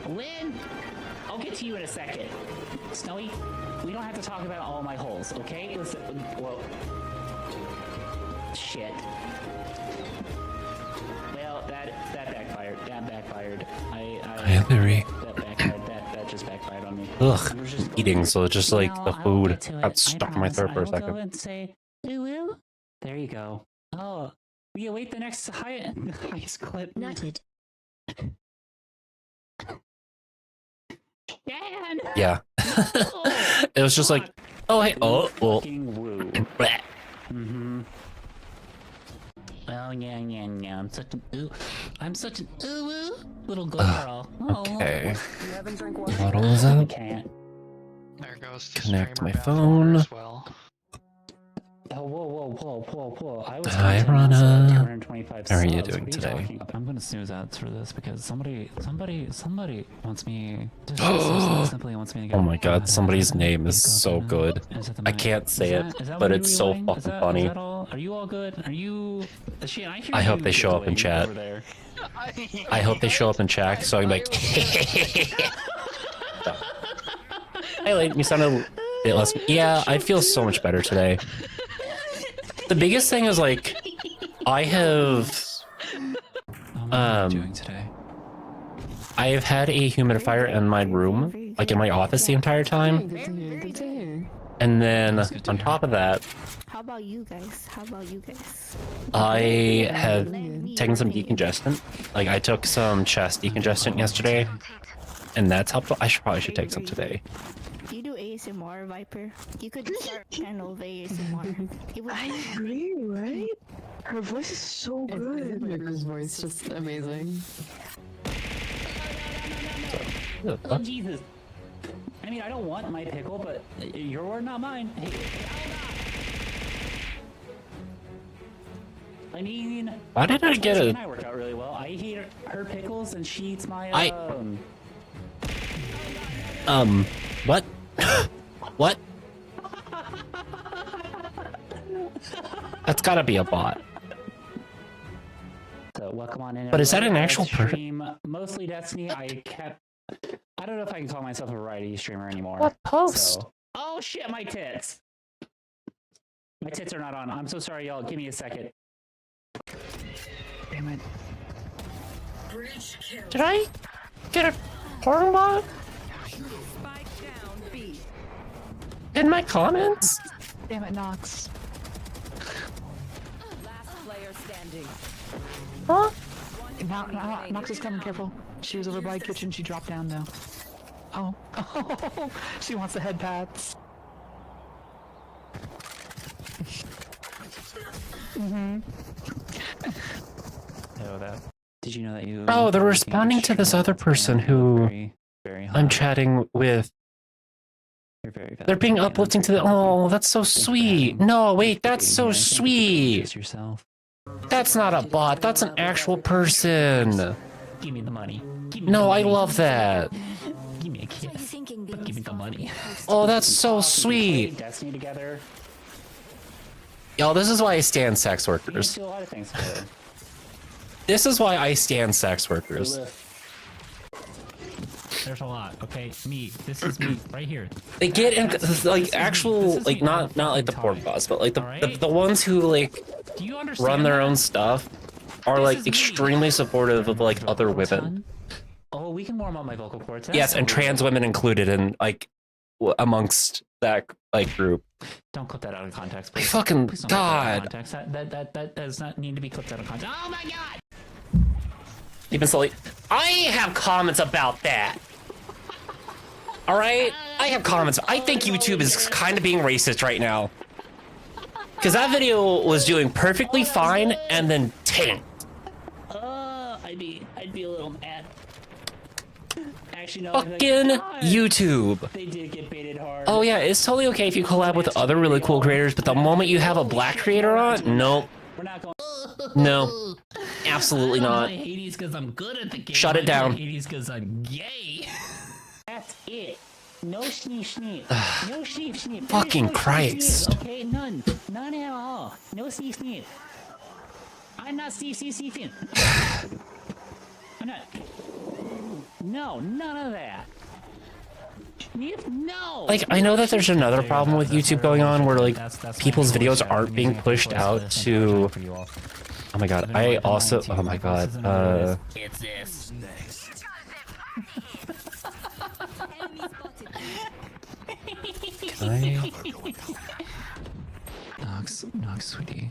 Lynn! I'll get to you in a second. Snowy, we don't have to talk about all my holes, okay? Listen, well... Shit. Well, that backfired. That backfired. Hi, Larry. That backfired. That just backfired on me. Ugh, eating, so it's just like the food got stuck in my throat for a second. Go and say, ooh. There you go. Oh, we await the next highest clip. Noted. Dan! Yeah. It was just like, oh, hey, oh, well. Mm-hmm. Oh, yeah. I'm such an ooh little girl. Okay. What was I up? can't. There goes the Connect my streamer phone. as well. Oh, whoa. I was Hi, counting Rana. 225 How are you subs. doing What today? talking about? I'm gonna snooze out for this because somebody wants me. Just simply wants me to get. Oh my god, somebody's name is so good. I can't say it, but it's so fucking funny. Is that all? Are you all good? Are you? I hope they show up in chat. I hope they show up in chat so I'm like, hey, like, you sounded a bit less. Yeah, I feel so much better today. The biggest thing is like, I have, doing today? I have had a humidifier in my room, like in my office the entire time. And then on top of that, How about you guys? I have taken some decongestant. Like I took some chest decongestant yesterday, and that's helpful. I probably should take some today. You do ASMR, Viper. You could start a channel of ASMR. I agree, right? Her voice is so good. Viper's voice just amazing. Oh, Jesus. I mean, I don't want my pickle, but your word, not mine. Hey, I mean, Why did I get she a? and I work out really well. I eat her pickles and she eats my What? What? That's gotta be a bot. So welcome on in. But is that an actual stream? Mostly Destiny. I don't know if I can call myself a variety streamer anymore. What post? So... Oh shit, my tits. My tits are not on. I'm so sorry, y'all. Give me a second. Damn it. Did I get a porn bot? In my comments? Damn it, Nox. Huh? Nox is coming, careful. She was over by kitchen, she dropped down now. Oh. She wants the head pats. Did you know that you... Oh, they're responding to this other person who I'm chatting with. They're being uplifting to the... Oh, that's so sweet. No, wait, that's so sweet. That's not a bot. That's an actual person. Give me the money. No, I love that. Give me a kiss. But give me the money. Oh, that's so sweet. Destiny together. Yo, this is why I stand sex workers. Do a lot of things together. This is why I stand sex workers. There's a lot. Okay, me. This is me right here. They get in like actual like not like the porn bots, but like the ones who like run their own stuff are like extremely supportive of like other women. Oh, we can warm up my vocal cords. Yes, and trans women included in like amongst that like group. Don't clip that out of context, please. Fucking Please don't clip that out of God. context. That does not need to be clipped out of context. Oh my God! Even slowly. I have comments about that. All right, I have comments. I think YouTube is kind of being racist right now. Because that video was doing perfectly fine and then tanked. I'd be a little mad. Actually, no. Fucking YouTube. They did get baited hard. Oh yeah, it's totally okay if you collab with other really cool creators, but the moment you have a black creator on, nope. We're not going. No, absolutely not. Hades because I'm good at the game. Shut it down. Hades because I'm gay. That's it. No sneep. No sneep. Fucking no Christ. Sneep, okay, none at all. No sneep. I'm not sneep. I'm not. No, none of that. No. Like, I know that there's another problem with YouTube going on where, like, people's videos aren't being pushed out to... Oh my god, I also... Oh my god, It's this. Can I... Nox, sweetie,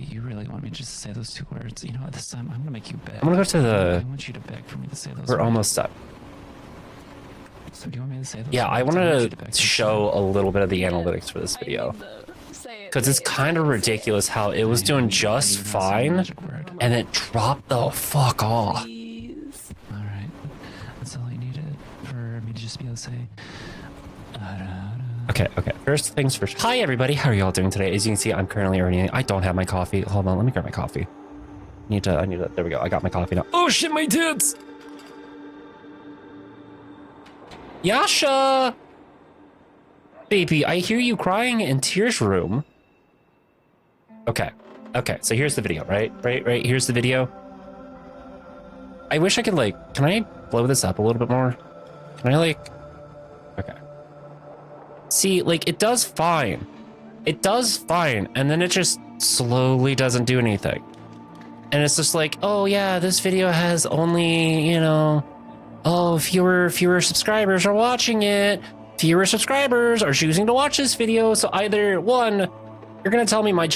you really want me to just say those 2 words? You know what, this time I'm gonna make you beg. I'm gonna go to the... I want you to beg for me to say those We're words. almost done. So do you want me to say those Yeah, I words? want want you to to beg. show a little bit of the analytics for this video. Because it's kind of ridiculous how it was doing just fine, and it dropped the fuck off. Alright, that's all I needed for me to just be able to say... Okay. First things first. Hi, everybody. How are y'all doing today? As you can see, I'm currently earning... I don't have my coffee. Hold on, let me grab my coffee. I need to... There we go. I got my coffee now. Oh, shit, my tits! Yasha! Baby, I hear you crying in Tears room. Okay, so here's the video, right? Here's the video. I wish I could, like, can I blow this up a little bit more? Can I, like, okay. See, like, it does fine. And then it just slowly doesn't do anything. And it's just like, oh yeah, this video has only, you know, oh, fewer subscribers are watching it. Fewer subscribers are choosing to watch this video. So either one, you're gonna tell me my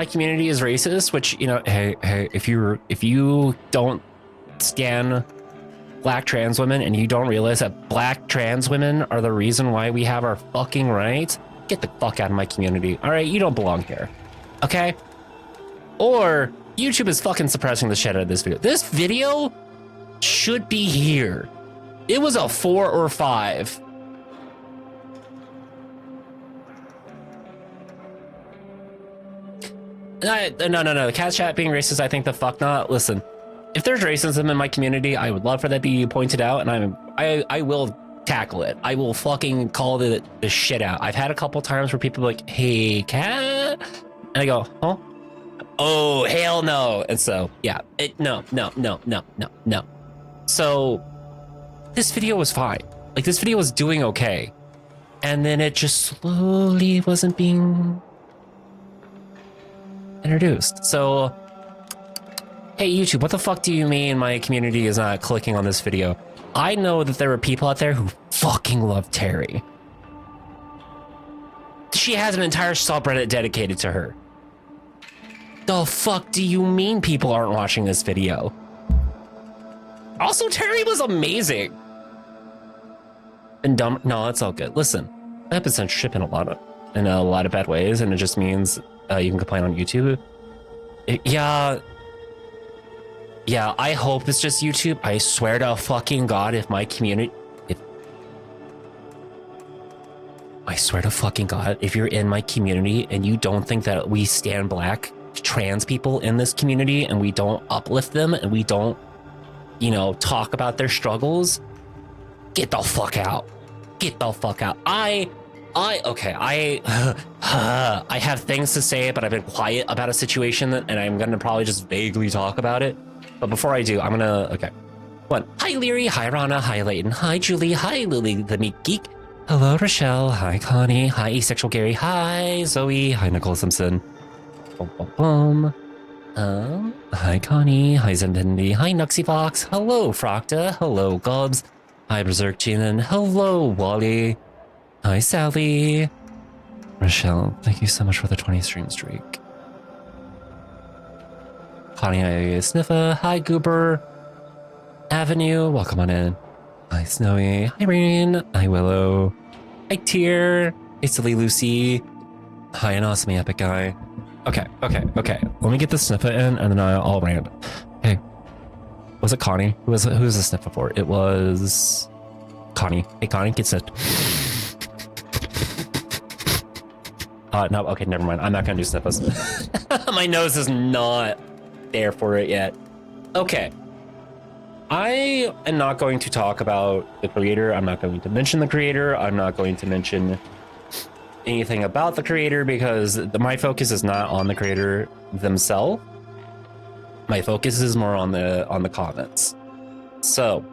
community is racist, which, you know, hey, if you don't stan black trans women and you don't realize that black trans women are the reason why we have our fucking rights, get the fuck out of my community. All right, you don't belong here. Okay? Or YouTube is fucking suppressing the shit out of this video. This video should be here. It was a 4 or 5. No. The cat chat being racist, I think the fuck not. Listen, if there's racism in my community, I would love for that to be pointed out, and I will tackle it. I will fucking call the shit out. I've had a couple times where people are like, hey, cat, and I go, huh? Oh, hell no. And so, yeah, no. So this video was fine. Like, this video was doing okay. And then it just slowly wasn't being introduced. So, hey, YouTube, what the fuck do you mean my community is not clicking on this video? I know that there are people out there who fucking love Terry. She has an entire subreddit dedicated to her. The fuck do you mean people aren't watching this video? Also, Terry was amazing. And dumb. No, it's all good. Listen, I've been censorship in a lot of bad ways, and it just means you can complain on YouTube. Yeah, I hope it's just YouTube. I swear to fucking God, I swear to fucking God, if you're in my community and you don't think that we stand black trans people in this community and we don't uplift them and we don't, you know, talk about their struggles, get the fuck out. Get the fuck out. I have things to say, but I've been quiet about a situation and I'm gonna probably just vaguely talk about it. But before I do, I'm gonna, okay. One. Hi Leary, hi Rana, hi Layton, hi Julie, hi Lily the Meat Geek. Hello Rochelle, hi Connie, hi Asexual Gary, hi Zoe, hi Nicole Simpson. Boom. Hi Connie, hi Zendendi, hi Nuxie Fox, hello Frocta, hello Gubs, hi Berserk Jinan, hello Wally, hi Sally. Rochelle, thank you so much for the 20 stream streak. Connie, hi Sniffa, hi Goober, Avenue, welcome on in. Hi Snowy, hi Rain, hi Willow, hi Tier, hey Silly Lucy, hi an awesome epic guy. Okay. Let me get the sniffa in and then I'll rant. Hey, was it Connie? Who was the sniffa for? It was Connie. Hey Connie, get sniffed. No, okay, never mind. I'm not gonna do sniffas. My nose is not there for it yet. Okay. I am not going to talk about the creator. I'm not going to mention the creator. I'm not going to mention anything about the creator because my focus is not on the creator themselves. My focus is more on the comments. So,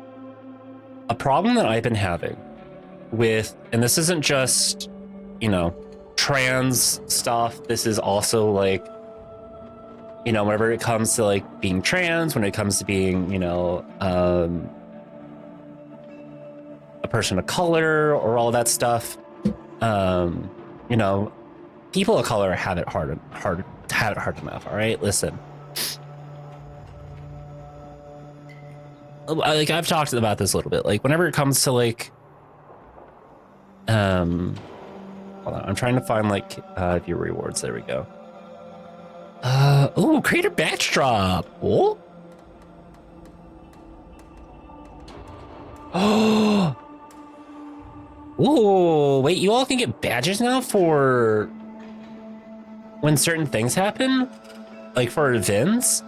a problem that I've been having with, and this isn't just, you know, trans stuff. This is also like, you know, whenever it comes to like being trans, when it comes to being, you know, a person of color or all that stuff, you know, people of color have it hard enough. All right, listen. Like I've talked about this a little bit. Like whenever it comes to like, hold on, I'm trying to find like viewer rewards. There we go. Oh, creator batch drop. Oh. Oh, wait, you all can get badges now for when certain things happen? Like for events?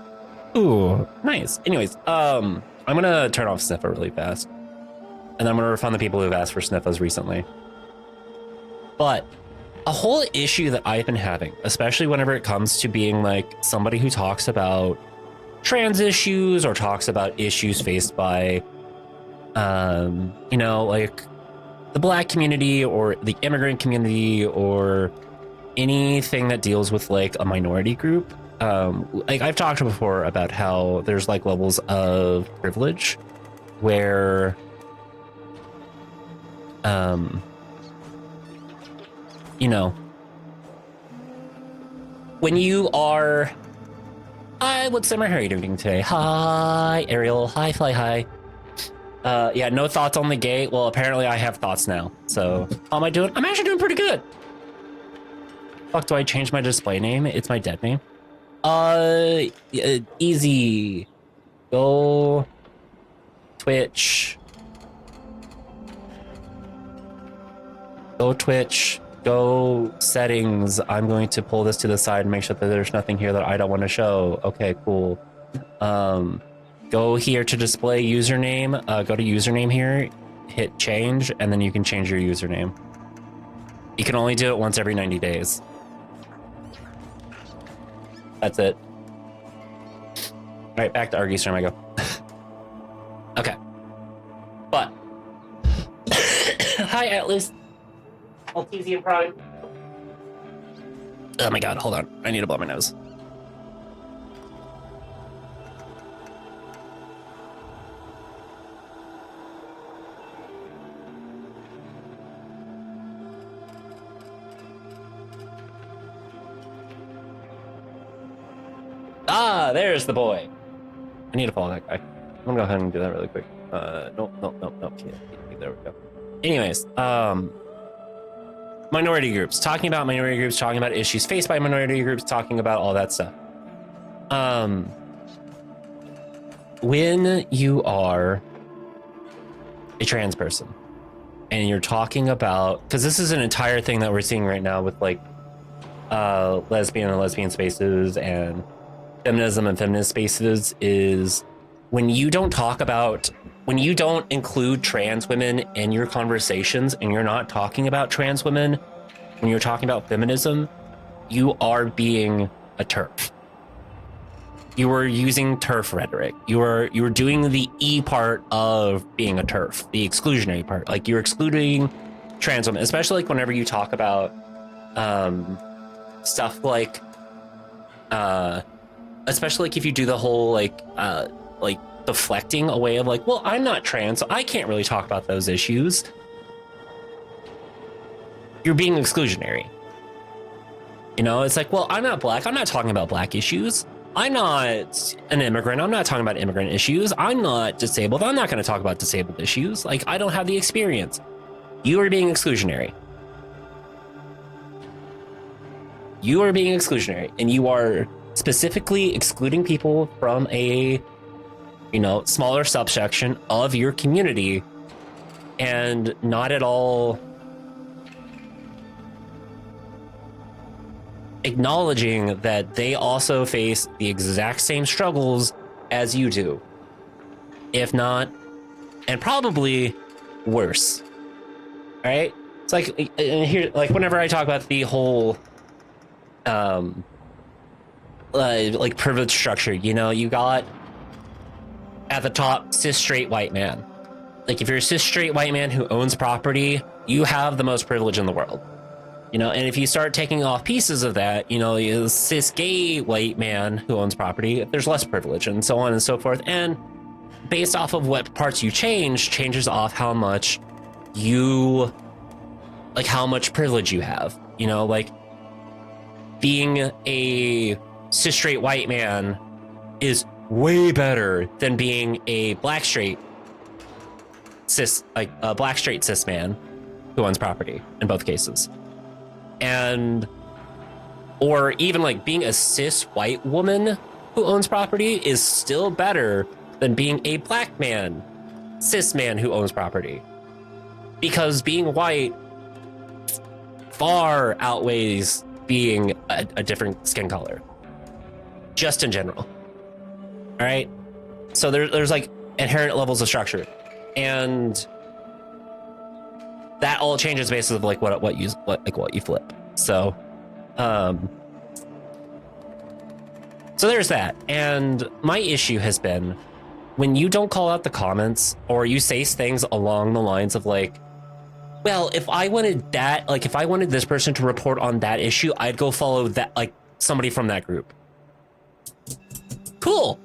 Ooh, nice. Anyways, I'm gonna turn off Sniffa really fast. And I'm gonna refund the people who've asked for Sniffas recently. But a whole issue that I've been having, especially whenever it comes to being like somebody who talks about trans issues or talks about issues faced by, you know, like the Black community or the immigrant community or anything that deals with like a minority group. Like I've talked before about how there's like levels of privilege where, you know, when you are, hi, what's Summer? How are you doing today? Hi, Ariel. Hi, Fly High. Yeah, no thoughts on the gate. Well, apparently I have thoughts now. So how am I doing? I'm actually doing pretty good. Fuck, do I change my display name? It's my dead name. Easy. Go Twitch. Go Twitch. Go settings. I'm going to pull this to the side and make sure that there's nothing here that I don't want to show. Okay, cool. Go here to display username. Go to username here, hit change, and then you can change your username. You can only do it once every 90 days. That's it. All right, back to Argy's turn I go. Okay. But hi, Atlas. Maltesian Prime. Oh my god, hold on. I need to blow my nose. Ah, there's the boy. I need to follow that guy. I'm gonna go ahead and do that really quick. Nope. There we go. Anyways, minority groups. Talking about minority groups, talking about issues faced by minority groups, talking about all that stuff. When you are a trans person and you're talking about, because this is an entire thing that we're seeing right now with like lesbian and lesbian spaces and feminism and feminist spaces, is when you don't include trans women in your conversations and you're not talking about trans women, when you're talking about feminism, you are being a TERF. You are using TERF rhetoric. You're doing the E part of being a TERF, the exclusionary part. Like you're excluding trans women, especially like whenever you talk about stuff like especially like if you do the whole like deflecting away of like, well, I'm not trans, so I can't really talk about those issues. You're being exclusionary. You know, it's like, well, I'm not Black, I'm not talking about Black issues. I'm not an immigrant, I'm not talking about immigrant issues. I'm not disabled, I'm not going to talk about disabled issues. Like, I don't have the experience. You are being exclusionary. You are being exclusionary, and you are specifically excluding people from a, you know, smaller subsection of your community, and not at all acknowledging that they also face the exact same struggles as you do, if not, and probably worse. All right, it's like here, like whenever I talk about the whole like privilege structure, you know, you got at the top, cis straight white man. Like if you're a cis straight white man who owns property, you have the most privilege in the world. You know, and if you start taking off pieces of that, you know, a cis gay white man who owns property, there's less privilege and so on and so forth. And based off of what parts you changes off how much you, like how much privilege you have. You know, like being a cis straight white man is way better than being a black straight cis, like a black straight cis man who owns property in both cases. And or even like being a cis white woman who owns property is still better than being a black man, cis man who owns property, because being white far outweighs being a different skin color, just in general. All right, so there's like inherent levels of structure, and that all changes based on like what you flip. So, so there's that. And my issue has been when you don't call out the comments or you say things along the lines of like, well, if I wanted that, like if I wanted this person to report on that issue, I'd go follow that, like somebody from that group. Cool.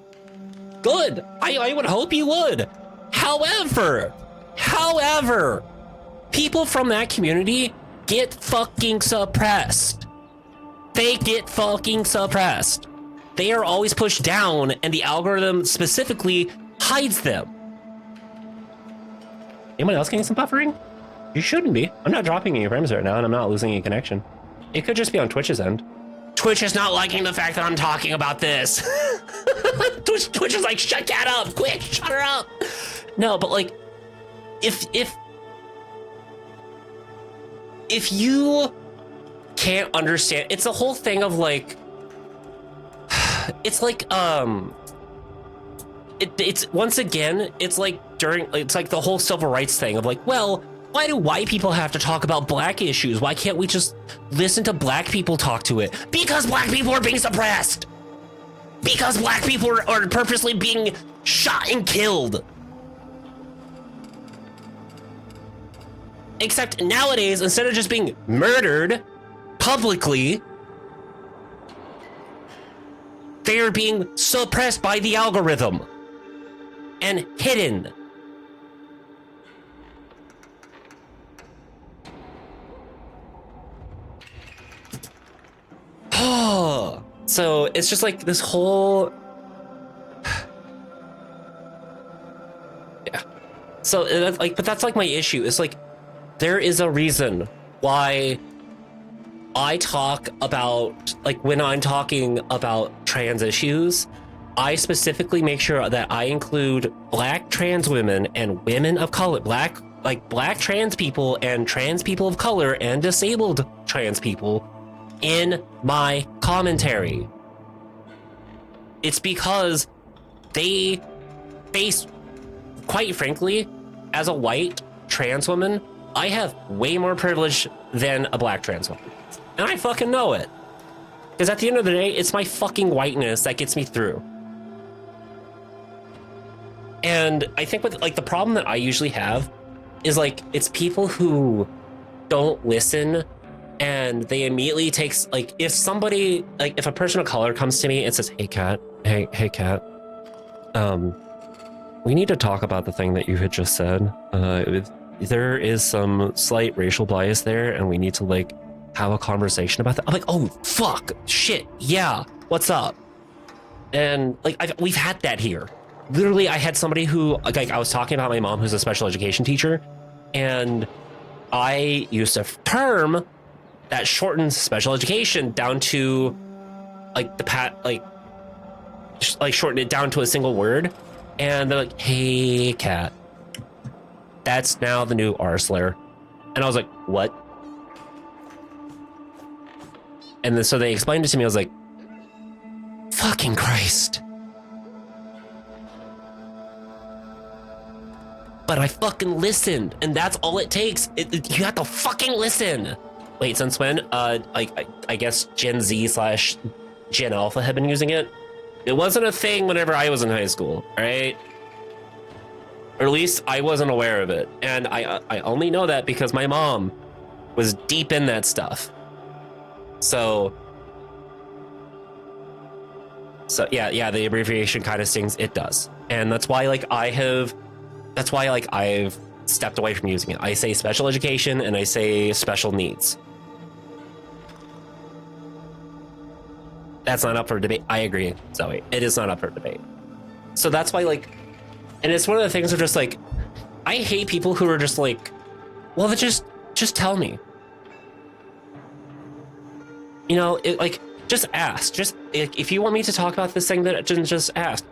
Good. I would hope you would. However, people from that community get fucking suppressed. They get fucking suppressed. They are always pushed down, and the algorithm specifically hides them. Anyone else getting some buffering? You shouldn't be. I'm not dropping any frames right now, and I'm not losing any connection. It could just be on Twitch's end. Twitch is not liking the fact that I'm talking about this. Twitch is like, shut that up, quick, shut her up. No, but like, if you can't understand, it's a whole thing of like, it's like, it's once again, it's like it's like the whole civil rights thing of like, well, why do white people have to talk about black issues? Why can't we just listen to black people talk to it? Because black people are being suppressed. Because black people are purposely being shot and killed. Except nowadays, instead of just being murdered publicly, they are being suppressed by the algorithm and hidden. Oh, so it's just like this whole, yeah. So that's like, but that's like my issue. It's like, there is a reason why I talk about, like when I'm talking about trans issues, I specifically make sure that I include black trans women and women of color, black trans people and trans people of color and disabled trans people in my commentary. It's because they face, quite frankly, as a white trans woman, I have way more privilege than a black trans woman. And I fucking know it. Because at the end of the day, it's my fucking whiteness that gets me through. And I think with like the problem that I usually have is like, it's people who don't listen and they immediately takes, like if somebody, like if a person of color comes to me and says, hey Kat, hey Kat, we need to talk about the thing that you had just said. There is some slight racial bias there and we need to like have a conversation about that. I'm like, oh fuck, shit, yeah, what's up? And like we've had that here. Literally, I had somebody who, like I was talking about my mom who's a special education teacher, and I used a term that shortens special education down to like shorten it down to a single word. And they're like, hey Kat, that's now the new R slur. And I was like, what? And then so they explained it to me. I was like, fucking Christ. But I fucking listened, and that's all it takes. You have to fucking listen. Wait, since when? I guess Gen Z/Gen Alpha had been using it. It wasn't a thing whenever I was in high school, right? Or at least I wasn't aware of it. And I only know that because my mom was deep in that stuff. So yeah, the abbreviation kind of stings. It does. And that's why I've stepped away from using it. I say special education and I say special needs. That's not up for debate. I agree, Zoe. It is not up for debate. So that's why, and it's one of the things of just I hate people who are just well, just tell me. You know, just ask. Just if you want me to talk about this thing, then just ask.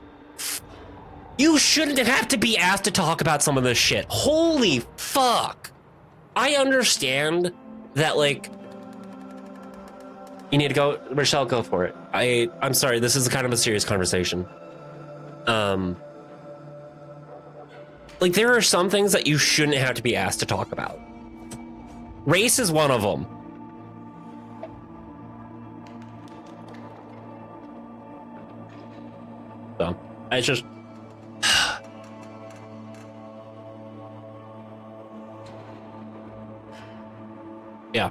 You shouldn't have to be asked to talk about some of this shit. Holy fuck. I understand that, you need to go. Rochelle, go for it. I'm sorry, this is kind of a serious conversation. There are some things that you shouldn't have to be asked to talk about. Race is one of them. So, I just... yeah.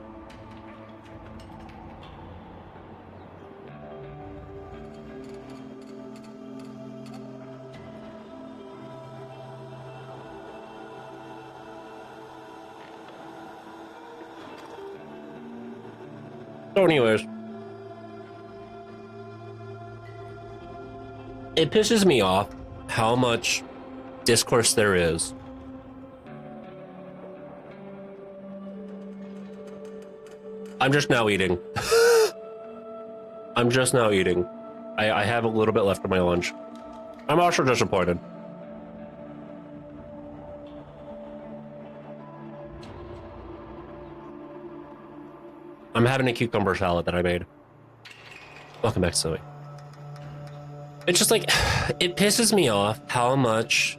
So anyways, it pisses me off how much discourse there is I'm just now eating. I'm just now eating. I have a little bit left of my lunch. I'm also disappointed. I'm having a cucumber salad that I made. Welcome back, Zoe. It's just it pisses me off how much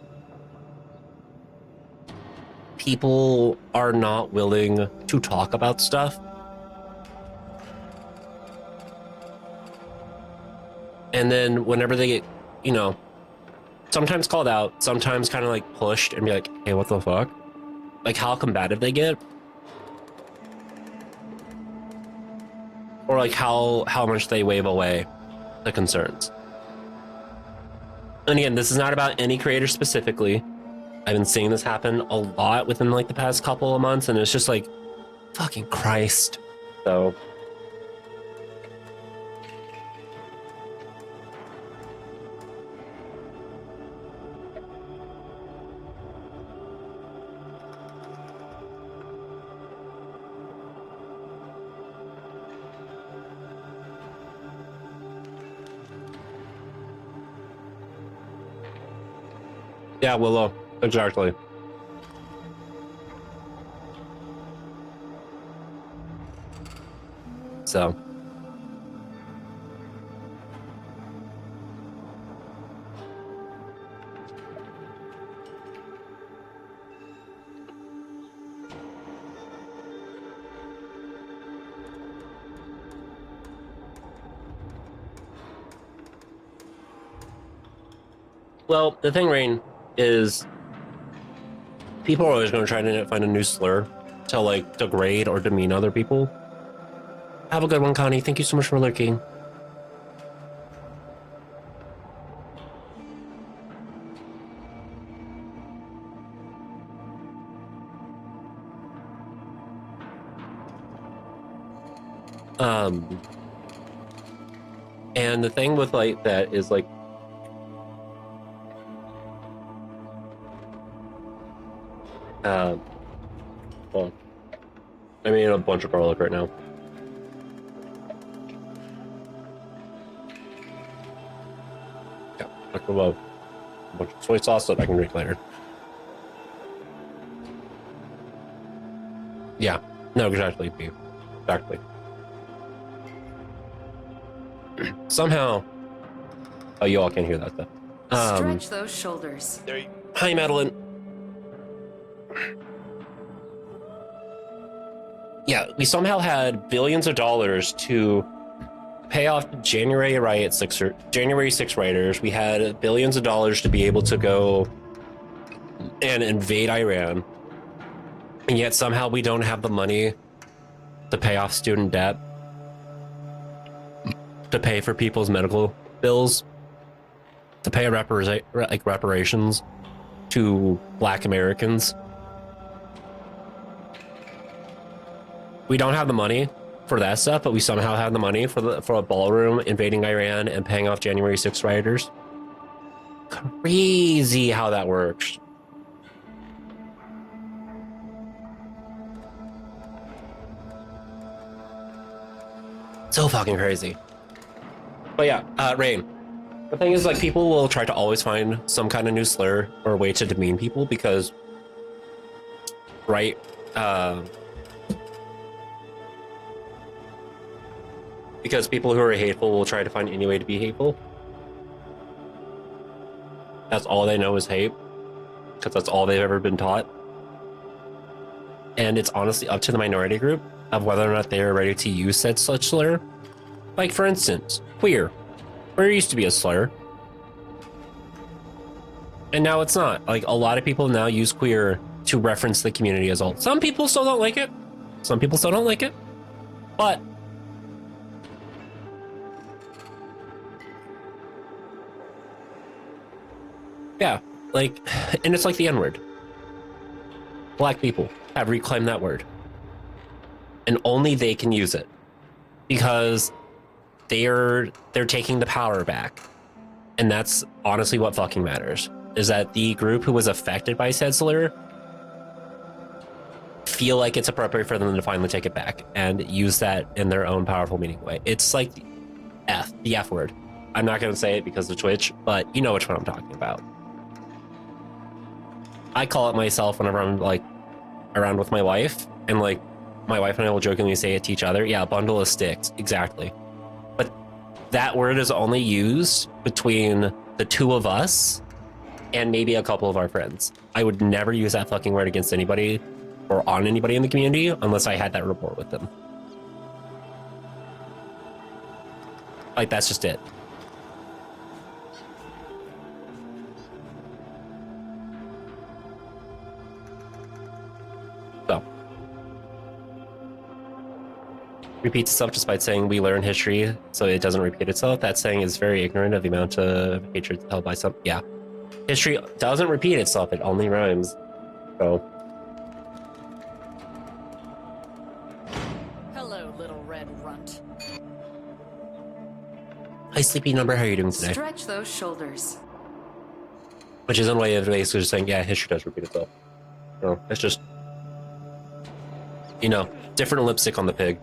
people are not willing to talk about stuff. And then whenever they get, sometimes called out, sometimes kind of pushed and be like, hey, what the fuck? How combative they get. Or how much they wave away the concerns. And again, this is not about any creator specifically. I've been seeing this happen a lot within the past couple of months, and it's just fucking Christ. So yeah, Willow, exactly. So. Well, the thing, Rain, is people are always going to try to find a new slur to degrade or demean other people. Have a good one, Connie. Thank you so much for lurking. And the thing with that is well, I mean a bunch of garlic right now. Yeah, a bunch of soy sauce that I can drink later. Yeah, no, exactly, beef. Exactly. Somehow, oh, you all can't hear that though. Stretch those shoulders. There you. Hi, Madeline. Yeah, we somehow had billions of dollars to pay off January 6 writers. We had billions of dollars to be able to go and invade Iran, and yet somehow we don't have the money to pay off student debt, to pay for people's medical bills, to pay reparations to Black Americans. We don't have the money for that stuff, but we somehow have the money for a ballroom invading Iran and paying off January 6th rioters. Crazy how that works. So fucking crazy. But yeah, Rain. The thing is, like, people will try to always find some kind of new slur or way to demean people because, right? Because people who are hateful will try to find any way to be hateful. That's all they know is hate, because that's all they've ever been taught. And it's honestly up to the minority group of whether or not they are ready to use said such slur. Like, for instance, queer. Queer used to be a slur. And now it's not. Like, a lot of people now use queer to reference the community as a whole. Some people still don't like it. Some people still don't like it. But yeah, like, and it's like the N-word. Black people have reclaimed that word. And only they can use it. Because they're taking the power back. And that's honestly what fucking matters. Is that the group who was affected by said slur feel like it's appropriate for them to finally take it back and use that in their own powerful, meaningful way. It's like the F word. I'm not going to say it because of Twitch, but you know which one I'm talking about. I call it myself whenever I'm like around with my wife, and like my wife and I will jokingly say it to each other. Yeah, bundle of sticks, exactly. But that word is only used between the two of us and maybe a couple of our friends. I would never use that fucking word against anybody or on anybody in the community unless I had that rapport with them. Like, that's just it. So, repeats itself despite saying we learn history so it doesn't repeat itself. That saying is very ignorant of the amount of hatred held by some. Yeah. History doesn't repeat itself, it only rhymes. So. Hello, little red runt. Hi, Sleepy Number, how are you doing today? Stretch those shoulders. Which is in a way of basically just saying, yeah, history does repeat itself. So, it's just, you know, different lipstick on the pig.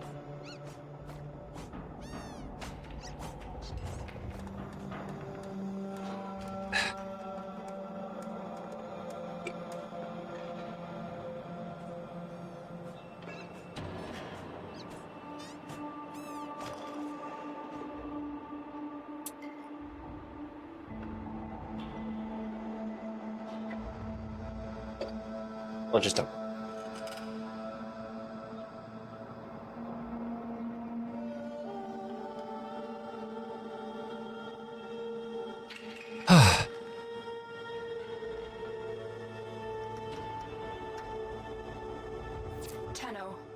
Well, just don't.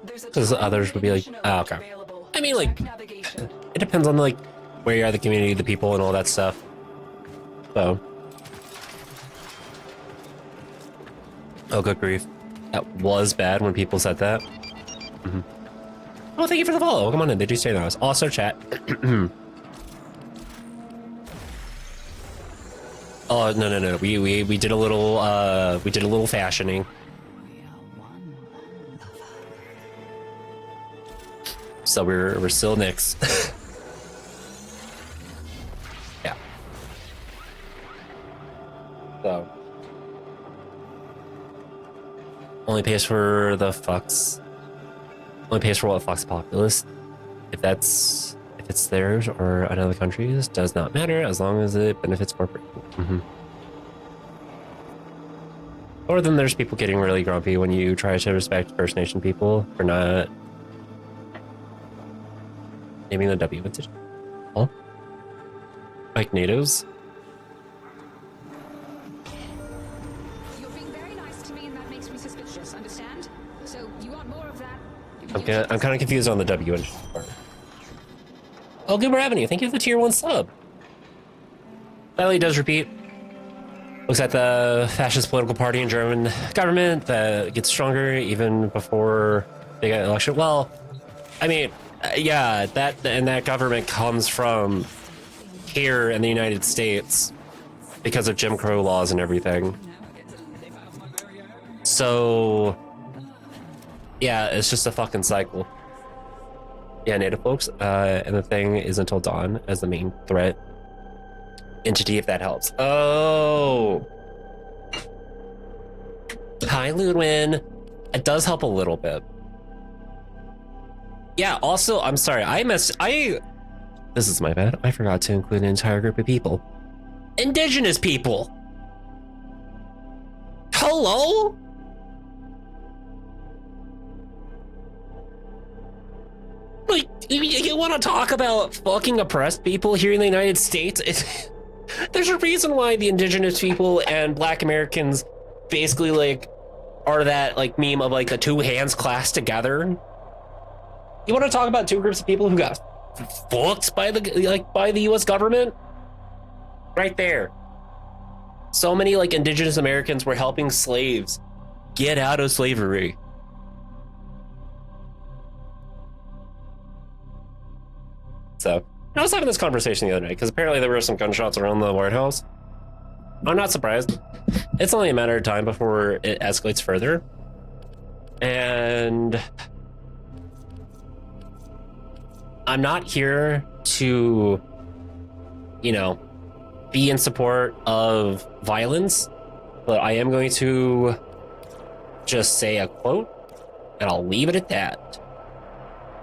Because others would be like, oh, okay. I mean, like, it depends on, like, where you are, the community, the people, and all that stuff. So. Oh, good grief. That was bad when people said that. Mm-hmm. Oh, thank you for the follow. Come on in. They do say that. Also, chat. Oh, no. We did a little fashioning. So we're still Knicks. Yeah. So. Only pays for the fucks. Only pays for what fucks populace. If it's theirs or another country's, does not matter as long as it benefits corporate. Mm-hmm. Or then there's people getting really grumpy when you try to respect First Nation people for not naming the W into all. Like natives. You're being very I'm kind of confused on the W and part. Oh, Goober Avenue, thank you for the tier 1 sub. Finally, does repeat. Looks at the fascist political party in German government that gets stronger even before they get election. Well, I mean, yeah, that government comes from here in the United States because of Jim Crow laws and everything. So, yeah, it's just a fucking cycle. Yeah, native folks, and the thing is until dawn as the main threat entity, if that helps. Oh, hi Ludwin. It does help a little bit. Yeah, also, I'm sorry, this is my bad. I forgot to include an entire group of people. Indigenous people. Hello? Like, you want to talk about fucking oppressed people here in the United States? There's a reason why the indigenous people and Black Americans basically like are that like meme of like the two hands clasped together. You want to talk about two groups of people who got fucked by the US government? Right there. So many like indigenous Americans were helping slaves get out of slavery. So I was having this conversation the other night because apparently there were some gunshots around the White House. I'm not surprised. It's only a matter of time before it escalates further. And I'm not here to, you know, be in support of violence, but I am going to just say a quote and I'll leave it at that.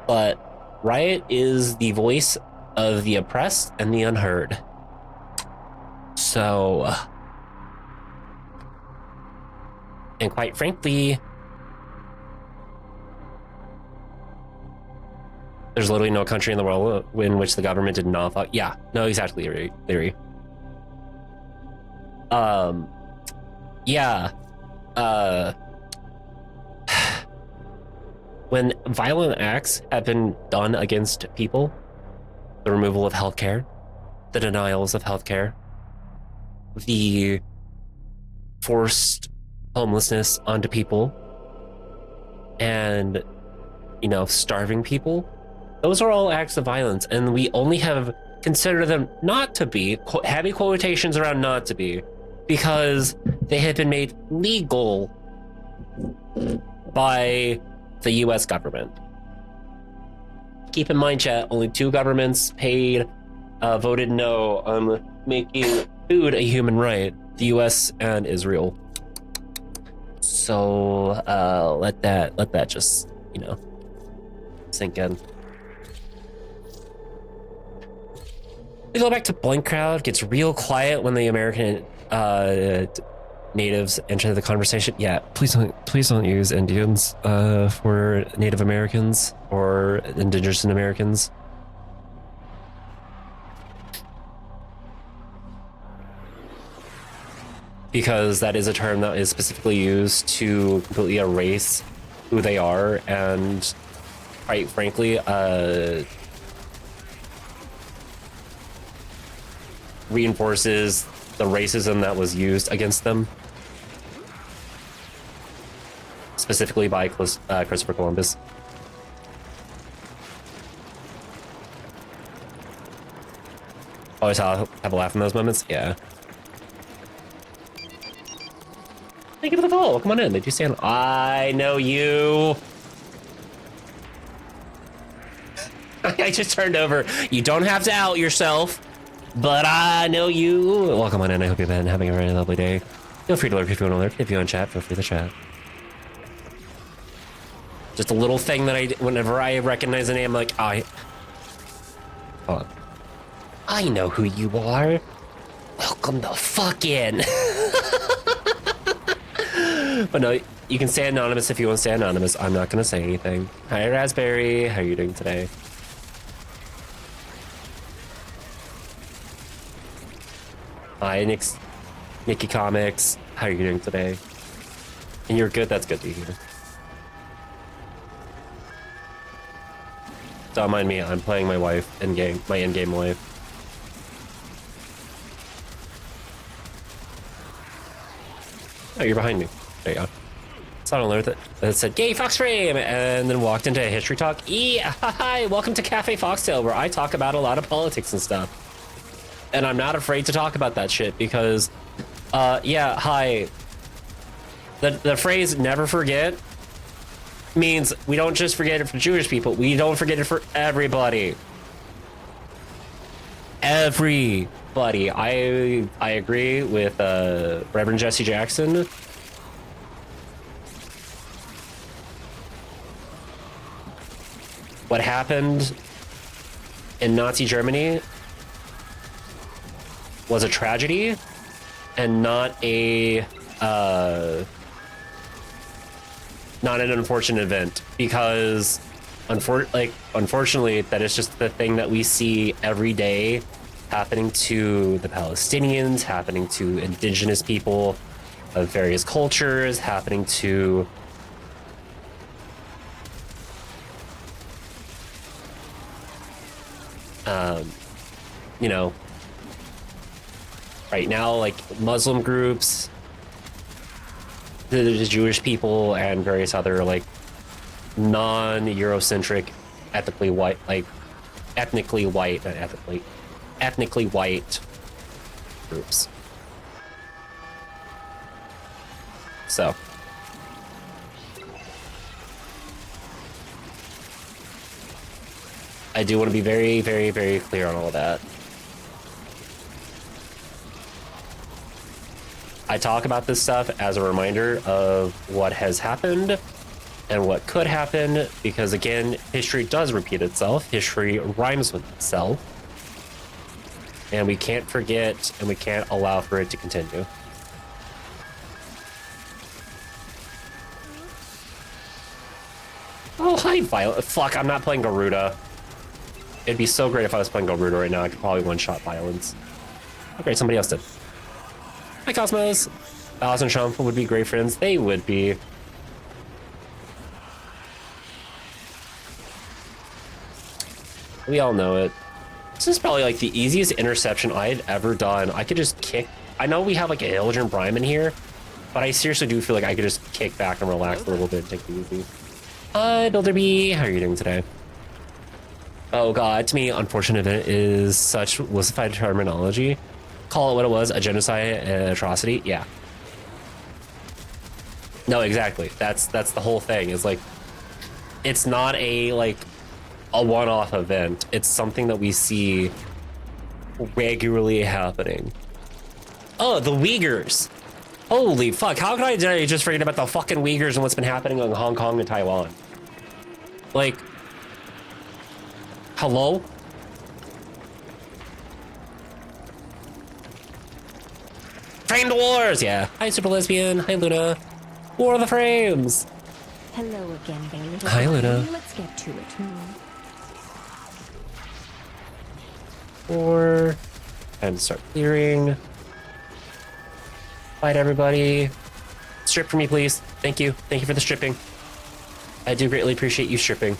But Riot is the voice of the oppressed and the unheard. So, and quite frankly, there's literally no country in the world in which the government did not fuck. Yeah, no, exactly, Larry. Yeah. When violent acts have been done against people, the removal of healthcare, the denials of healthcare, the forced homelessness onto people, and, you know, starving people, those are all acts of violence, and we only have considered them not to be, heavy quotations around not to be, because they have been made legal by the US government. Keep in mind, chat, only 2 governments voted no on making food a human right, the US and Israel. So let that just, you know, sink in. We go back to Blank Crowd, gets real quiet when the American natives enter the conversation. Yeah, please don't use Indians for Native Americans or Indigenous Americans. Because that is a term that is specifically used to completely erase who they are, and quite frankly, reinforces the racism that was used against them, specifically by Christopher Columbus. Always have a laugh in those moments, yeah. Thank you for the follow. Come on in. They do stand. I know you. I just turned over. You don't have to out yourself, but I know you. Welcome on in. I hope you've been having a very lovely day. Feel free to lurk if you want to lurk. If you want to chat, feel free to chat. Just a little thing that whenever I recognize a name, like, hold on. I know who you are. Welcome the fuck in. But no, you can stay anonymous if you want to stay anonymous. I'm not going to say anything. Hi, Raspberry. How are you doing today? Hi, Nikki Comics. How are you doing today? And you're good? That's good to hear. Don't mind me. I'm playing my wife in game, my in-game wife. Oh, you're behind me. There you go. Saw an alert that said "Gay Foxframe" and then walked into a history talk. Hi, welcome to Cafe Foxtail, where I talk about a lot of politics and stuff. And I'm not afraid to talk about that shit because, yeah, hi. The phrase "never forget" means we don't just forget it for Jewish people. We don't forget it for everybody. Everybody. I agree with Reverend Jesse Jackson. What happened in Nazi Germany was a tragedy and not an unfortunate event, because unfortunately that is just the thing that we see every day happening to the Palestinians, happening to indigenous people of various cultures, happening to you know, right now, like Muslim groups, the Jewish people, and various other like non-Eurocentric, ethnically white groups. So I do want to be very, very, very clear on all of that. I talk about this stuff as a reminder of what has happened and what could happen, because again, history does repeat itself. History rhymes with itself. And we can't forget, and we can't allow for it to continue. Oh, hi, Violet. Fuck, I'm not playing Garuda. It'd be so great if I was playing Garuda right now. I could probably one-shot Violence. Oh, great, somebody else did. Hi, Cosmos. Alice and Shump would be great friends. They would be. We all know it. This is probably like the easiest interception I've ever done. I could just kick. I know we have like a Hildren Brime in here, but I seriously do feel like I could just kick back and relax a little bit and take it easy. Hi, Builder B. How are you doing today? Oh god, to me, unfortunate event is such wussified terminology. Call it what it was, a genocide and atrocity. Yeah. No, exactly. That's the whole thing. Is like, it's not a like a one-off event. It's something that we see regularly happening. Oh, the Uyghurs. Holy fuck, how could I just forget about the fucking Uyghurs and what's been happening in Hong Kong and Taiwan? Like, hello? Frame the wars! Yeah. Hi, Super Lesbian. Hi, Luna. War of the Frames. Hello again, baby. Hi, Luna. Let's get to it. Or time to start clearing. Fight everybody. Strip for me, please. Thank you. Thank you for the stripping. I do greatly appreciate you stripping.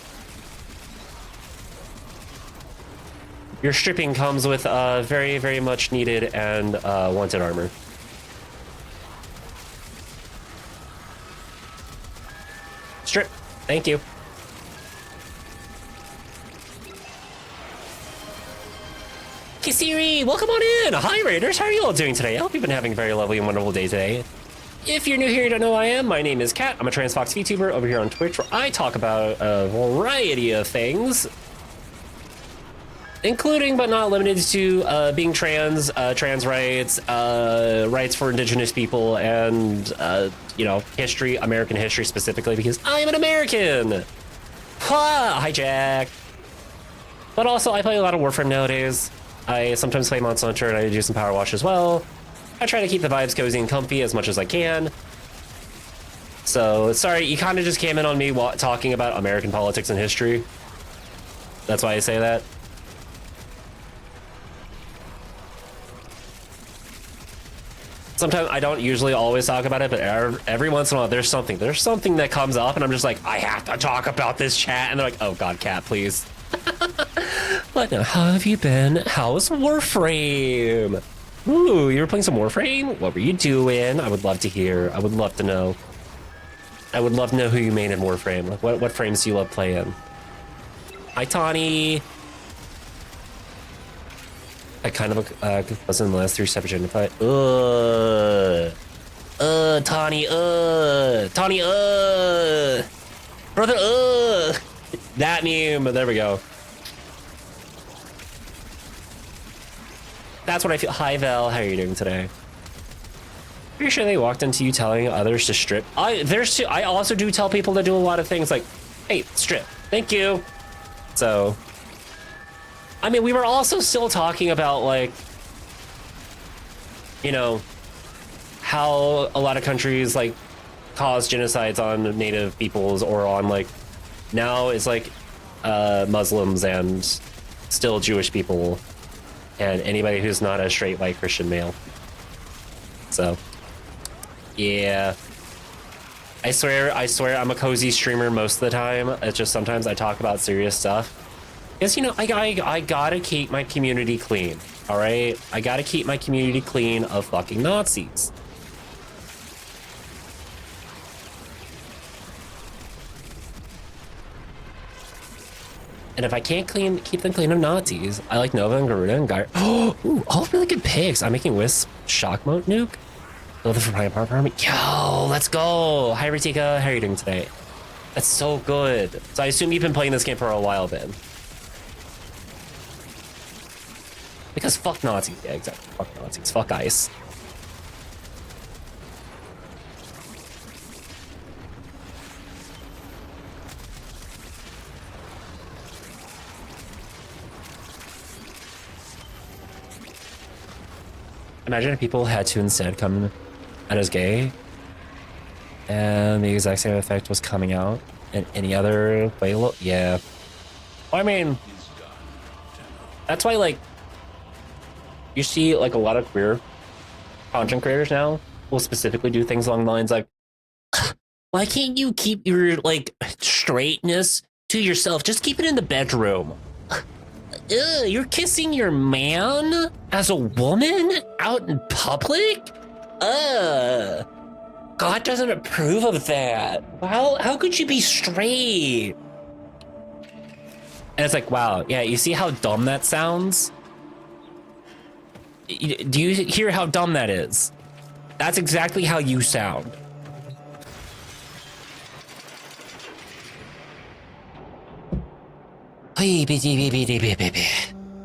Your stripping comes with very, very much needed and wanted armor. Strip. Thank you. Kisiri, welcome on in. Hi, Raiders. How are you all doing today? I hope you've been having a very lovely and wonderful day today. If you're new here, you don't know who I am. My name is Kat. I'm a trans Fox VTuber over here on Twitch, where I talk about a variety of things, including but not limited to being trans, trans rights, rights for indigenous people, and you know, history, American history specifically, because I'm an American. Hi, Jack. But also, I play a lot of Warframe nowadays. I sometimes play Monster Hunter, and I do some Powerwash as well. I try to keep the vibes cozy and comfy as much as I can. So, sorry, you kind of just came in on me talking about American politics and history. That's why I say that. Sometimes I don't usually always talk about it, but every once in a while there's something that comes up, and I'm just like, I have to talk about this, chat. And they're like, oh god, Cat, please. But now, how have you been? How's Warframe? Ooh, you were playing some Warframe? What were you doing? I would love to hear. I would love to know. I would love to know who you made in Warframe. Like, what frames do you love playing? Hi, Tawny. I kind of was in the last 3 separate identified. Tawny, brother, that meme. There we go. That's what I feel. Hi, Val. How are you doing today? Pretty sure they walked into you telling others to strip. I also do tell people to do a lot of things like, hey, strip. Thank you. So, I mean, we were also still talking about, like, you know, how a lot of countries, like, cause genocides on native peoples or on, like, now it's like Muslims and still Jewish people and anybody who's not a straight white Christian male. So, yeah. I swear I'm a cozy streamer most of the time. It's just sometimes I talk about serious stuff. Because, you know, I gotta keep my community clean, all right? I gotta keep my community clean of fucking Nazis. And if I can't keep them clean of Nazis, I like Nova and Garuda and Gyre. Oh, ooh, all really good picks. I'm making Wisp Shock Mode nuke. Build it for my apartment. Yo, let's go. Hi, Ritika. How are you doing today? That's so good. So I assume you've been playing this game for a while then. Because fuck Nazis. Yeah, exactly. Fuck Nazis. Fuck ICE. Imagine if people had to instead come out as gay and the exact same effect was coming out in any other way. Yeah. I mean, that's why, like, you see, like, a lot of queer content creators now will specifically do things along the lines like, why can't you keep your, like, straightness to yourself? Just keep it in the bedroom. You're kissing your man as a woman out in public? God doesn't approve of that. How could you be straight? And it's like, wow, yeah, you see how dumb that sounds? Do you hear how dumb that is? That's exactly how you sound.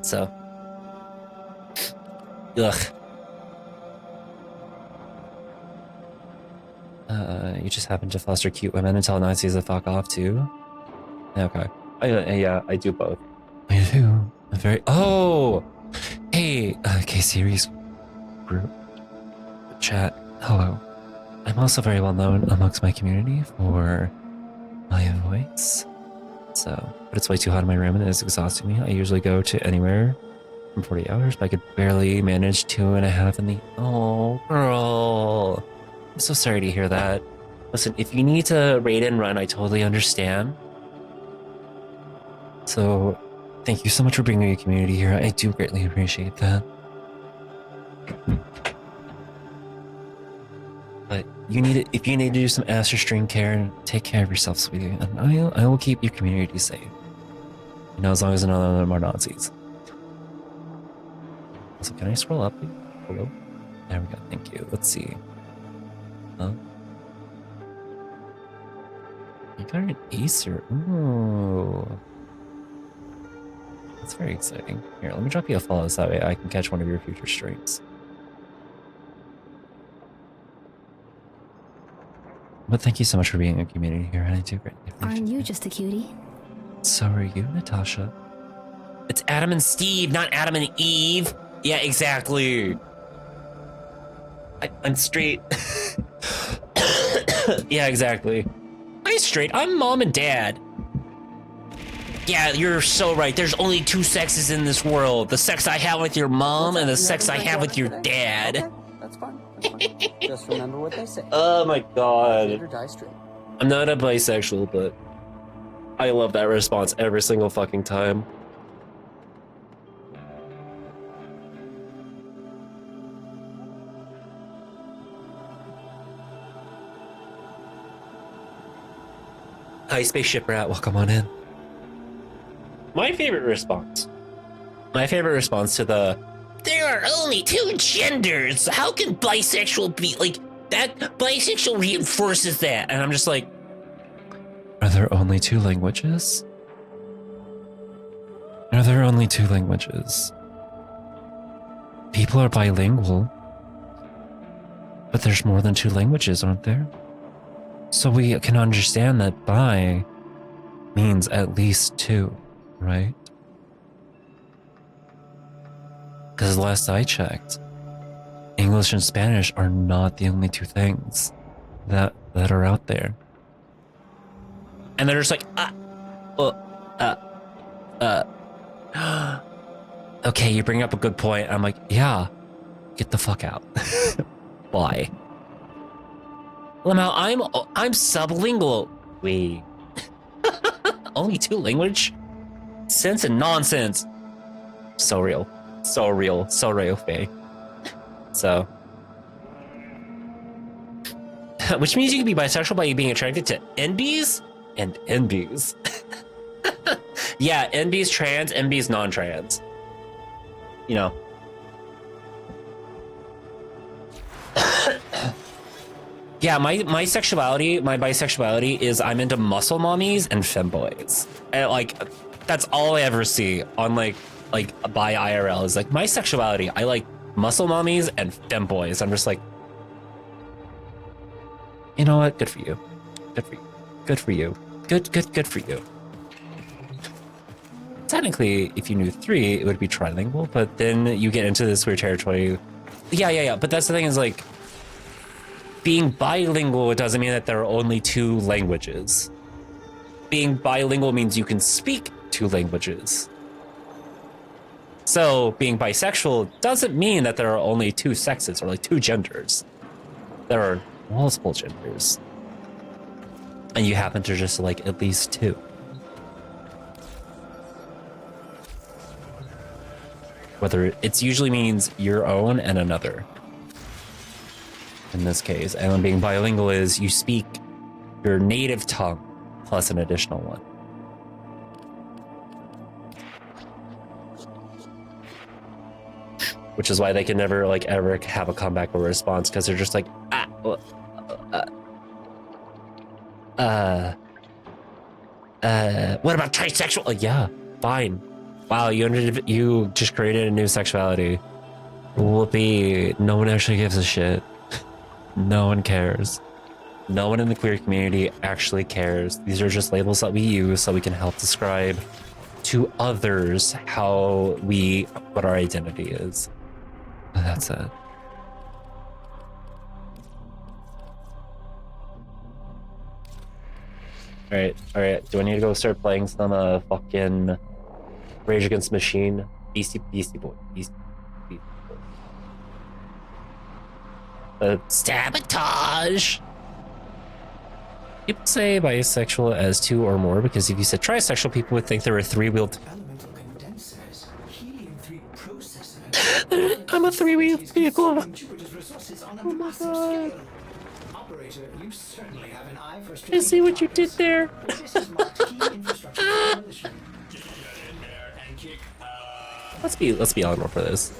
So, ugh. You just happen to foster cute women and tell Nazis to fuck off too? Okay. Yeah, I do both. I do. I'm very. Oh, hey, K-Series group chat. Hello. I'm also very well known amongst my community for my voice. So, but it's way too hot in my room and it's exhausting me. I usually go to anywhere from 40 hours, but I could barely manage 2.5 in the. Oh, girl. I'm so sorry to hear that. Listen, if you need to raid and run, I totally understand. So, thank you so much for bringing your community here. I do greatly appreciate that. But you need it if you need to do some Aster String care, take care of yourself, sweetie, and I will keep your community safe. You know, as long as none of them are Nazis. So can I scroll up? Hello? There we go. Thank you. Let's see. Huh? You got an Acer. Ooh. That's very exciting. Here, let me drop you a follow so that way I can catch one of your future streams. But thank you so much for being a community here, and I do greatly appreciate it. Aren't you just a cutie? So are you, Natasha. It's Adam and Steve, not Adam and Eve. Yeah, exactly. I'm straight. Yeah, exactly. I'm straight. I'm mom and dad. Yeah, you're so right. There's only 2 sexes in this world. The sex I have with your mom and the sex I have with your dad. Okay, that's fine. That's fine. Just remember what they say. Oh my god. Live or die straight. I'm not a bisexual, but I love that response every single fucking time. Hi, spaceship rat. Welcome on in. My favorite response. My favorite response to the "there are only two genders. How can bisexual be like that? Bisexual reinforces that." And I'm just like, are there only two languages? Are there only two languages? People are bilingual, but there's more than two languages, aren't there? So we can understand that bi means at least two, right? Because last I checked, English and Spanish are not the only two things that are out there. And they're just like, okay, you bring up a good point. I'm like, yeah, get the fuck out. Why? Lamau, I'm sublingual. Wait. Only two language? Sense and nonsense. So real. So real. So real, Faye. So. Which means you can be bisexual by being attracted to NBs and NBs. Yeah, NBs trans, NBs non-trans. You know. Yeah, my bisexuality is I'm into muscle mommies and femboys. And like, that's all I ever see on like by IRL is like my sexuality. I like muscle mommies and femboys. I'm just like, you know what? Good for you. Good for you. Good for you. Good for you. Technically, if you knew 3, it would be trilingual, but then you get into this weird territory. Yeah. But that's the thing is like, being bilingual doesn't mean that there are only 2 languages. Being bilingual means you can speak 2 languages. So being bisexual doesn't mean that there are only 2 sexes or like 2 genders. There are multiple genders. And you happen to just like at least 2. Whether it usually means your own and another. In this case, and being bilingual is you speak your native tongue plus an additional one. Which is why they can never like ever have a comeback or response because they're just like what about trisexual? Like, yeah, fine. Wow, you just created a new sexuality. Whoopee! No one actually gives a shit. No one cares. No one in the queer community actually cares. These are just labels that we use so we can help describe to others what our identity is. That's it. All right. Do I need to go start playing some fucking Rage Against the Machine? Beastie Boy. Sabotage! People say bisexual as 2 or more because if you said trisexual, people would think there were 3-wheeled. I'm a 3-wheeled vehicle. Oh my god. I see what you did there. Let's be on more for this.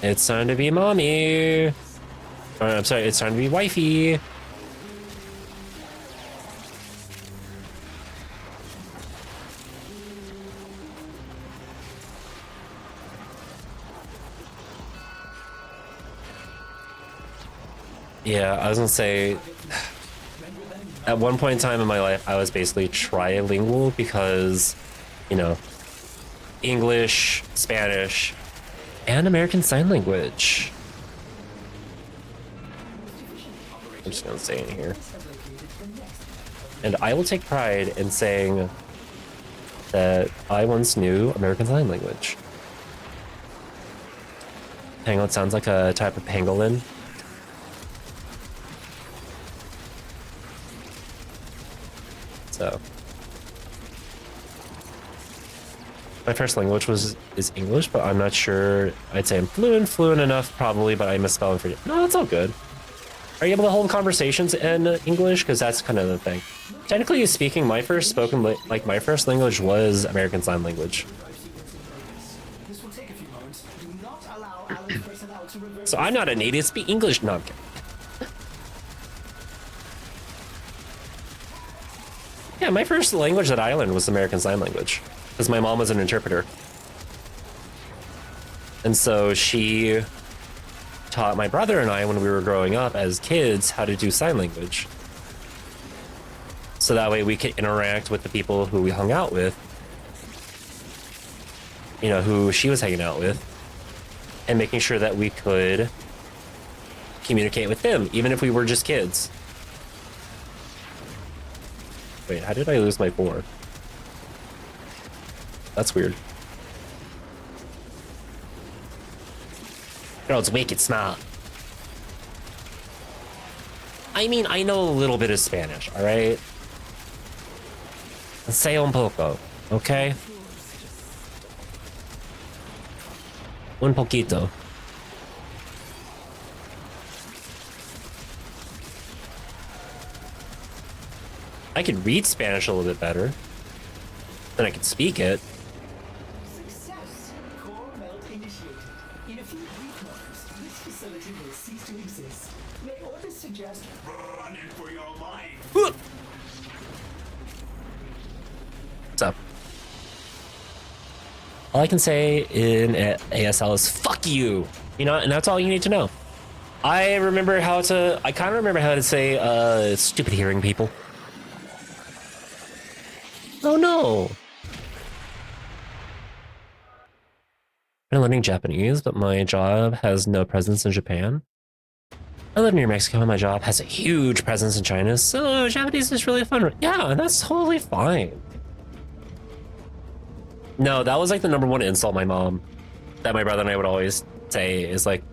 It's time to be mommy. I'm sorry, it's time to be wifey. Yeah, I was gonna say, at one point in time in my life, I was basically trilingual because, you know, English, Spanish, and American Sign Language. I'm just gonna say in here. And I will take pride in saying that I once knew American Sign Language. Hang on, it sounds like a type of pangolin. So my first language is English, but I'm not sure. I'd say I'm fluent enough probably, but I misspell and forget. No, it's all good. Are you able to hold conversations in English? Because that's kind of the thing. Technically speaking, my first language was American Sign Language. So I'm not a native speak English. No, I'm kidding. Yeah, my first language that I learned was American Sign Language because my mom was an interpreter. And so she taught my brother and I when we were growing up as kids how to do sign language. So that way we could interact with the people who we hung out with, you know, who she was hanging out with, and making sure that we could communicate with them, even if we were just kids. Wait, how did I lose my 4? That's weird. No, it's wicked snot. I mean, I know a little bit of Spanish, all right? Say un poco, okay? Un poquito. I can read Spanish a little bit better than I can speak it. Success. Core melt initiated. In a few brief moments, this facility will cease to exist. May orders suggest running for your life. What's up? All I can say in ASL is fuck you. You know, and that's all you need to know. I kind of remember how to say stupid hearing people. Oh no. I'm learning Japanese, but my job has no presence in Japan. I live near Mexico and my job has a huge presence in China, so Japanese is really fun. Yeah, that's totally fine. No, that was like the #1 insult my mom that my brother and I would always say is like,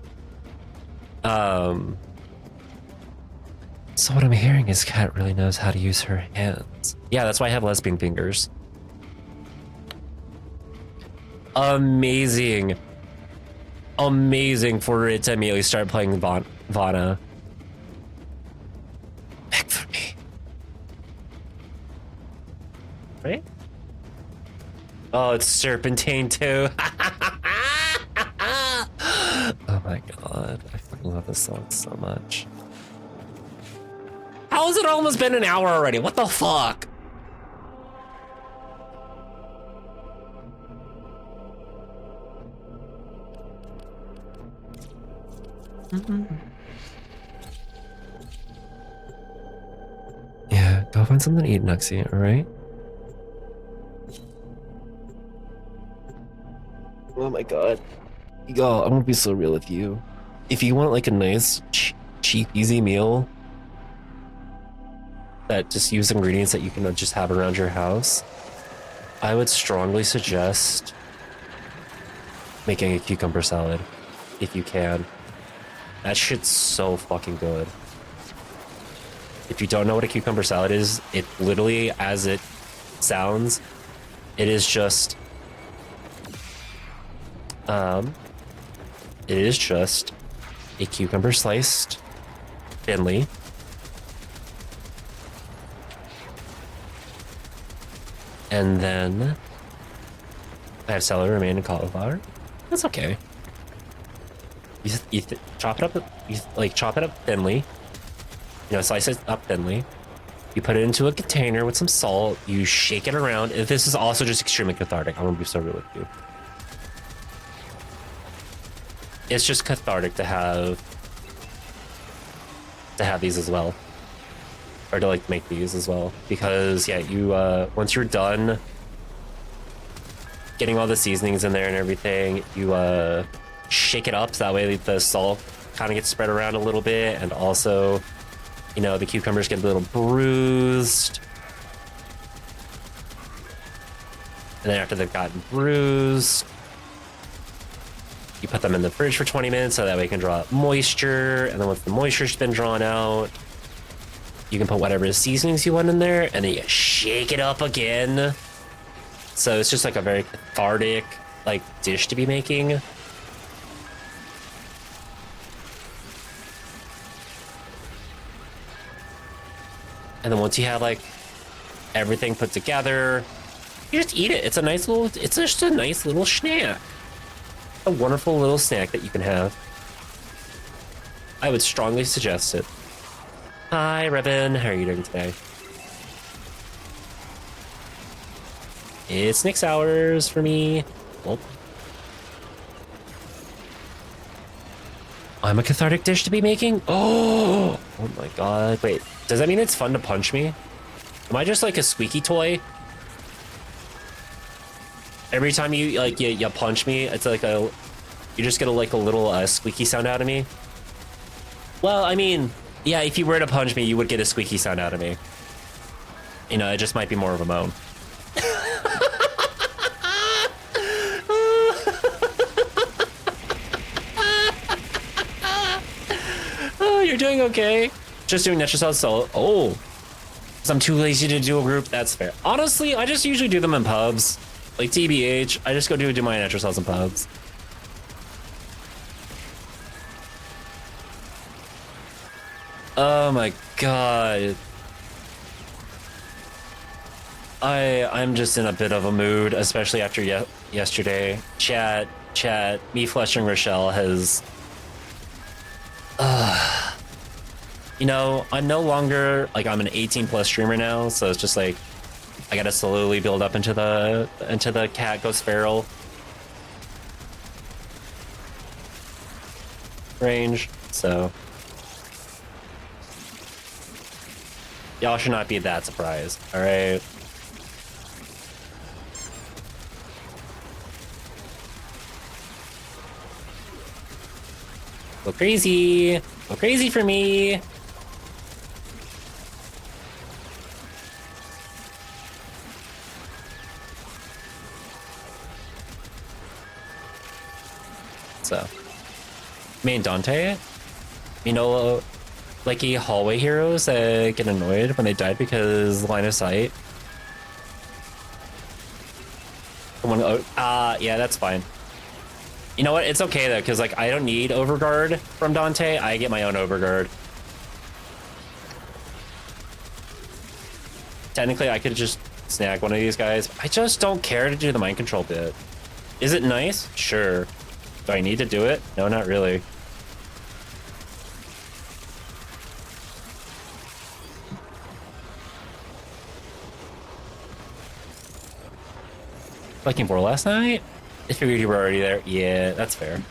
so what I'm hearing is Kat really knows how to use her hands. Yeah, that's why I have lesbian fingers. Amazing. Amazing for it to immediately start playing Vana. Back for me. Right? Oh, it's Serpentine too. Oh my god, I fucking love this song so much. How has it almost been an hour already? What the fuck? Yeah, go find something to eat, Nuxie, alright? Oh my god. Y'all, I'm gonna be so real with you. If you want like a nice, cheap, easy meal that just use ingredients that you can just have around your house, I would strongly suggest making a cucumber salad, if you can. That shit's so fucking good. If you don't know what a cucumber salad is, it literally, as it sounds, it is just a cucumber sliced thinly, and then I have celery, romaine, and cauliflower. That's okay. You chop it up. You chop it up thinly. You know, slice it up thinly. You put it into a container with some salt. You shake it around. This is also just extremely cathartic. I'm gonna be so real with you. It's just cathartic to have these as well, or to like make these as well, because yeah, you once you're done getting all the seasonings in there and everything, you shake it up so that way the salt kind of gets spread around a little bit, and also, you know, the cucumbers get a little bruised, and then after they've gotten bruised, you put them in the fridge for 20 minutes so that way it can draw out moisture, and then once the moisture's been drawn out, you can put whatever seasonings you want in there, and then you shake it up again. So it's just like a very cathartic, like, dish to be making. And then once you have like everything put together, you just eat it. It's just a nice little snack. A wonderful little snack that you can have. I would strongly suggest it. Hi, Revan. How are you doing today? It's Nick's hours for me. Oh. I'm a cathartic dish to be making? Oh my god. Wait, does that mean it's fun to punch me? Am I just like a squeaky toy? Every time you like you punch me, it's like you just get a little squeaky sound out of me. Well, I mean, yeah, if you were to punch me, you would get a squeaky sound out of me. You know, it just might be more of a moan. Oh, you're doing okay. Just doing Netricel solo. Oh, because I'm too lazy to do a group. That's fair. Honestly, I just usually do them in pubs. Like TBH, I just go do my Netricels in pubs. Oh my god. I'm just in a bit of a mood, especially after yesterday. Chat, me fleshing Rochelle has... You know, I'm no longer, like, I'm an 18+ streamer now, so it's just like, I gotta slowly build up into the cat goes feral range, so... Y'all should not be that surprised, alright? Go crazy! Go crazy for me! So, main Dante, you know, like hallway heroes that get annoyed when they died because line of sight. Yeah, that's fine. You know what? It's okay though, because like I don't need overguard from Dante. I get my own overguard. Technically, I could just snag one of these guys. I just don't care to do the mind control bit. Is it nice? Sure. Do I need to do it? No, not really. Looking for last night? I figured you were already there. Yeah, that's fair.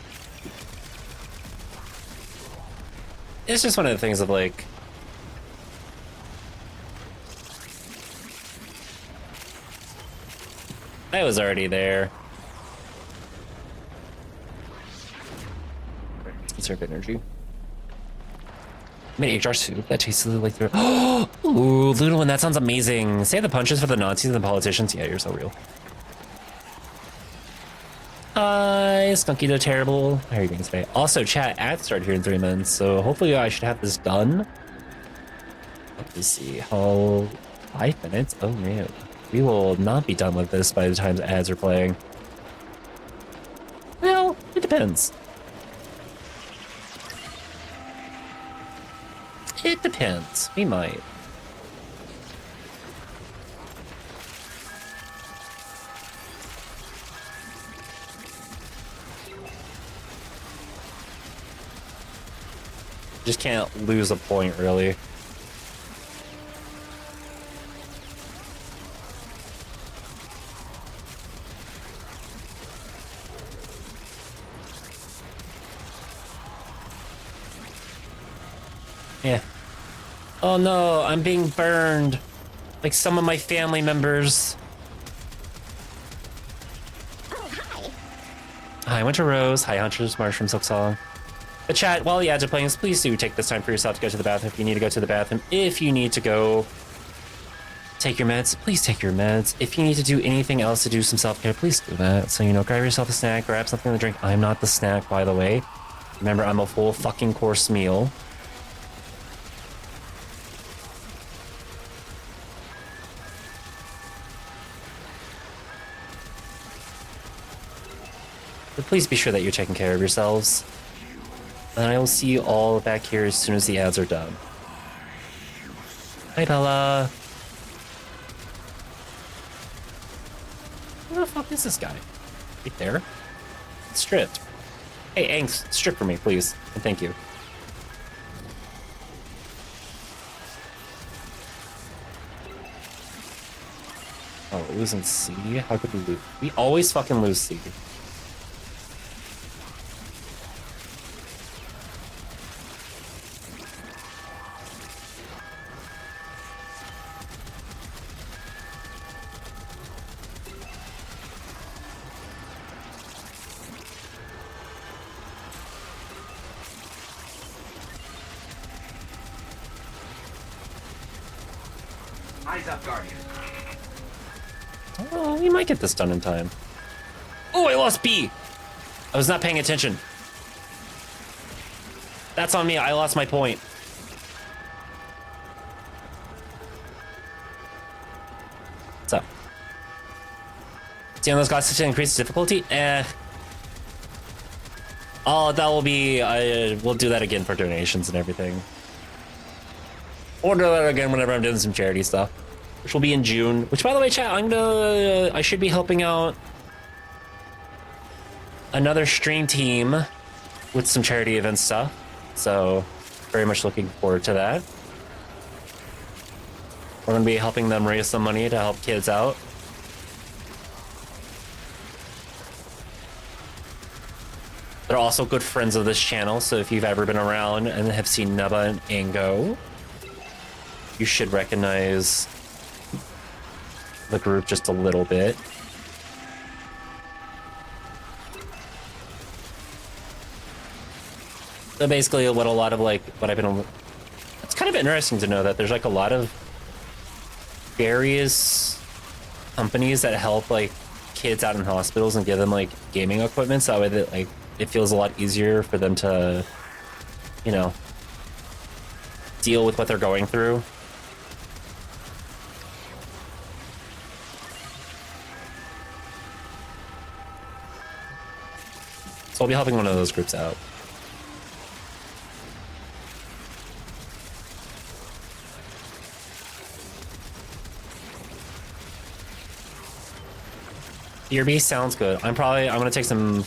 It's just one of the things of like... I was already there. Let's conserve energy. Made HR soup that tastes like the... Ooh, Ludwin, that sounds amazing. Say the punches for the Nazis and the politicians. Yeah, you're so real. Hi, Skunky the Terrible. How are you doing today? Also, chat, ads start here in 3 minutes, so hopefully I should have this done. Let's see, how... 5 minutes? Oh man. We will not be done with this by the time the ads are playing. Well, it depends. It depends. We might. Just can't lose a point, really. Yeah. Oh no, I'm being burned. Like some of my family members. Oh, hi. Hi, Winter Rose. Hi, Hunters Marsh from Silk Song. But chat, while the ads are playing, please do take this time for yourself to go to the bathroom if you need to go to the bathroom. If you need to go take your meds, please take your meds. If you need to do anything else to do some self-care, please do that. So, you know, grab yourself a snack, grab something to drink. I'm not the snack, by the way. Remember, I'm a full fucking course meal. But please be sure that you're taking care of yourselves. And I will see you all back here as soon as the ads are done. Hi, Bella. Who the fuck is this guy? Right there? Stripped. Hey, Angst, strip for me, please. And thank you. Oh, losing C? How could we lose? We always fucking lose C. Eyes up, Guardian. Oh, we might get this done in time. Oh, I lost B. I was not paying attention. That's on me. I lost my point. What's up? Seeing those guys to increase difficulty? Oh, that will be. We'll do that again for donations and everything. Or do that again whenever I'm doing some charity stuff, which will be in June. Which, by the way, chat, I should be helping out another stream team with some charity event stuff. So, very much looking forward to that. We're gonna be helping them raise some money to help kids out. They're also good friends of this channel, so if you've ever been around and have seen Nubba and Ango, you should recognize the group just a little bit. So basically what a lot of what I've been, it's kind of interesting to know that there's like a lot of various companies that help like kids out in hospitals and give them like gaming equipment, so that way that like it feels a lot easier for them to, you know, deal with what they're going through. So I'll be helping one of those groups out. DRB sounds good. I'm gonna take some,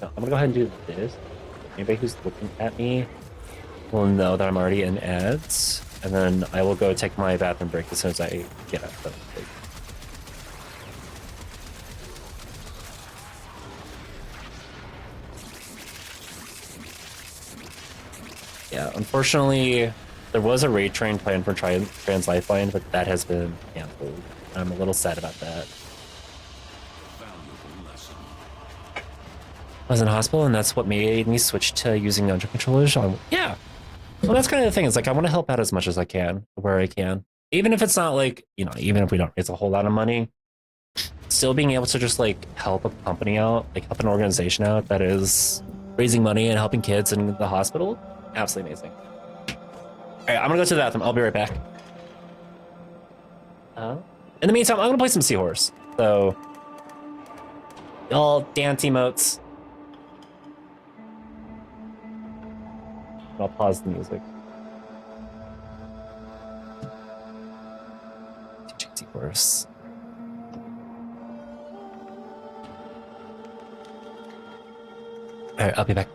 no, I'm gonna go ahead and do this. Anybody who's looking at me will know that I'm already in ads, and then I will go take my bathroom break as soon as I get out of the break. Yeah, unfortunately, there was a raid train planned for Trans Lifeline, but that has been canceled. I'm a little sad about that. I was in hospital, and that's what made me switch to using nunchuck controllers. Yeah, well, that's kind of the thing. It's like I want to help out as much as I can, where I can, even if it's not like, you know, even if we don't raise a whole lot of money. Still being able to just like help a company out, like help an organization out that is raising money and helping kids in the hospital. Absolutely amazing. All right, I'm gonna go to the bathroom. I'll be right back. In the meantime, I'm gonna play some Seahorse. So, y'all dance emotes. I'll pause the music. Seahorse. All right, I'll be back.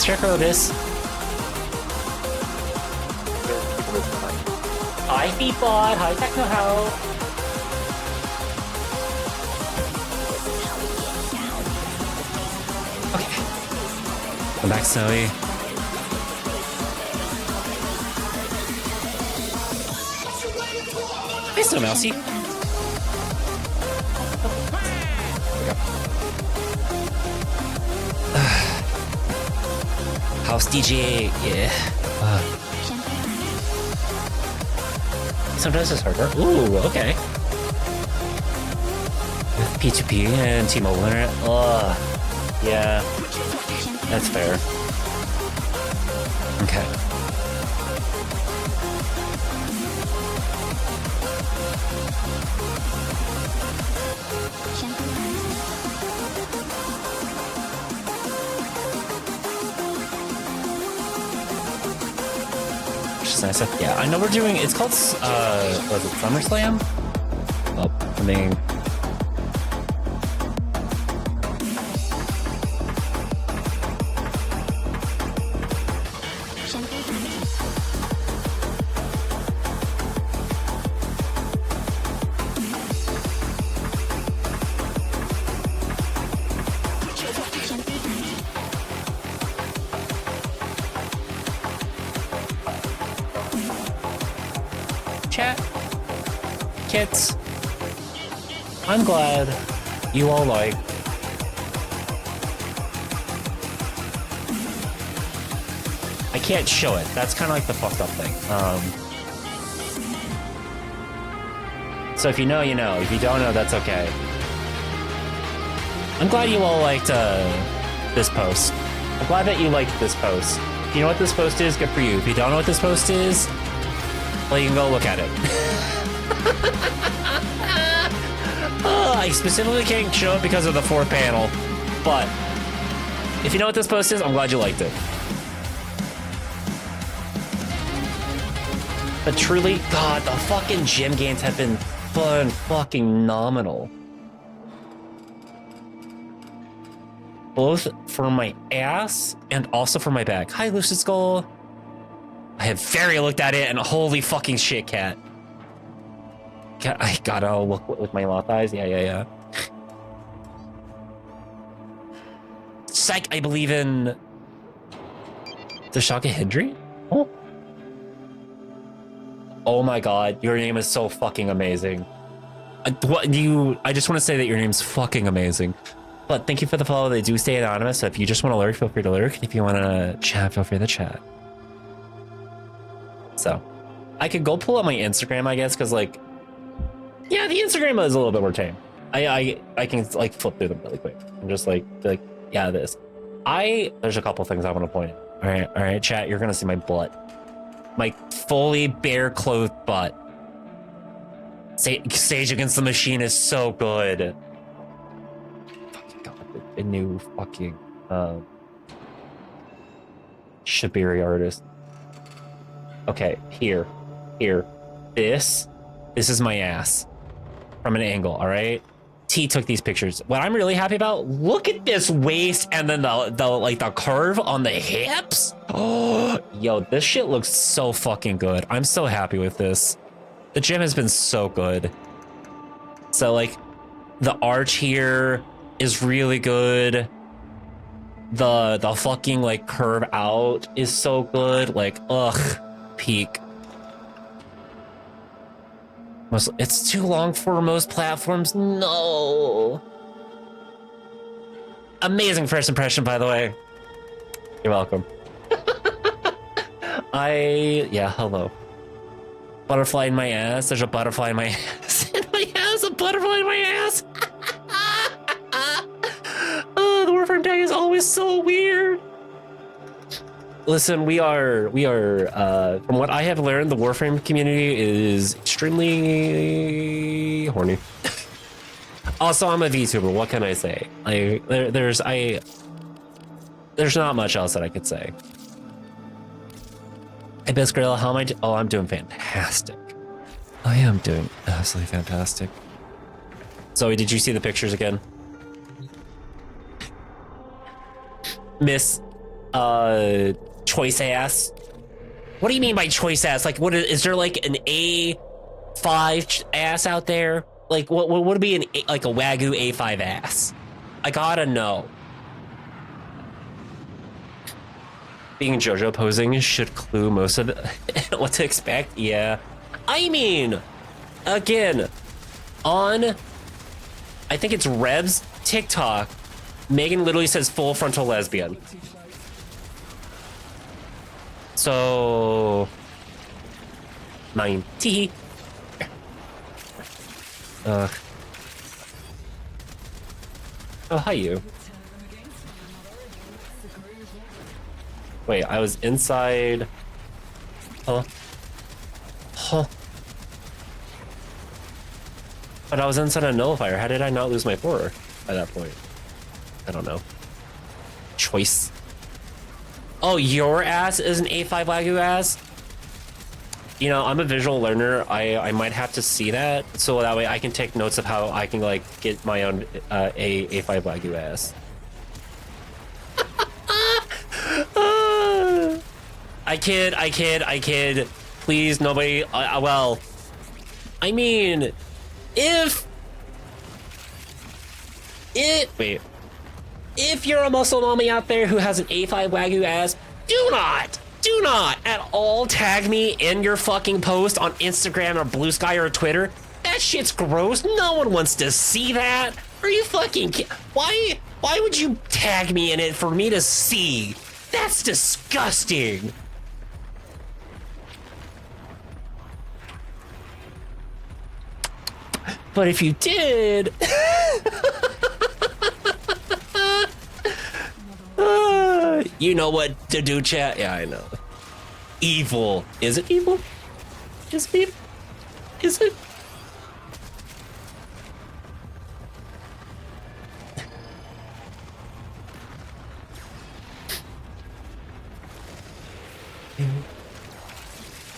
Scarecrow this. Hi, Feedbot. Hi, Techno How. Okay. I'm back, Snowy. Hey, Snow Mousy. House DJ, yeah. Sometimes it's harder. Ooh, okay. With P2P and T-Mobile Internet. Ugh. Yeah. That's fair. Okay. Nice. Yeah, I know we're doing. It's called was it SummerSlam? Oh, I mean, chat, kits. I'm glad you all like. I can't show it. That's kind of like the fucked up thing. So if you know, you know. If you don't know, that's okay. I'm glad you all liked this post. I'm glad that you liked this post. If you know what this post is, good for you. If you don't know what this post is, well, you can go look at it. I specifically can't show it because of the fourth panel, but if you know what this post is, I'm glad you liked it. But truly, God, the fucking gym games have been fucking nominal. Both for my ass and also for my back. Hi, Lucid Skull. I have very looked at it and holy fucking shit, cat. I gotta look with my locked eyes. Yeah. Psych, I believe in the Shaka Hendry? Oh my god, your name is so fucking amazing. I just want to say that your name's fucking amazing. But thank you for the follow. They do stay anonymous, so if you just want to lurk, feel free to lurk. If you want to chat, feel free to chat. So, I could go pull up my Instagram, I guess, because, like, yeah, the Instagram is a little bit more tame. I can, like, flip through them really quick. I'm just like, yeah, this. There's a couple things I want to point out. All right, chat, you're going to see my butt. My fully bare-clothed butt. Sage Against the Machine is so good. Fucking god, the new fucking Shibiri artist. Okay, here. This is my ass from an angle, all right? T took these pictures. What I'm really happy about, look at this waist and then the curve on the hips. Oh, yo, this shit looks so fucking good. I'm so happy with this. The gym has been so good. So like the arch here is really good. The fucking like curve out is so good. Like, ugh, peak. It's too long for most platforms. No. Amazing first impression, by the way. You're welcome. Hello. Butterfly in my ass. There's a butterfly in my ass. In my ass, a butterfly in my ass. Oh, the Warframe tag is always so weird. Listen, we are from what I have learned, the Warframe community is extremely horny. Also, I'm a VTuber. What can I say? There's not much else that I could say. Hey, Best Gorilla, how am I? Oh, I'm doing fantastic. I am doing absolutely fantastic. Zoe, did you see the pictures again? Miss, choice ass. What do you mean by choice ass? Like, what is there like an A5 ass out there? Like, what would be like a Wagyu A5 ass? I gotta know. Being JoJo posing should clue most of it. What to expect? Yeah. I mean, again, on, I think it's Rev's TikTok, Megan literally says full frontal lesbian. So, 9. Teehee. Oh, hi, you. Wait, I was inside. Huh? Huh? But I was inside a nullifier. How did I not lose my 4 at that point? I don't know. Choice. Oh, your ass is an A5 Wagyu ass? You know, I'm a visual learner. I might have to see that so that way I can take notes of how I can like get my own A5 Wagyu ass. I kid. Please, nobody. Well, I mean, if you're a muscle mommy out there who has an A5 Wagyu ass, do not at all tag me in your fucking post on Instagram or Blue Sky or Twitter. That shit's gross. No one wants to see that. Are you fucking why would you tag me in it for me to see? That's disgusting. But if you did, you know what to do, chat. Yeah, I know. Evil. Is it evil? Is it evil? Is it?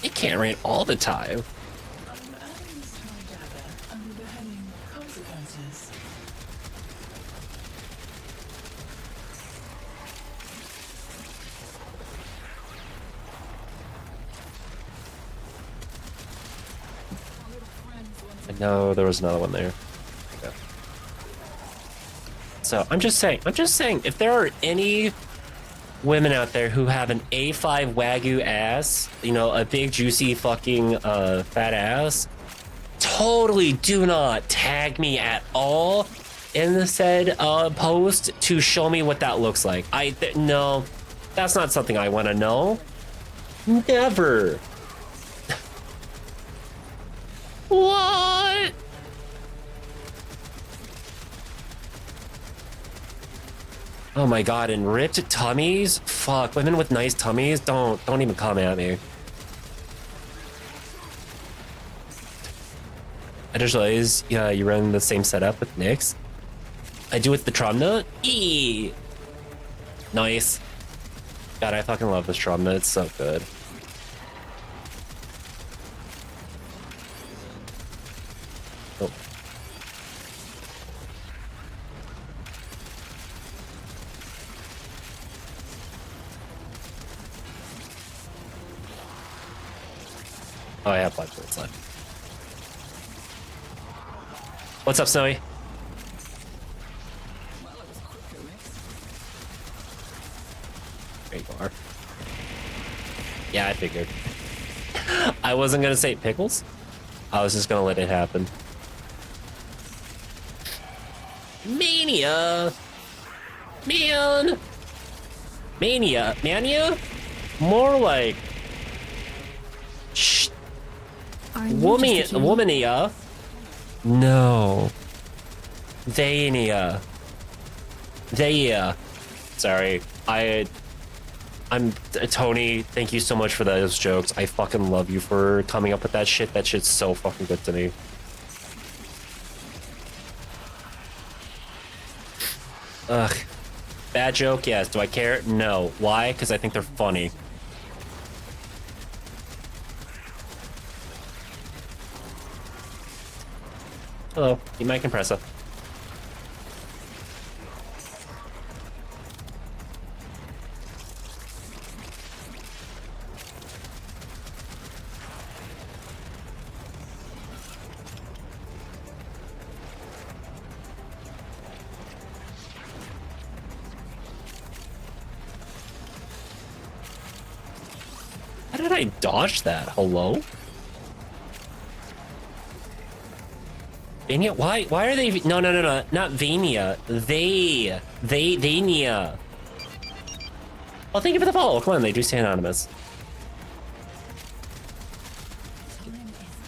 It can't rain all the time. No, there was another one there. Okay. So I'm just saying, if there are any women out there who have an A5 Wagyu ass, you know, a big juicy fucking fat ass, totally do not tag me at all in the said post to show me what that looks like. No, that's not something I want to know. Never. What? Oh my god, and ripped tummies? Fuck, women with nice tummies? Don't even come at me. I just realized, yeah, you run the same setup with Nyx. I do with the Tromna? Eee! Nice. God, I fucking love this Tromna, it's so good. Oh. Oh, I have 5 minutes left. What's up, Snowy? There you are. Yeah, I figured. I wasn't gonna say pickles. I was just gonna let it happen. Mania! Man! Mania? Mania? More like... Shh. Womania? No. Thania. Thea. Sorry. I'm Tony, thank you so much for those jokes. I fucking love you for coming up with that shit. That shit's so fucking good to me. Ugh. Bad joke? Yes. Do I care? No. Why? Because I think they're funny. Hello. Eat my compressor. did I dodge that? Hello? Vania? Why are they? No, not Vania. Vania. Oh, thank you for the follow. Come on, they do say anonymous.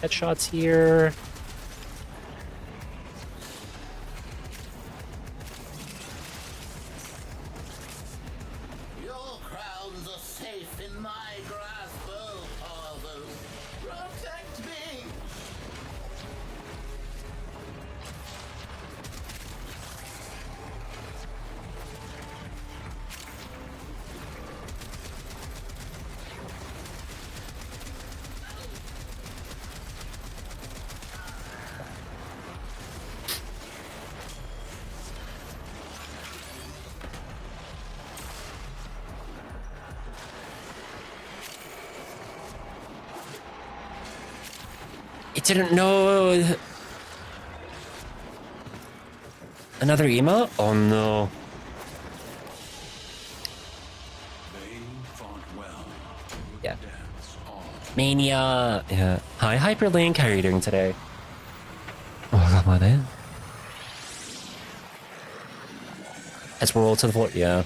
Headshots here. Your crowns are safe in my grasp, oh Father. Protect me! It didn't know. Another email? Oh no. Yeah. Mania. Yeah. Hi, Hyperlink. How are you doing today? Oh, come on in. As we roll to the floor. Yeah.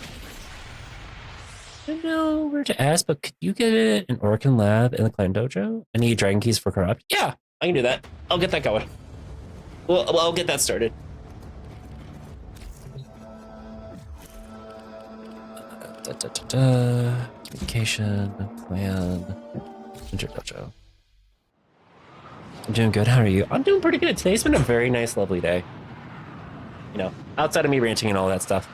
I don't know where to ask, but could you get it an Orkin lab in the clan dojo? I need dragon keys for corrupt. Yeah, I can do that. I'll get that going. Well, I'll get that started. Communication, clan, enter dojo. I'm doing good. How are you? I'm doing pretty good. Today's been a very nice, lovely day. You know, outside of me ranting and all that stuff.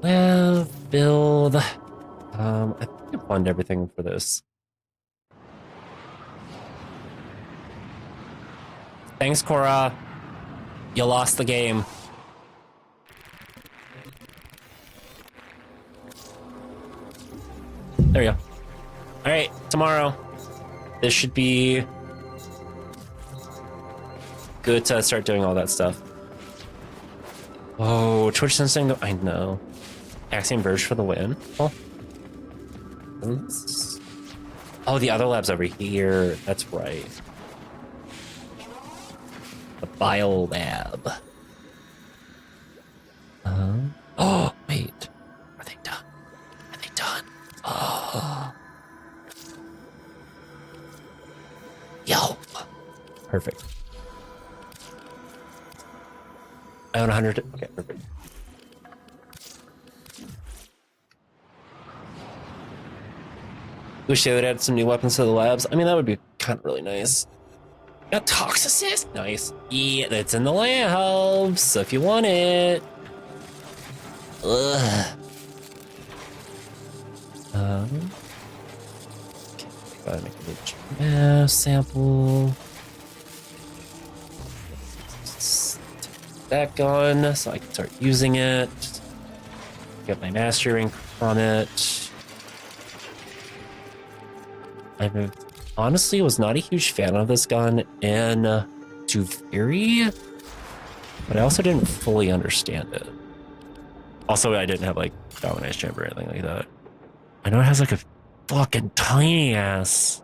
Well, build. I think I planned everything for this. Thanks, Cora. You lost the game. There we go. All right, tomorrow. This should be good to start doing all that stuff. Oh, Twitch sensing. I know. Axiom Verge for the win. Oh. Oh, the other lab's over here. That's right. The bio lab. Oh, wait. Are they done? Are they done? Oh. Yo. Perfect. I own 100. Okay, perfect. Wish they would add some new weapons to the labs. I mean, that would be kind of really nice. Got Toxicist? Nice. Yeah, that's in the labs, so if you want it. Ugh. Okay, gotta make a little sample. That gun so I can start using it. Get my mastery rank from it. I honestly was not a huge fan of this gun in Tuviri, but I also didn't fully understand it. Also, I didn't have like domination chamber or anything like that. I know it has like a fucking tiny ass.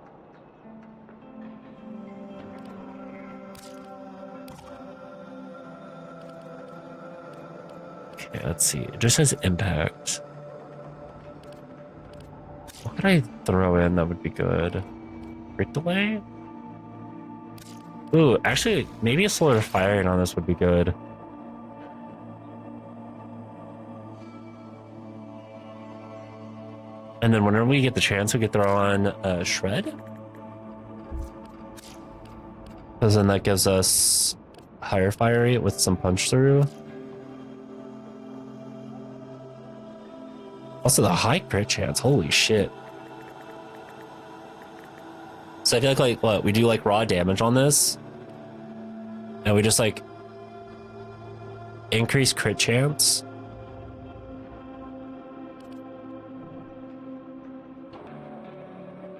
Okay, let's see. It just says impact. What could I throw in that would be good? Crit delay? Ooh, actually, maybe a solar firing on this would be good. And then whenever we get the chance, we could throw on Shred. Because then that gives us higher fire rate with some punch through. Also the high crit chance, holy shit. So I feel like what, we do like raw damage on this? And we just like increase crit chance?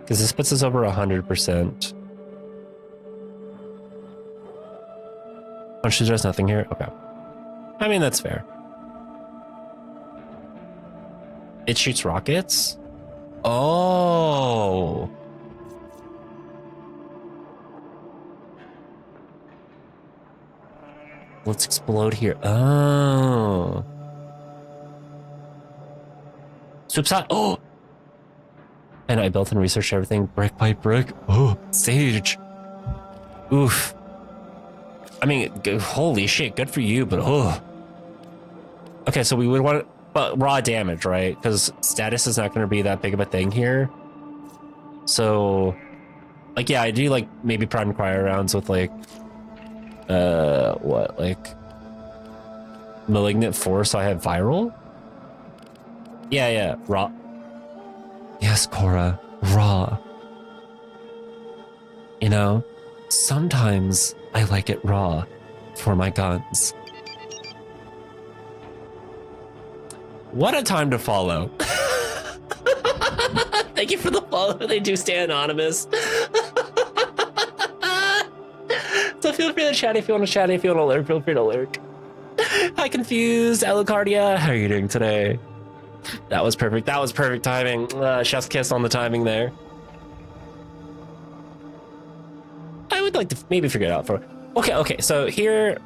Because this puts us over 100%. Punch does nothing here? Okay. I mean, that's fair. It shoots rockets? Oh. Let's explode here. Oh. Swoops out. Oh. And I built and researched everything brick by brick. Oh, sage. Oof. I mean, holy shit, good for you, but oh. Okay, so we would want, but raw damage, right? Because status is not going to be that big of a thing here. So, like, yeah, I do like maybe prime cryo rounds with like, what, like malignant force. So I have viral. Yeah, raw. Yes, Cora, raw. You know, sometimes I like it raw for my guns. What a time to follow. Thank you for the follow. They do stay anonymous. So feel free to chat if you want to chat. If you want to lurk, feel free to lurk. Hi, Confused. Alucardia, how are you doing today? That was perfect. That was perfect timing. Chef's kiss on the timing there. I would like to maybe figure it out for... Okay, so here,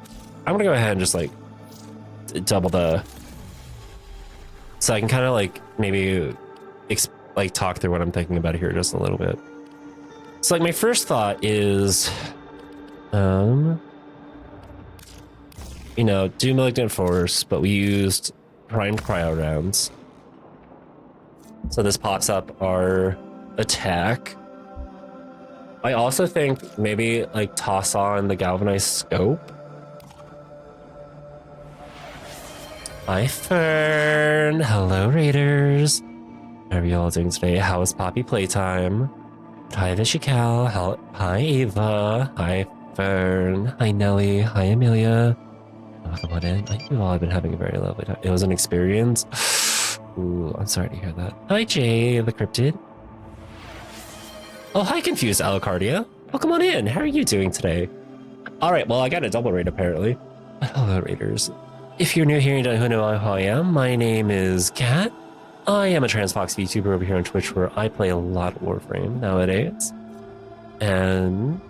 I'm gonna go ahead and just like double the... So I can kind of like maybe like talk through what I'm thinking about here just a little bit. So like my first thought is, you know, do malignant force, but we used primed cryo rounds. So this pops up our attack. I also think maybe like toss on the galvanized scope. Hi, Fern. Hello, Raiders. How are you all doing today? How is Poppy playtime? Hi, Vishical. Hi, Ava. Hi, Fern. Hi, Nelly. Hi, Amelia. Welcome on in. You all have been having a very lovely time. It was an experience. Ooh, I'm sorry to hear that. Hi, Jay, the cryptid. Oh, hi, Confused Alucardia. Welcome on in. How are you doing today? All right, well, I got a double raid apparently. Hello, Raiders. If you're new here and don't know who I am, my name is Kat. I am a Transfox VTuber over here on Twitch where I play a lot of Warframe nowadays. And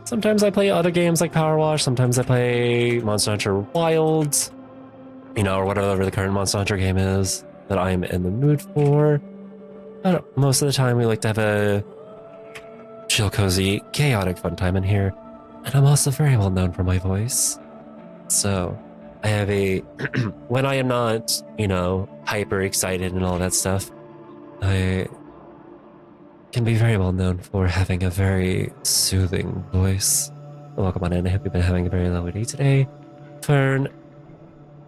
sometimes I play other games like Powerwash, sometimes I play Monster Hunter Wilds, you know, or whatever the current Monster Hunter game is that I am in the mood for. But most of the time we like to have a chill, cozy, chaotic fun time in here. And I'm also very well known for my voice. So I have a, when I am not, you know, hyper excited and all that stuff, I can be very well known for having a very soothing voice. Welcome on in. I hope you've been having a very lovely day today. Fern,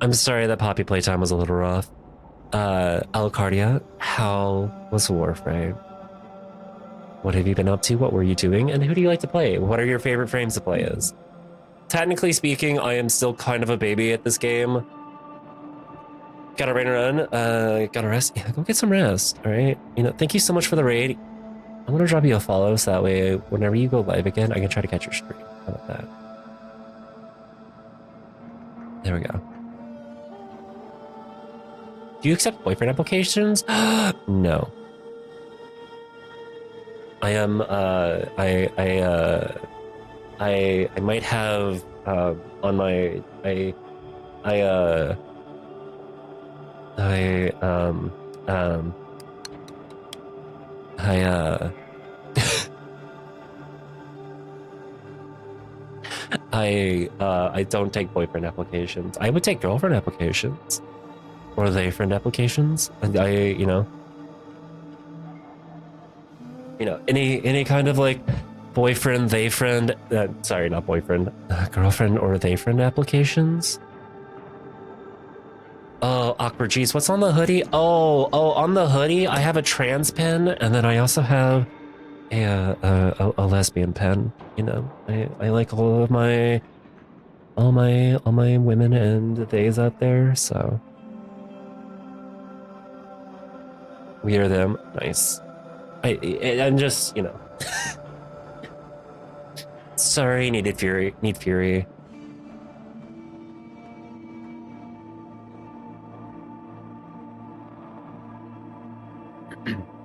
I'm sorry that Poppy playtime was a little rough. Alucardia, how was Warframe? What have you been up to? What were you doing? And who do you like to play? What are your favorite frames to play as? Technically speaking, I am still kind of a baby at this game. Gotta rain and run. Gotta rest. Yeah, go get some rest, all right? You know, thank you so much for the raid. I'm gonna drop you a follow so that way whenever you go live again, I can try to catch your stream. How about that? There we go. Do you accept boyfriend applications? No. I am, I might have, on my, I don't take boyfriend applications. I would take girlfriend applications or they friend applications. And you know, any kind of like boyfriend, they friend, sorry, not boyfriend, girlfriend or they friend applications. Oh, awkward. Geez, what's on the hoodie? Oh, on the hoodie, I have a trans pen, and then I also have a lesbian pen. You know, I like all my women and theys out there. So we are them. Nice. I'm just, you know. Sorry, need fury.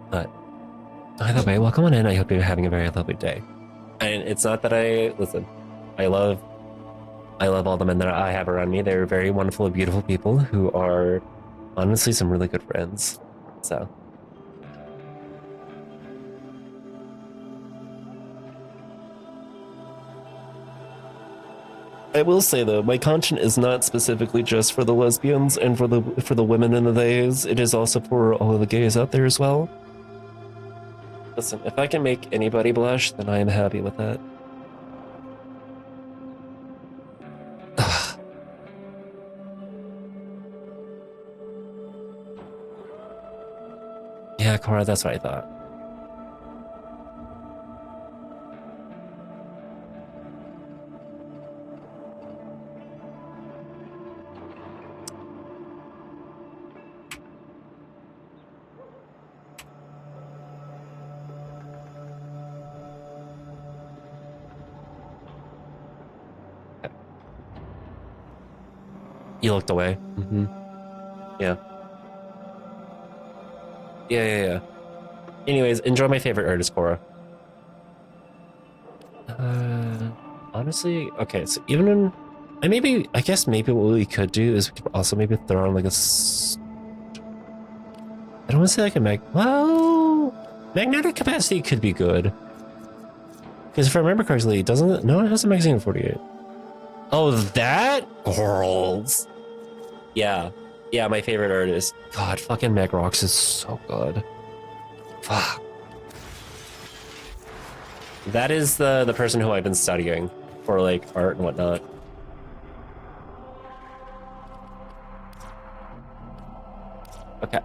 But either way, welcome on in. I hope you're having a very lovely day. And it's not that I love all the men that I have around me. They're very wonderful and beautiful people who are honestly some really good friends. So. I will say though, my content is not specifically just for the lesbians and for the women and the theys. It is also for all of the gays out there as well. Listen, if I can make anybody blush, then I am happy with that. Yeah, Cora, that's what I thought. You looked away. Mm-hmm. Yeah. Yeah. Anyways, enjoy my favorite artist, Cora. Honestly, okay, so even in... I guess maybe what we could do is we could also maybe throw on like a... I don't want to say like a well... Magnetic capacity could be good. Because if I remember correctly, doesn't it? No, it has a magazine of 48. Oh, that? Girls. Yeah, my favorite artist. God, fucking Meg Rocks is so good. Fuck. That is the person who I've been studying for like art and whatnot. Okay.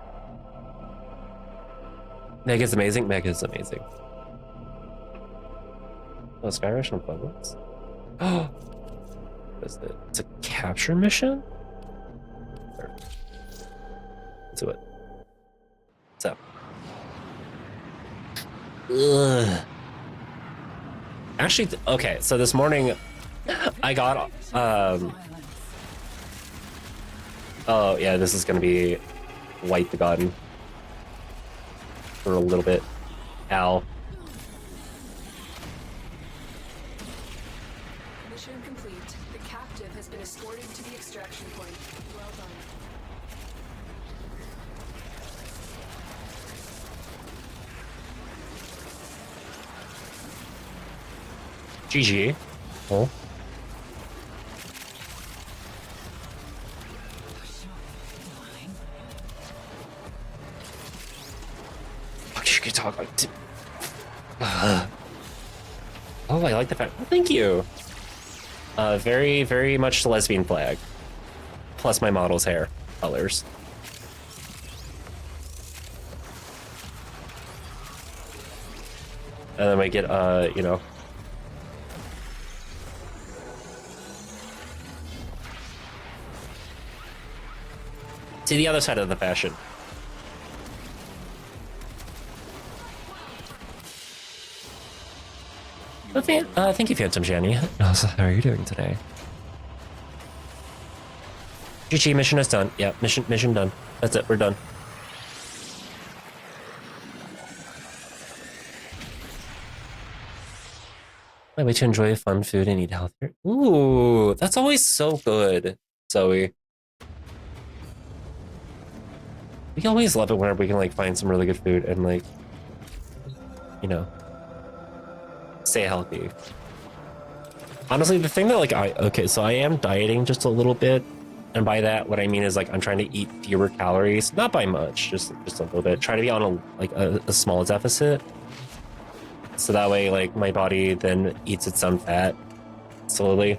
Meg is amazing. Oh, Skyrush and Pueblos? Oh! What is it? It's a capture mission? Let's do it. So. Ugh. Actually, okay, so this morning I got, oh yeah, this is gonna be White the Garden for a little bit. Ow. Mission complete. The captive has been escorted to the extraction point. Well done. GG. Oh. Fuck, you could talk like... Oh, I like the fact... Oh, thank you. Very, very much the lesbian flag. Plus my model's hair colors. And then we get, you know... to the other side of the fashion. Thank you, Phantom Jenny. How are you doing today? GG, mission is done. Yeah, mission done. That's it, we're done. My way to enjoy fun food and eat healthier. Ooh, that's always so good, Zoe. We always love it whenever we can like find some really good food and like, you know, stay healthy. Honestly, the thing that like okay, so I am dieting just a little bit, and by that what I mean is like I'm trying to eat fewer calories, not by much, just a little bit. Try to be on a small deficit, so that way like my body then eats its own fat slowly.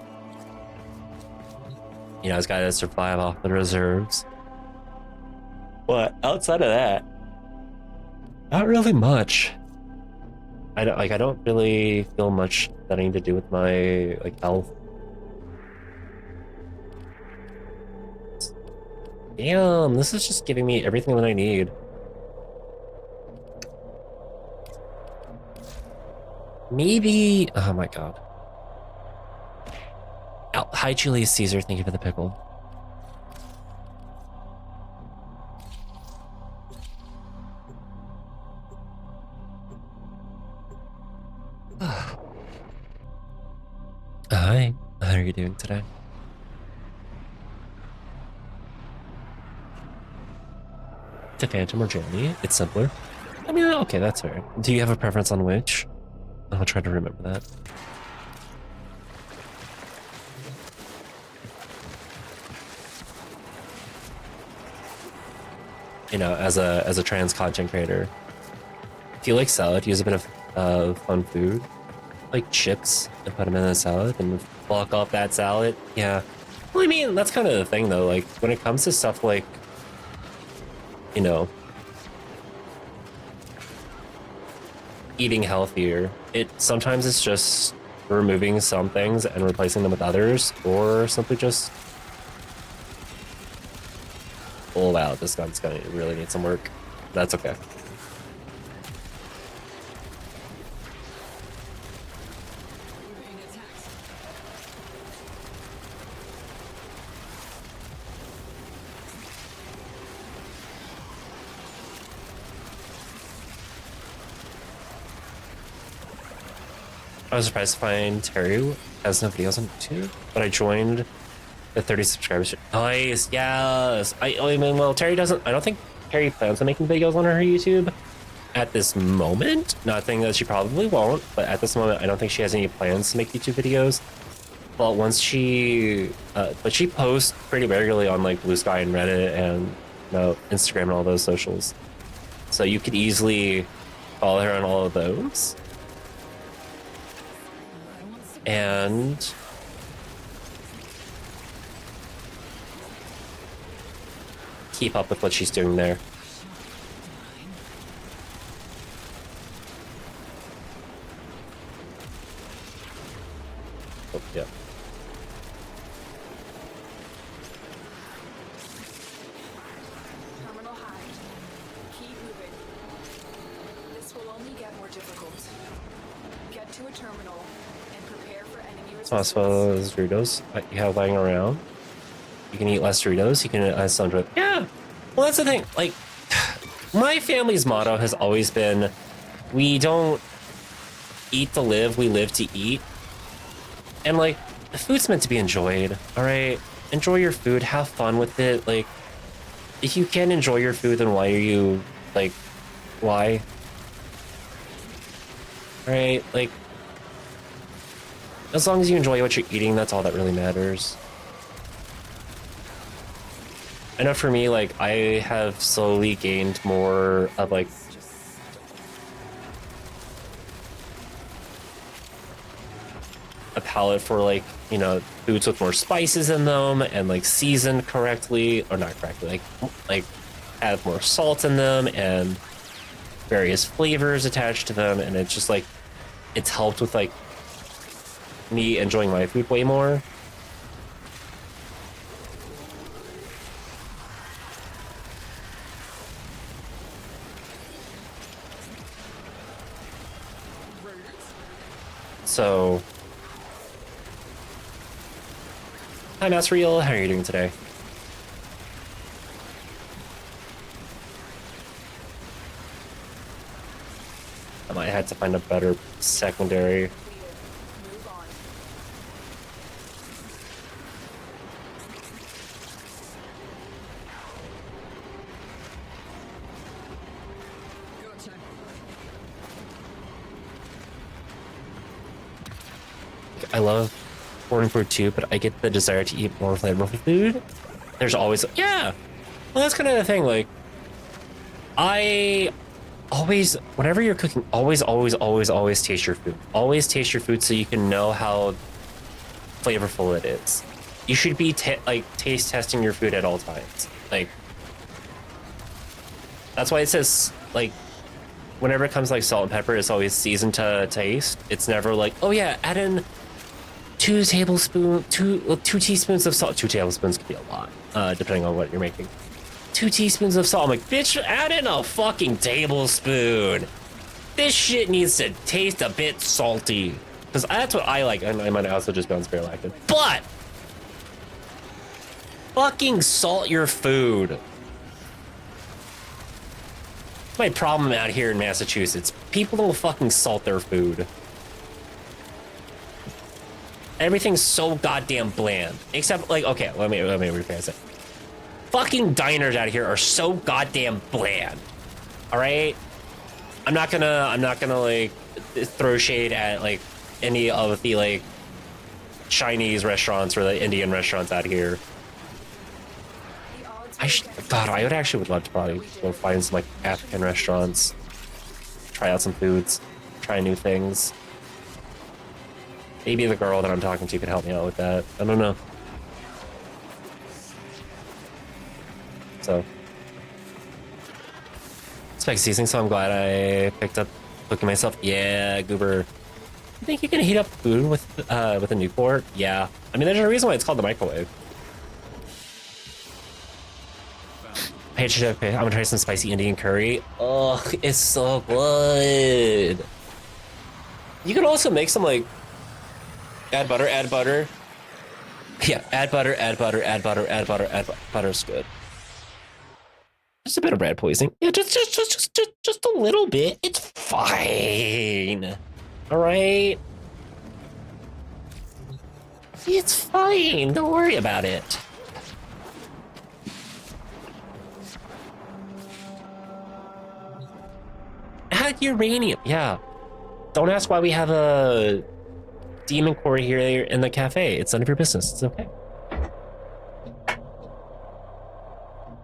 You know, it's got to survive off the reserves. But outside of that, not really much. I don't really feel much that I need to do with my like health. Damn, this is just giving me everything that I need. Maybe, oh my god. Oh, hi Julius Caesar, thank you for the pickle. you doing today? To Phantom or Journey? It's simpler. I mean, okay, that's fair. Do you have a preference on which? I'll try to remember that. You know, as a trans content creator, if you like salad, use a bit of fun food, like chips, and put them in a salad and block off that salad. Yeah. Well, I mean, that's kind of the thing, though. Like, when it comes to stuff like, you know, eating healthier, sometimes it's just removing some things and replacing them with others, or simply just, oh wow, this gun's gonna really need some work. That's okay. I was surprised to find Terry has no videos on YouTube, but I joined the 30 subscribers. Nice, yes. I mean, well, Terry doesn't. I don't think Terry plans on making videos on her YouTube at this moment. Not saying that she probably won't, but at this moment, I don't think she has any plans to make YouTube videos. But once she posts pretty regularly on like Blue Sky and Reddit and Instagram and all those socials, so you could easily follow her on all of those. And keep up with what she's doing there. Oh, yeah. Terminal high. Keep moving. This will only get more difficult. Get to a terminal and prepare for enemy resistance. As well as Doritos you have lying around. You can eat less Doritos. You can add some to it. Yeah. Well, that's the thing. Like, my family's motto has always been, we don't eat to live, we live to eat. And like, the food's meant to be enjoyed. All right, enjoy your food. Have fun with it. Like, if you can enjoy your food, then why are you like, why? All right, like, as long as you enjoy what you're eating, that's all that really matters. I know for me, like, I have slowly gained more of, like, a palate for, like, you know, foods with more spices in them and, like, seasoned correctly, or not correctly, like have more salt in them and various flavors attached to them, and it's just, like, it's helped with, like, me enjoying my food way more. So, hi Masriel, how are you doing today? I might have to find a better secondary. I love foreign food too, but I get the desire to eat more flavorful food. There's always, yeah. Well, that's kind of the thing. Like, I always, whenever you're cooking, always taste your food. Always taste your food so you can know how flavorful it is. You should be taste testing your food at all times. Like, that's why it says, like, whenever it comes to, like, salt and pepper, it's always seasoned to taste. It's never like, oh yeah, add in 2 teaspoons of salt. 2 tablespoons could be a lot, depending on what you're making. 2 teaspoons of salt. I'm like, bitch, add in a fucking tablespoon. This shit needs to taste a bit salty. Because that's what I like. And I might also just be on spare lactin. But fucking salt your food. My problem out here in Massachusetts. People don't fucking salt their food. Everything's so goddamn bland. Except, like, okay, let me rephrase it. Fucking diners out here are so goddamn bland. All right? I'm not gonna like throw shade at like any of the like Chinese restaurants or the Indian restaurants out here. God, I would love to probably go find some like African restaurants, try out some foods, try new things. Maybe the girl that I'm talking to could help me out with that. I don't know. So, spec seasoning, so I'm glad I picked up cooking myself. Yeah, Goober. You think you can heat up food with a Newport? Yeah. I mean, there's a reason why it's called the microwave. Hey, I'm gonna try some spicy Indian curry. Ugh, it's so good. You can also make some like add butter. Yeah, add butter. Butter's good. Just a bit of bread poisoning. Yeah, just a little bit. It's fine. All right. It's fine. Don't worry about it. Add uranium. Yeah. Don't ask why we have a demon core here in the cafe. It's none of your business. It's okay.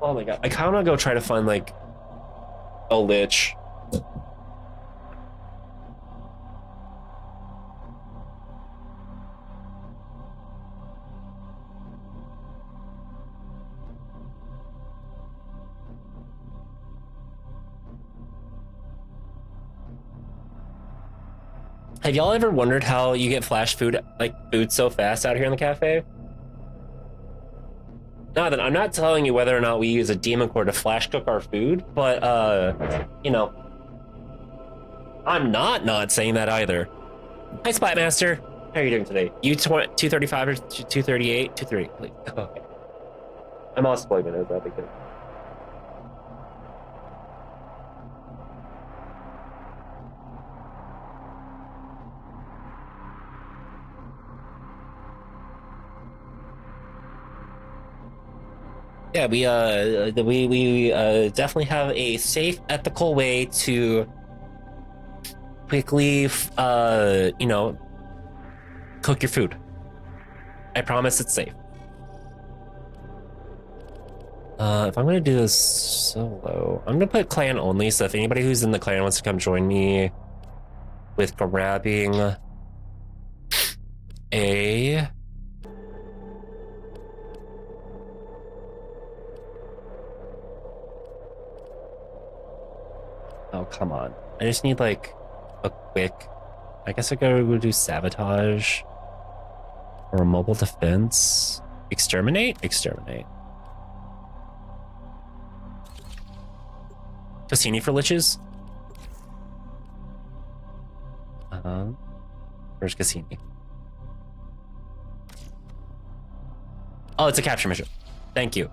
Oh my god. I kind of want to go try to find like a lich. Have y'all ever wondered how you get flash food, like food so fast out here in the cafe? Now that I'm not telling you whether or not we use a demon core to flash cook our food, but you know, I'm not saying that either. Hi, Splatmaster. How are you doing today? You 235 or 238? 238, please. Okay. I'm also plugging it. That'd be good. Yeah, we definitely have a safe, ethical way to quickly, you know, cook your food. I promise it's safe. If I'm gonna do this solo, I'm gonna put clan only. So if anybody who's in the clan wants to come join me with grabbing a oh, come on. I just need like a quick, I guess I go do sabotage or a mobile defense. Exterminate? Exterminate. Cassini for liches? Where's Cassini? Oh, it's a capture mission. Thank you.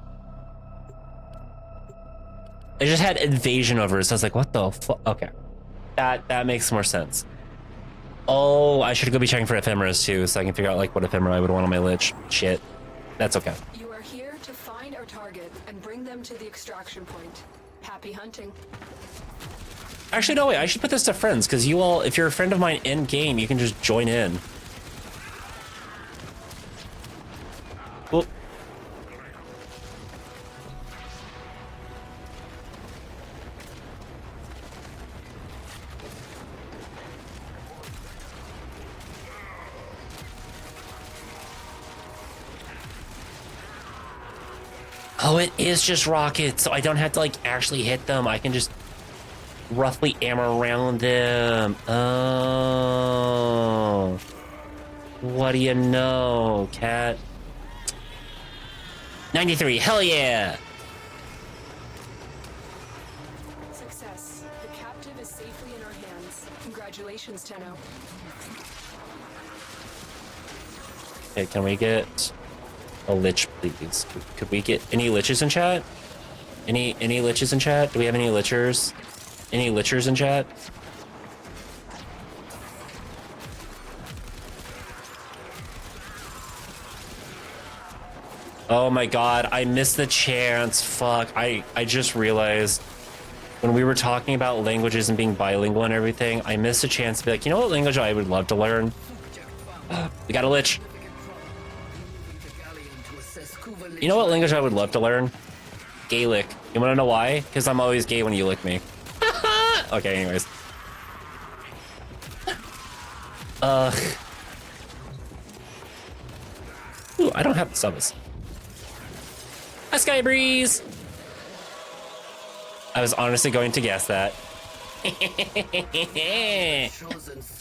I just had invasion over it, so I was like, what the fuck? Okay. That makes more sense. Oh, I should go be checking for ephemeras too, so I can figure out like what ephemera I would want on my lich. Shit. That's okay. You are here to find our target and bring them to the extraction point. Happy hunting. Actually, no, wait, I should put this to friends, because you all, if you're a friend of mine in game, you can just join in. Well, oh, it is just rockets, so I don't have to like actually hit them. I can just roughly aim around them. Oh. What do you know, cat? 93, hell yeah! Success. The captive is safely in our hands. Congratulations, Tenno. Okay, can we get a lich, please? Could we get any liches in chat? Any liches in chat? Do we have any lichers? Any lichers in chat? Oh my god, I missed the chance. Fuck, I just realized when we were talking about languages and being bilingual and everything, I missed a chance to be like, you know what language I would love to learn? We got a lich. You know what language I would love to learn? Gaelic. You wanna know why? Because I'm always gay when you lick me. Okay, anyways. Ooh, I don't have the summons. A Sky Breeze! I was honestly going to guess that.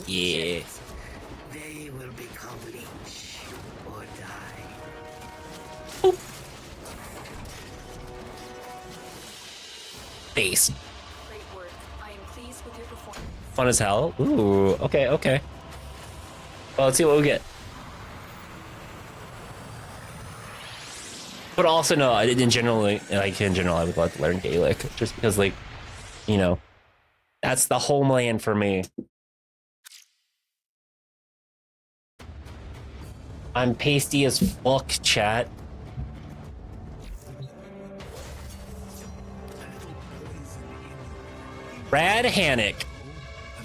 Yeah. They will become leech or die. Oop. Base. Great work. I am pleased with your performance. Fun as hell. Ooh, okay, okay. Well, let's see what we get. But also, no, I didn't generally, like, in general, I would love to learn Gaelic. Just because, like, you know, that's the homeland for me. I'm pasty as fuck, chat. Brad Hannock. A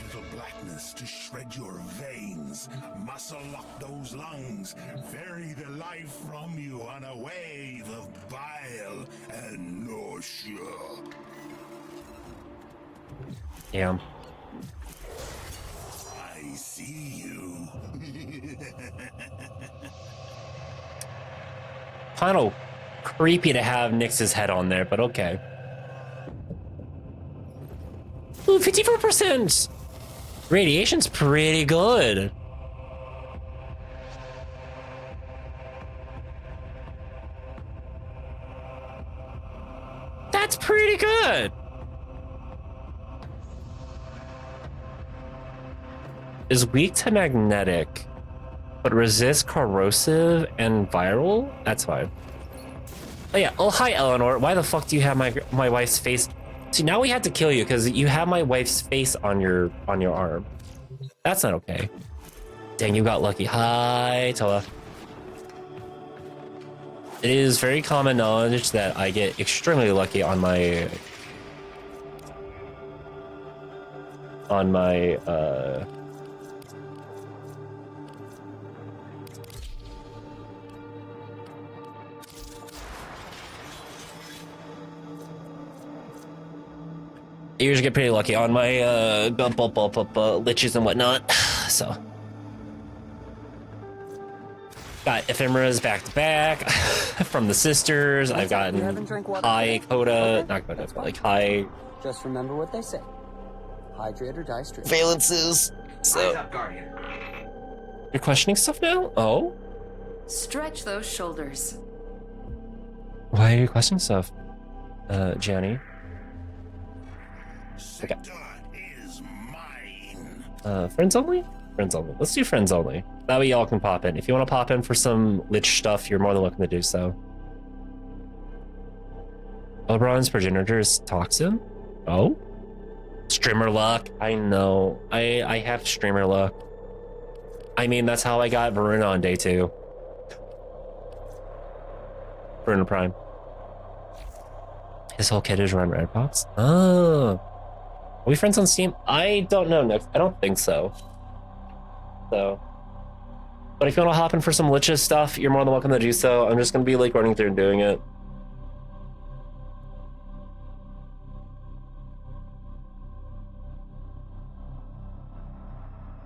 little blackness to shred your veins, muscle up those lungs, ferry the life from you on a wave of bile and nausea. Damn. I see you. Kind of creepy to have Nyx's head on there, but okay. Ooh, 54%! Radiation's pretty good. That's pretty good. Is weak to magnetic, but resists corrosive and viral? That's fine. Oh yeah, oh hi Eleanor, why the fuck do you have my wife's face? See, now we had to kill you because you have my wife's face on your arm. That's not okay. Dang, you got lucky. Hi, Toa. It is very common knowledge that I get extremely lucky on my I usually get pretty lucky on my liches and whatnot. So got ephemeras back to back from the sisters. I've gotten high coda, not coda, but like high. Just remember what they say. Hydrate or die straight. Valences. So Eyes up, Guardian. you're questioning stuff now? Oh, Stretch those shoulders. why are you questioning stuff, Jenny? Okay. Is mine. Friends only? Friends only. Let's do friends only. That way y'all can pop in. If you want to pop in for some lich stuff, you're more than welcome to do so. LeBron's progenitor is toxin? Oh? Streamer luck. I know. I have streamer luck. I mean, that's how I got Varuna on day 2. Varuna Prime. His whole kit is run Redbox? Oh. Are we friends on Steam? I don't know, Nick. I don't think so. But if you want to hop in for some liches stuff, you're more than welcome to do so. I'm just going to be like running through and doing it.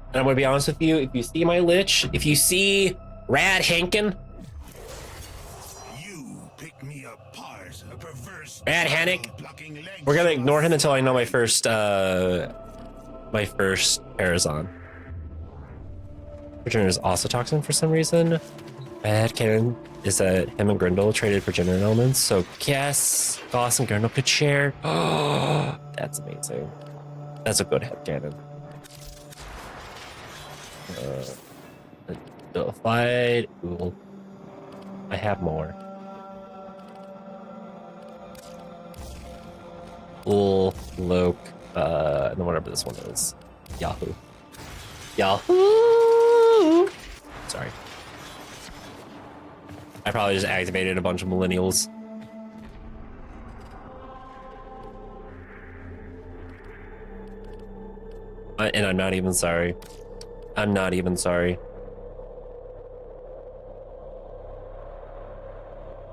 And I'm going to be honest with you, if you see my lich, if you see Rad Hankin, You pick me apart, a perverse Rad Hannock, blocking legs. we're going to ignore him until I know my first Parazon. Progenitor is also toxin for some reason. Bad canon is that him and Grindel traded progenitor elements, so guess Goss and Grindel could share. Oh, that's amazing. That's a good headcanon. Nullified. Ooh. I have more. Ooh, Loke, and then whatever this one is. Yahoo. Yahoo! Sorry. I probably just activated a bunch of millennials. And I'm not even sorry. I'm not even sorry.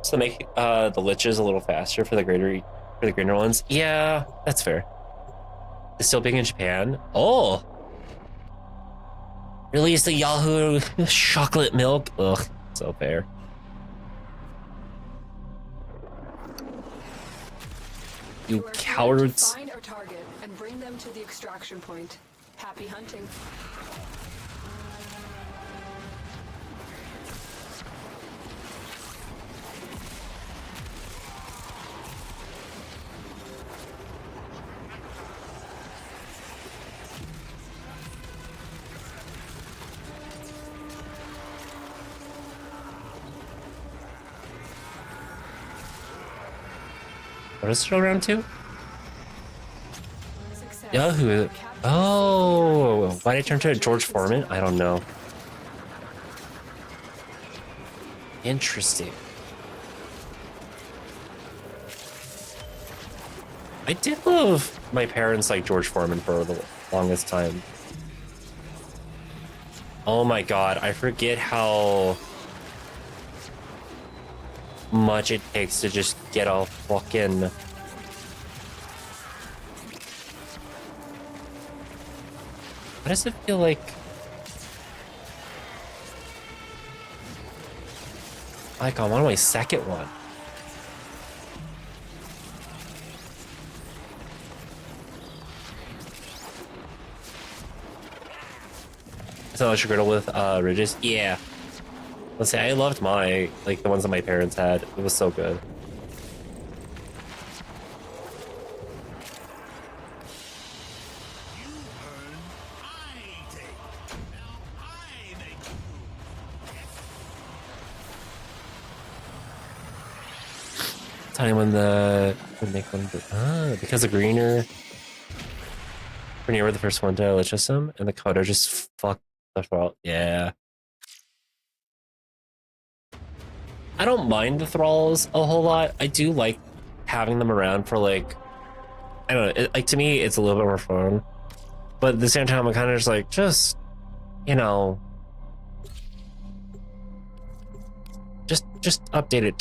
So make the liches a little faster for the greener ones. Yeah, that's fair. It's still big in Japan. Oh, release the Yahoo chocolate milk. Ugh, so fair. You cowards. Find our target and bring them to the extraction point. Happy hunting. What is it around to? Yahoo. Oh, why did I turn to George Foreman? I don't know. Interesting. I did love my parents like George Foreman for the longest time. Oh my god, I forget how much it takes to just get a fucking... Why does it feel like... Like I'm on my second one. So much griddle with ridges? Yeah. Let's say I loved my, like the ones that my parents had. It was so good. Tell me when the would make one because the greener were the first one to lichess them and the coder just fucked the thrall. Yeah. I don't mind the thralls a whole lot. I do like having them around for like, I don't know, like to me it's a little bit more fun. But at the same time I'm kind of just like, just, you know, just update it.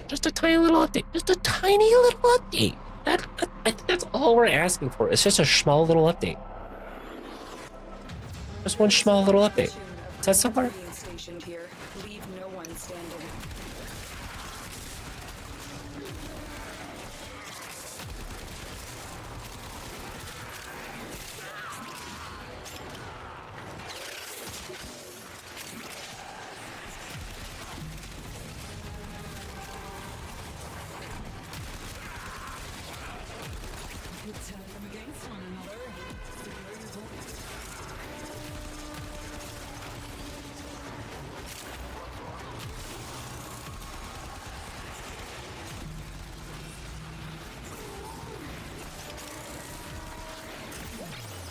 Just a tiny little update. Just a tiny little update. I think that's all we're asking for. It's just a small little update. Just one small little update. Is that so far? Leave no one standing.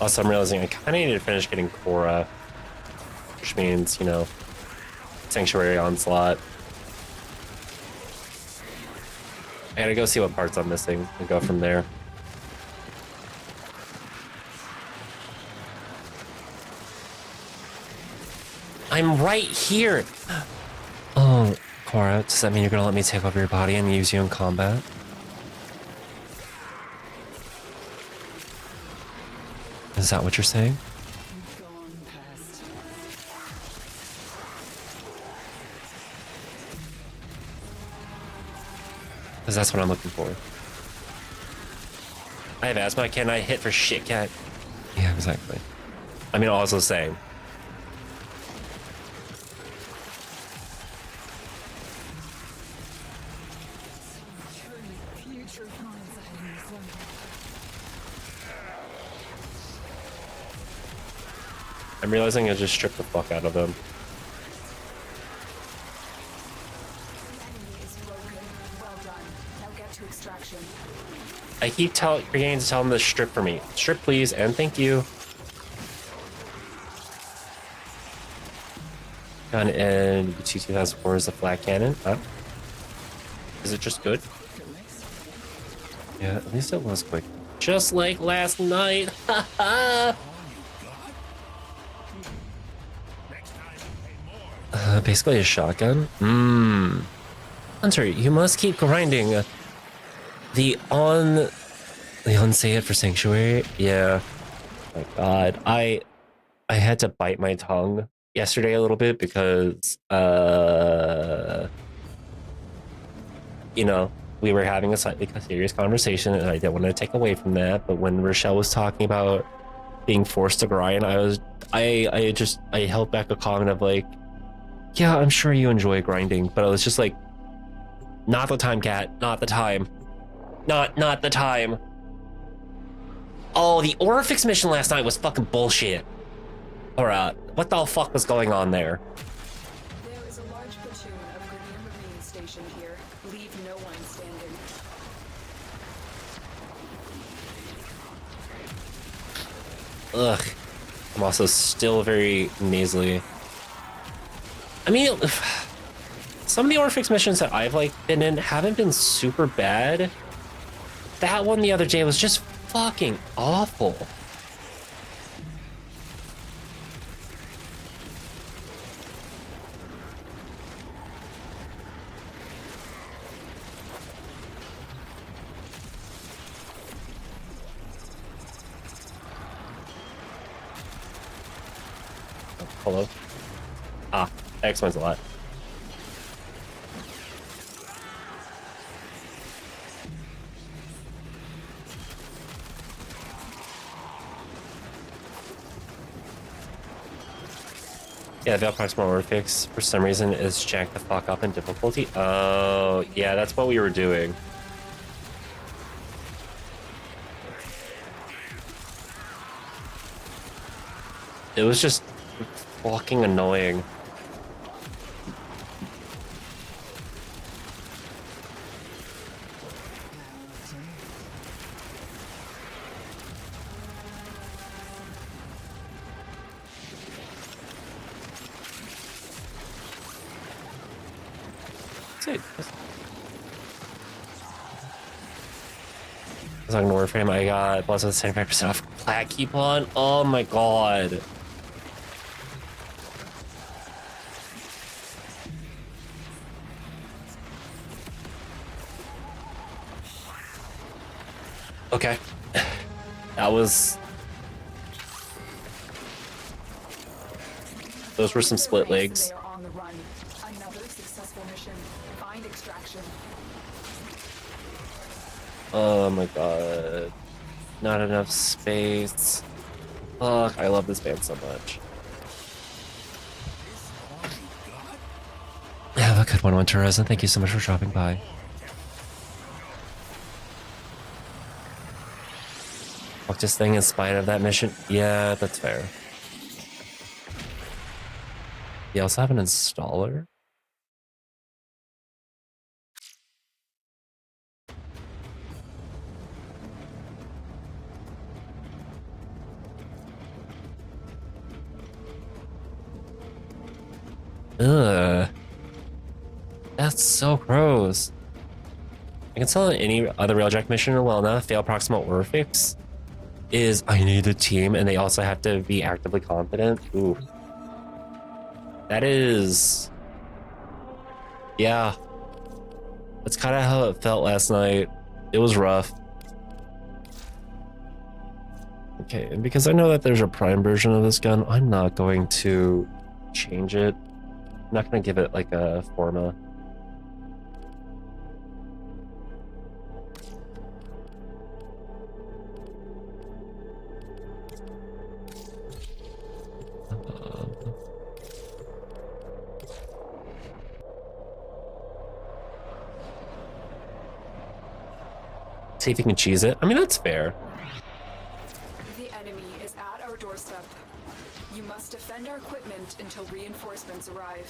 Also, I'm realizing I kind of need to finish getting Cora, which means, you know, Sanctuary Onslaught. I gotta go see what parts I'm missing and go from there. I'm right here! Oh, Cora, does that mean you're gonna let me take over your body and use you in combat? Is that what you're saying? Because that's what I'm looking for. I have asthma, can I hit for shit, cat? Yeah, exactly. I mean, also saying. I'm realizing I just stripped the fuck out of him. I keep forgetting to tell him to strip for me. Strip, please, and thank you. shotgun and the T2004 is a flat cannon. Huh? Is it just good? Yeah, at least it was quick. Just like last night. Basically a shotgun. Hunter, you must keep grinding. The unsay it for Sanctuary. Yeah. Oh my God, I had to bite my tongue yesterday a little bit because you know, we were having a slightly serious conversation and I didn't want to take away from that. But when Rochelle was talking about being forced to grind, I held back a comment of like, yeah, I'm sure you enjoy grinding, but I was just like, not the time, Cat, not the time. Not the time. Oh, the Orifix mission last night was fucking bullshit. Alright, what the fuck was going on there? There is a large platoon of Grenier Marines stationed here. Leave no one standing. Ugh. I'm also still very nasally. I mean, some of the Orifix missions that I've like been in haven't been super bad. That one the other day was just fucking awful. Hello? Ah, that explains a lot. Yeah, the proximal Orifix for some reason is jacked the fuck up in difficulty. Oh, yeah, that's what we were doing. It was just fucking annoying. As on Warframe, I got plus with 75% off plaque coupon. Oh my god. Okay. That was... Those were some split legs. They are on the run. Another successful mission. Find extraction. Oh my god. Not enough space. Fuck, I love this band so much. Have a good one, Winterez, and thank you so much for dropping by. Fuck this thing in spite of that mission. Yeah, that's fair. You also have an installer? Ugh. That's so gross. I can tell any other Railjack mission, well, not a fail proximal Orifix, is I need a team and they also have to be actively competent. Ooh. That is... Yeah. That's kind of how it felt last night. It was rough. Okay, and because I know that there's a prime version of this gun, I'm not going to change it. I'm not going to give it like a forma. See if you can cheese it. I mean, that's fair. The enemy is at our doorstep. You must defend our equipment until reinforcements arrive.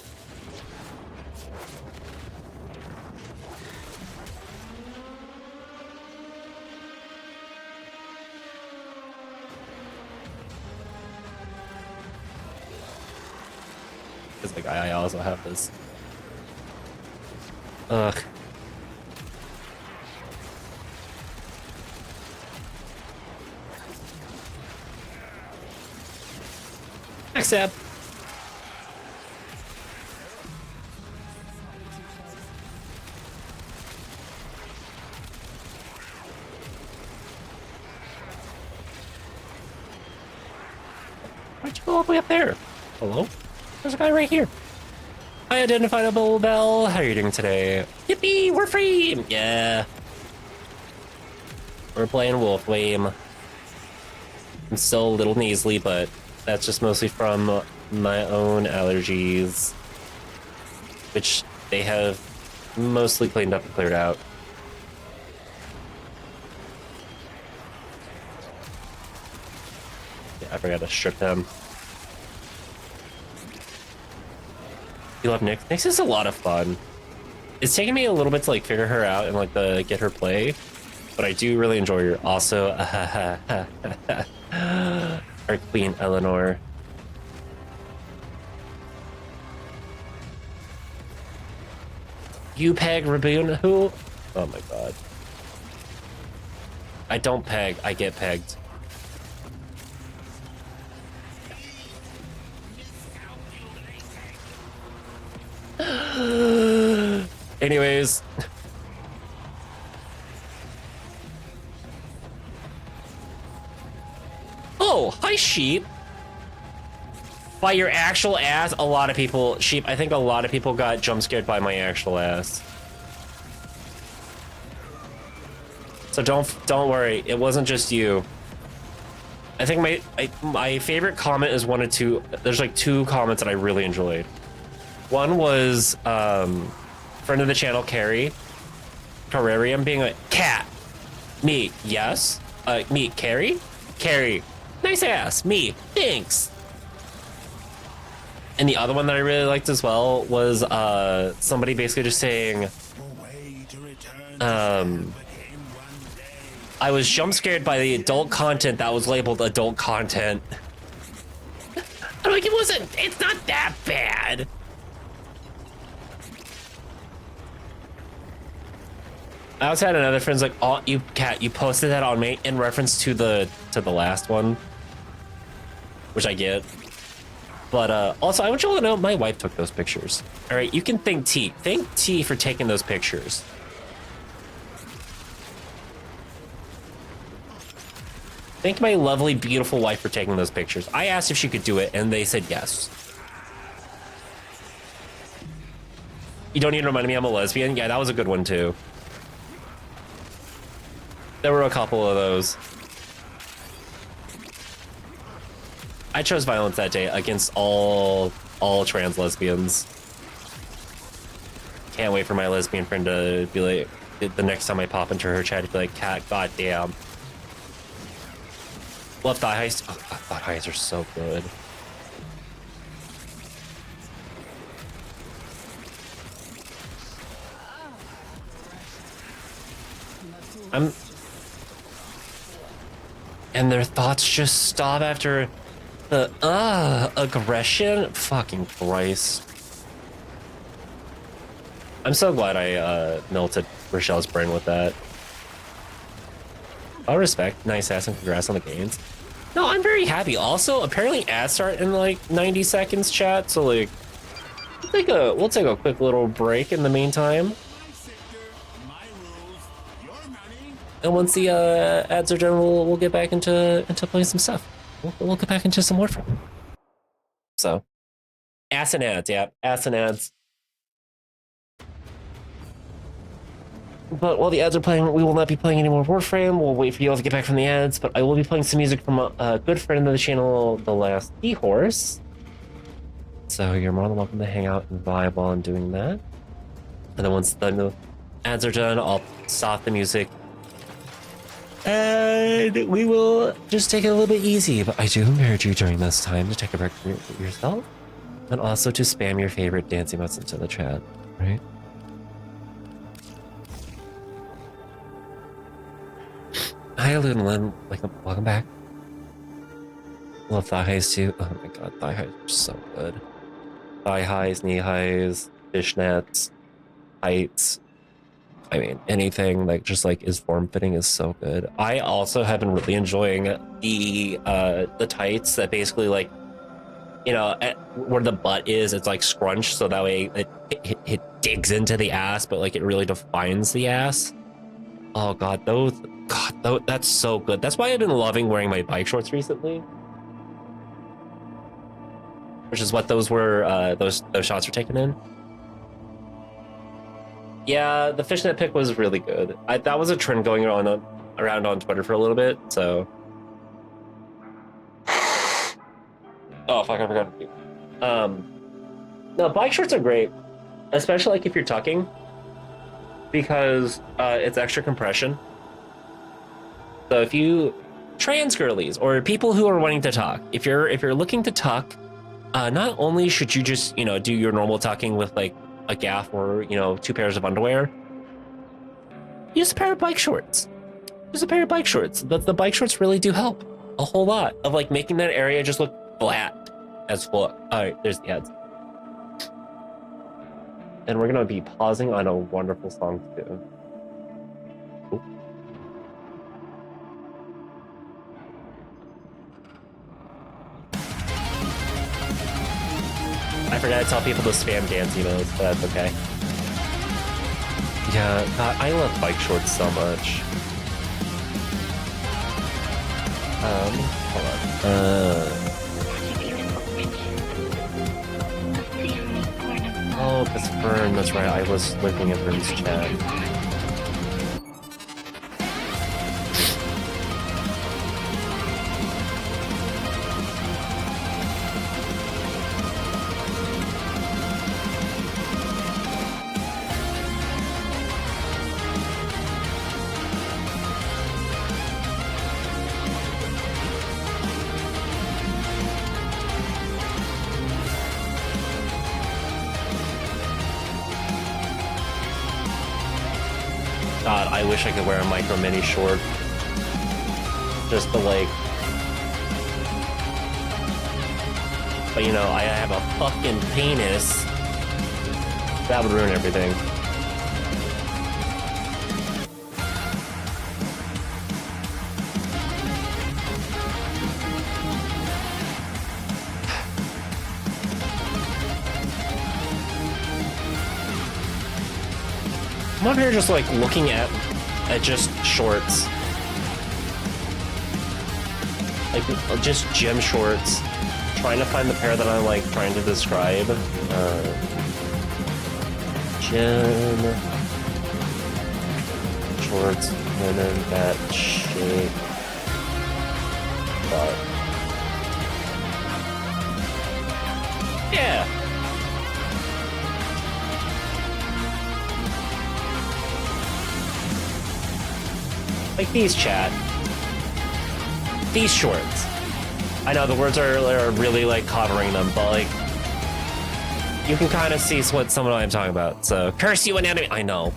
Because like I also have this. Ugh. Accept. Why'd you go all the way up there? Hello? There's a guy right here. Identifiable Bell. How are you doing today? Yippee! We're free! Yeah. We're playing Warframe. I'm still a little nasally, but that's just mostly from my own allergies, which they have mostly cleaned up and cleared out. Yeah, I forgot to strip them. You love Nyx? Nyx is a lot of fun. It's taking me a little bit to like figure her out and like get her play, but I do really enjoy her. Also, our Queen Eleanor. You peg Raboon? Who? Oh my god. I don't peg, I get pegged. Anyways. Oh, hi sheep. By your actual ass, a lot of people, sheep, I think a lot of people got jump scared by my actual ass. So don't worry, it wasn't just you. I think my favorite comment is one or two. There's like two comments that I really enjoyed. One was friend of the channel, Carrie Carrarium, being like, cat, me, yes, me, Carrie, nice ass, me, thanks. And the other one that I really liked as well was somebody basically just saying, I was jump scared by the adult content that was labeled adult content. I'm like, it's not that bad. I also had another friend's like, oh, you cat, you posted that on me in reference to the last one, which I get. But also, I want you all to know my wife took those pictures. All right, you can thank T. Thank T for taking those pictures. Thank my lovely, beautiful wife for taking those pictures. I asked if she could do it, and they said yes. You don't need to remind me I'm a lesbian? Yeah, that was a good one, too. There were a couple of those. I chose violence that day against all trans lesbians. Can't wait for my lesbian friend to be like, the next time I pop into her chat, to be like, cat, goddamn. Love thigh heists. Oh, thigh heists are so good. And their thoughts just stop after the aggression. Fucking Christ. I'm so glad I melted Rochelle's brain with that. All respect, nice ass, and congrats on the gains. No, I'm very happy. Also, apparently ads start in like 90 seconds, chat. So like, we'll take a quick little break in the meantime. And once the ads are done, we'll get back into playing some stuff. We'll get back into some Warframe. So, ass and ads, yeah, ass and ads. But while the ads are playing, we will not be playing any more Warframe. We'll wait for you all to get back from the ads, but I will be playing some music from a good friend of the channel, The Last Seahorse. So you're more than welcome to hang out and vibe while I'm doing that. And then once the ads are done, I'll stop the music. And we will just take it a little bit easy. But I do encourage you during this time to take a break from yourself. And also to spam your favorite dancing emotes into the chat, right? Hi, Lynn. Welcome back. Love thigh highs too. Oh my god, thigh highs are so good. thigh highs, knee highs, fishnets, tights. I mean, anything that just like is form fitting is so good. I also have been really enjoying the tights that basically like, you know, where the butt is, it's like scrunched so that way it digs into the ass, but like it really defines the ass. Oh god, that's so good. That's why I've been loving wearing my bike shorts recently. Which is what those were, those shots were taken in. Yeah, the fishnet pick was really good. That was a trend going around on Twitter for a little bit, so. Oh fuck, I forgot to do. No, bike shorts are great, especially like if you're tucking, because it's extra compression. So if you trans girlies or people who are wanting to tuck, if you're looking to tuck, not only should you just, you know, do your normal tucking with like a gaff or, you know, 2 pairs of underwear, use a pair of bike shorts. Use a pair of bike shorts. The bike shorts really do help a whole lot of like making that area just look flat as fuck. All right, there's the ads. And we're gonna be pausing on a wonderful song too. Ooh. I forgot to tell people to spam dance emotes, but that's okay. Yeah, God, I love bike shorts so much. Hold on. Oh, that's Fern, that's right, I was looking at Fern's chat. God, I wish I could wear a micro mini short. Just to like... But you know, I have a fucking penis. That would ruin everything. I'm up here just like looking at just shorts. Like just gym shorts. Trying to find the pair that I'm like trying to describe. Gym shorts and then that shape. But yeah. Like these, chat. These shorts. I know the words are really like covering them, but like you can kind of see what some of what I'm talking about. So curse you anatomy. I know.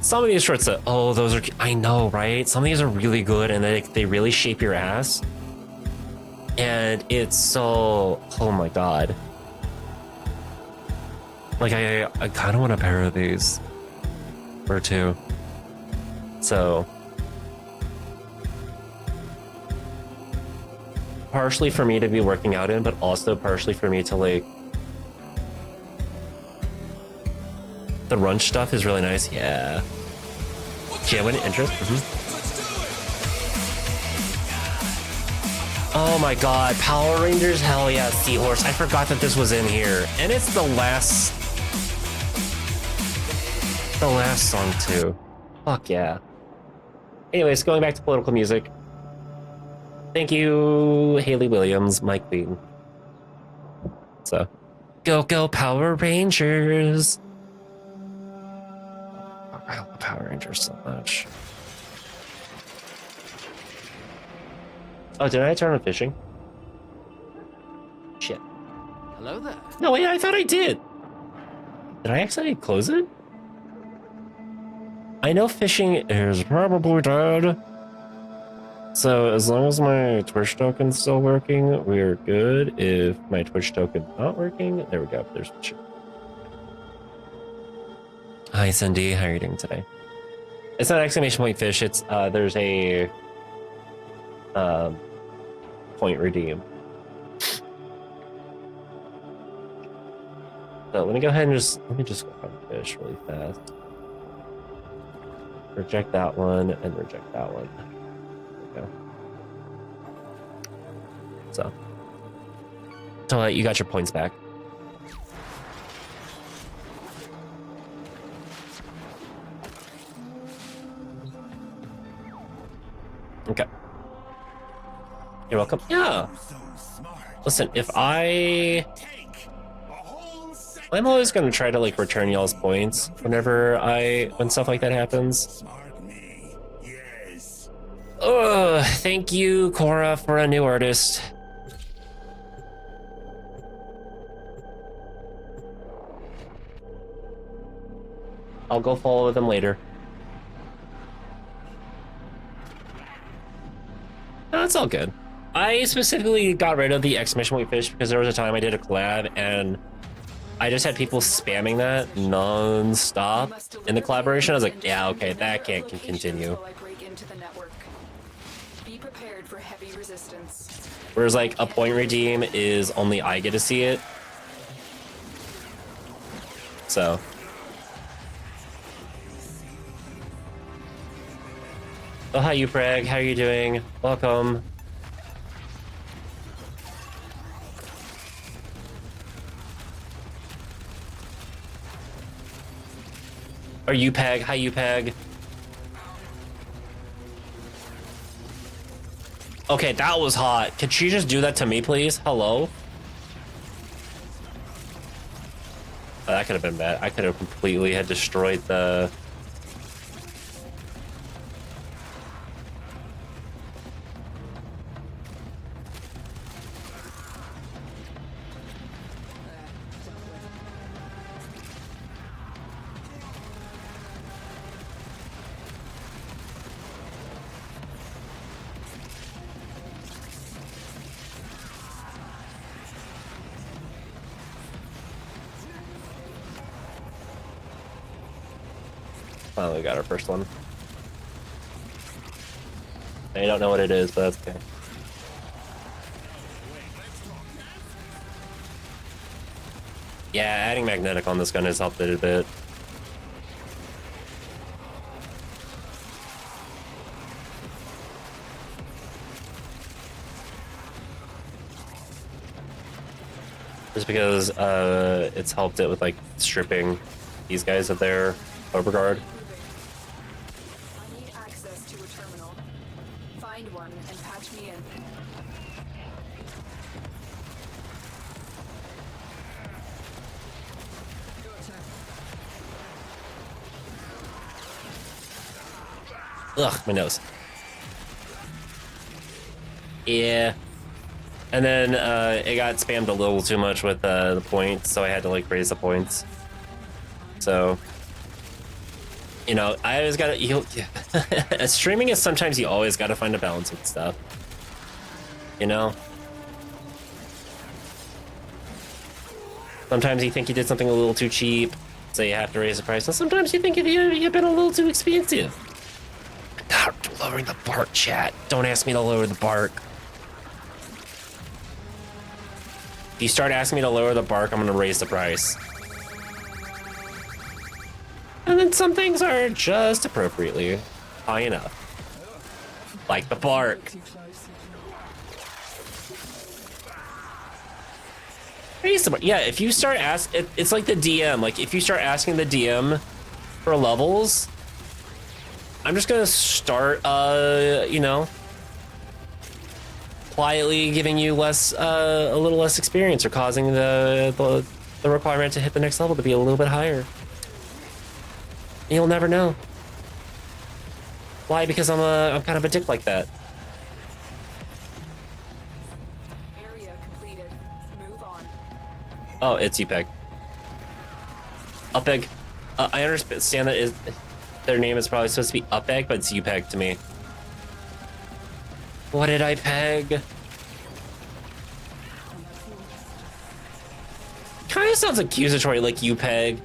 Some of these shorts that those are, I know, right? Some of these are really good and they really shape your ass. And it's so, oh my god. Like I kind of want a pair of these or two. So partially for me to be working out in, but also partially for me to like, the run stuff is really nice. Yeah. Genuine interest. Oh my god, Power Rangers, hell yeah, Seahorse. I forgot that this was in here. And it's the last song too. Fuck yeah. Anyways, going back to political music. Thank you, Haley Williams, my queen. So, go Power Rangers. I love Power Rangers so much. Oh, did I turn on fishing? Shit. Hello there. No, wait, I thought I did. Did I actually close it? I know fishing is probably dead. So as long as my Twitch token's still working, we're good. If my Twitch token's not working, there we go. There's the shit. Hi Cindy, how are you doing today? It's not exclamation point fish. It's there's a point redeem. So let me go ahead and let me just go find fish really fast. Reject that one and reject that one. There we go. So you got your points back. Okay. You're welcome. Yeah. Listen, I'm always gonna try to like return y'all's points when stuff like that happens. Ugh, thank you, Cora, for a new artist. I'll go follow them later. No, it's all good. I specifically got rid of the exclamation point fish because there was a time I did a collab and I just had people spamming that non-stop in the collaboration. I was like, yeah, okay, that can't continue. Whereas like a point redeem is only I get to see it. So. Oh, hi, you Preg. How are you doing? Welcome. Or UPEG. Hi, UPEG. Okay, that was hot. Could she just do that to me, please? Hello? Oh, that could have been bad. I could have completely had destroyed the... Finally got our first one. I don't know what it is, but that's okay. Yeah, adding magnetic on this gun has helped it a bit. Just because it's helped it with like stripping these guys of their overguard. Ugh, my nose. Yeah. And then it got spammed a little too much with the points, so I had to like raise the points. So, you know, I always gotta, streaming is sometimes you always gotta find a balance with stuff. You know? Sometimes you think you did something a little too cheap, so you have to raise the price. And sometimes you think you've been a little too expensive. Not lowering the bark, chat. Don't ask me to lower the bark. If you start asking me to lower the bark, I'm gonna raise the price. And then some things are just appropriately high enough. Like the bark. Yeah, if you start it's like the DM. Like if you start asking the DM for levels, I'm just gonna start, you know, quietly giving you a little less experience, or causing the requirement to hit the next level to be a little bit higher. You'll never know. Why? Because I'm kind of a dick like that. Area completed. Move on. Oh, it's UPEG. UPEG. I understand that their name is probably supposed to be UPEG, but it's UPEG to me. What did I peg? Kind of sounds accusatory, like you peg.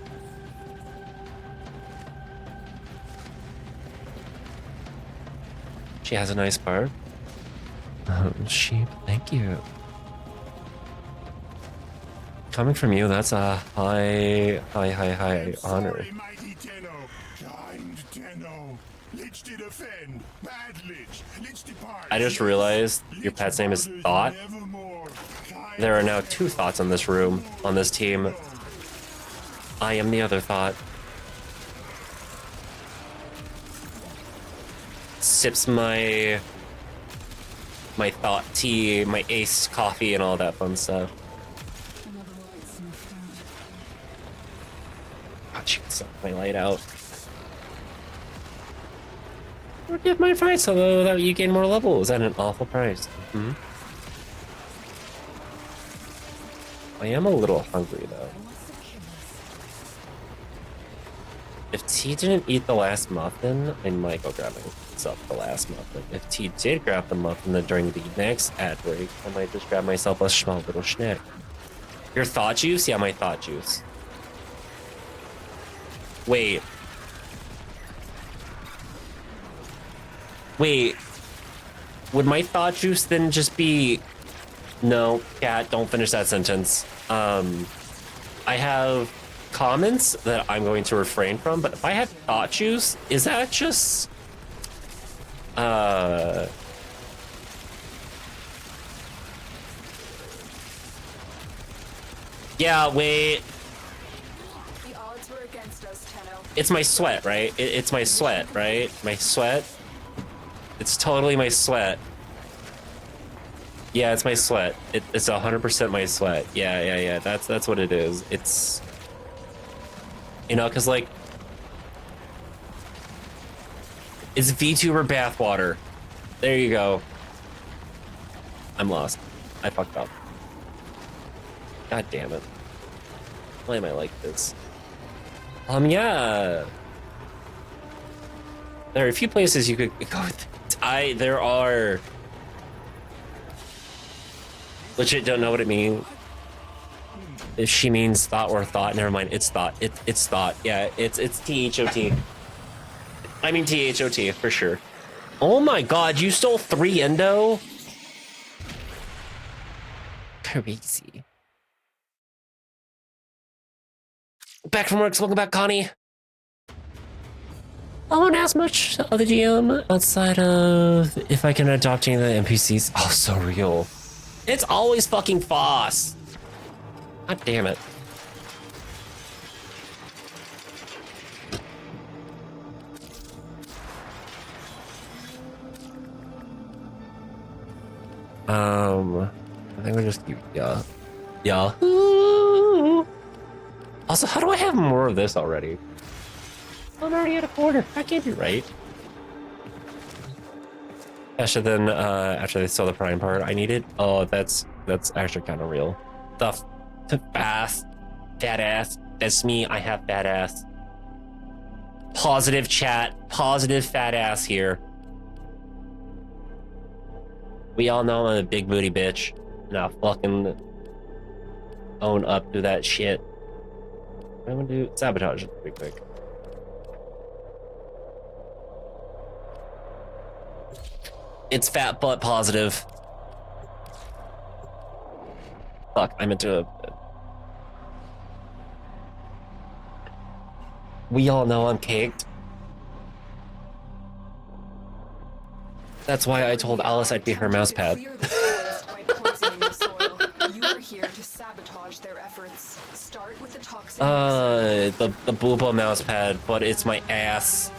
She has a nice barb. Sheep, thank you. Coming from you, that's a high honor. Mighty Tenno, kind Tenno. Lich to defend, bad Lich. Lich depart. I just realized your pet's name is Thought. There are now 2 Thoughts in this room, on this team. I am the other Thought. Sips my Thought tea, my Ace coffee, and all that fun stuff. God, she can suck my light out. Or give my price, although that you gain more levels at an awful price. I am a little hungry though. If T didn't eat the last muffin, I might go grab myself the last muffin. If T did grab the muffin, then during the next ad break, I might just grab myself a small little snack. Your thought juice? Yeah, my thought juice. Wait. Would my thought juice then just be... No, cat, don't finish that sentence. I have comments that I'm going to refrain from, but if I have thought juice, is that just... Yeah, wait. The odds were against us, Tenno. It's my sweat, right? It's my sweat, right? My sweat. It's totally my sweat. Yeah, it's my sweat. It's 100% my sweat. Yeah. That's what it is. It's, you know, cause like, it's VTuber bathwater. There you go. I'm lost. I fucked up. God damn it. Why am I like this? Yeah. There are a few places you could go with. There are. Legit don't know what it means. If she means thought or thought, never mind. It's thought. It's thought. Yeah, it's THOT. I mean THOT for sure. Oh my god, you stole 3 endo? Crazy. Back from work, welcome back, Connie. I won't ask much of the GM outside of if I can adopt any of the NPCs. Oh, so real. It's always fucking Foss. God damn it. I think we'll just keep yeah. Also, how do I have more of this already? I'm already at a quarter. That can't be right. Actually, then after they saw the prime part, I needed. Oh, that's actually kind of real. The fast, fat ass. That's me. I have fat ass. Positive chat. Positive fat ass here. We all know I'm a big booty bitch. And I'll fucking own up to that shit. I'm gonna do sabotage pretty quick. It's fat butt positive. Fuck, I meant to. We all know I'm caked. That's why I told Alice I'd be her mouse pad. Clear the forest by poisoning the soil. You are here to sabotage their efforts. Start with the toxic. The Booba mouse pad, but it's my ass.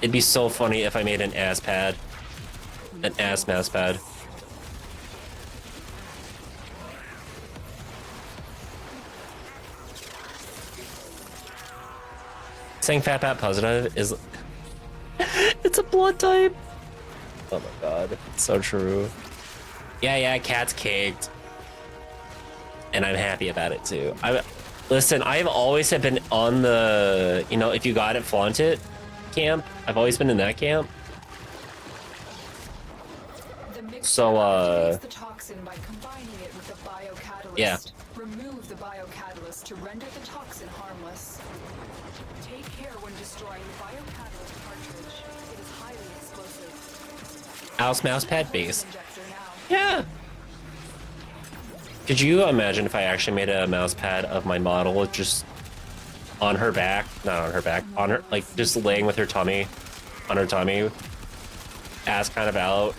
It'd be so funny if I made an ass pad. An ass mouse pad. Saying fat bat positive is... It's a blood type. Oh my god, it's so true. Yeah, cat's caked. And I'm happy about it too. Listen, I've always have been on the, you know, if you got it, flaunt it camp. I've always been in that camp. So, Use the toxin by combining it with the biocatalyst. Yeah. Remove the biocatalyst to render the toxin harmless. Take care when destroying the biocatalyst cartridge. It is highly explosive. Alice mousepad base. Injector now. Yeah. Could you imagine if I actually made a mousepad of my model just on her back? Not on her back. On her, like, just laying with her tummy. On her tummy. Ass kind of out.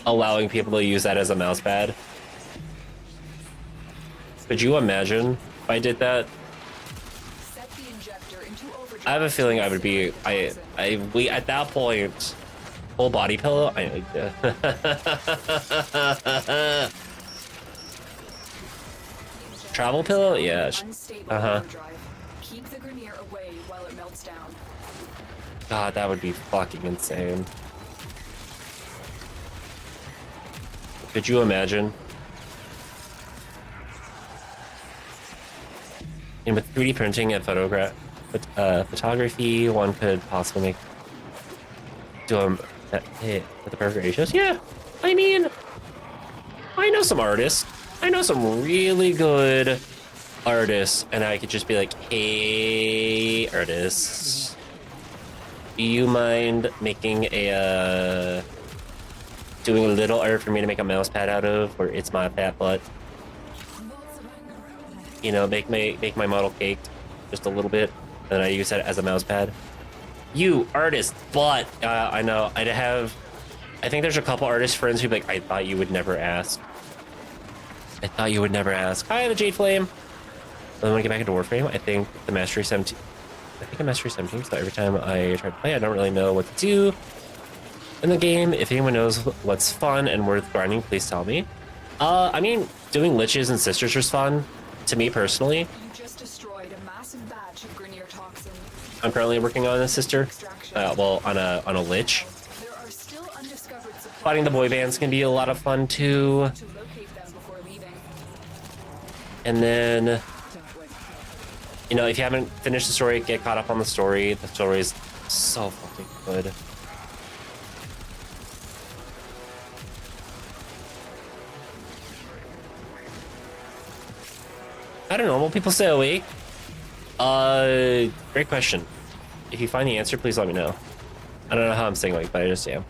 Allowing people to use that as a mousepad. Could you imagine if I did that? Set the injector into overdrive. I have a feeling I would be, we, at that point, full body pillow? Travel pillow? Yeah. Unstable Uh-huh. overdrive. Keep the Grenier away while it melts down. God, that would be fucking insane. Could you imagine? And with 3D printing and photography, one could possibly do with the perfect ratios. Yeah, I mean, I know some artists. I know some really good artists, and I could just be like, "Hey, artists, do you mind making a doing a little art for me to make a mouse pad out of, or it's my fat butt? You know, make my model caked just a little bit, and I use that as a mouse pad." You artist, but I know I think there's a couple artist friends who'd be like, "I thought you would never ask. I thought you would never ask." Hi, the Jade Flame. Then when I get back into Warframe, I think the Mastery 17. I think I'm Mastery 17, so every time I try to play, I don't really know what to do in the game. If anyone knows what's fun and worth grinding, please tell me. I mean, doing liches and sisters is fun to me personally. You just destroyed a massive batch of Grenier toxin. I'm currently working on a sister. Well, on a lich. There are still undiscovered supplies. Fighting the boy bands can be a lot of fun too. To locate them before leaving. And then, you know, if you haven't finished the story, get caught up on the story. The story is so fucking good. How do normal people stay awake? Great question. If you find the answer, please let me know. I don't know how I'm staying awake, but I just am.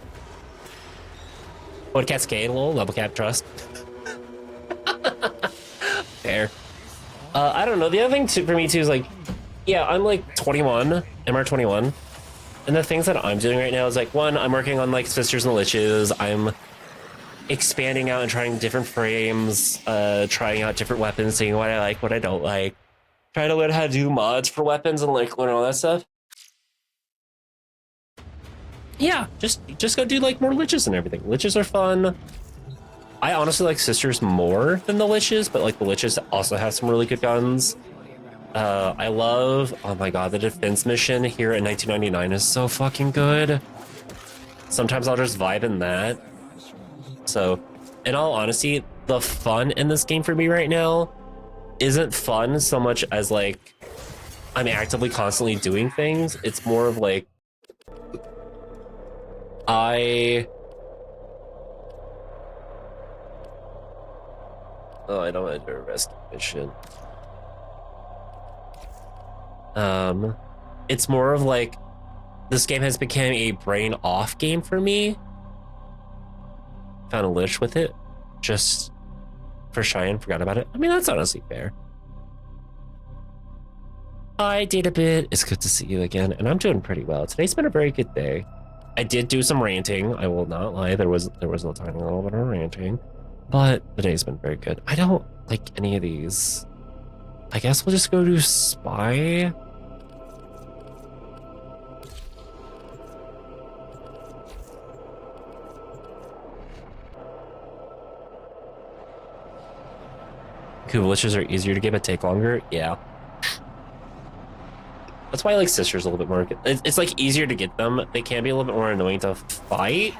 What cat's K, lol, level cap trust. Fair. I don't know. The other thing too, for me too is like, yeah, I'm like 21, MR 21. And the things that I'm doing right now is like, one, I'm working on like Sisters and Liches. I'm expanding out and trying different frames, trying out different weapons, seeing what I like, what I don't like. Trying to learn how to do mods for weapons and like learn all that stuff. Yeah, just go do like more liches and everything. Liches are fun. I honestly like Sisters more than the liches, but like the liches also have some really good guns. I love, oh my god, the defense mission here in 1999 is so fucking good. Sometimes I'll just vibe in that. So, in all honesty, the fun in this game for me right now isn't fun so much as like I'm actively constantly doing things. It's more of like I don't want to do a rescue mission. It's more of like this game has become a brain off game for me. Found a lich with it just for shy and forgot about it. I mean, that's honestly fair. Hi, Databit. It's good to see you again, and I'm doing pretty well. Today's been a very good day. I did do some ranting. I will not lie. There was a tiny little bit of ranting, but the day's been very good. I don't like any of these. I guess we'll just go do spy. Cool, liches are easier to get but take longer. Yeah. That's why I like Sisters a little bit more. It's like easier to get them. They can be a little bit more annoying to fight,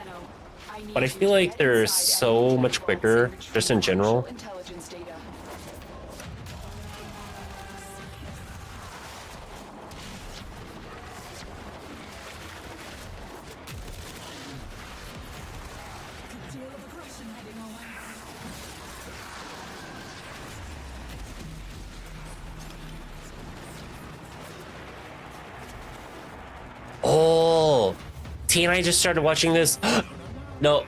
but I feel like they're so much quicker just in general. Oh, T and I just started watching this. No,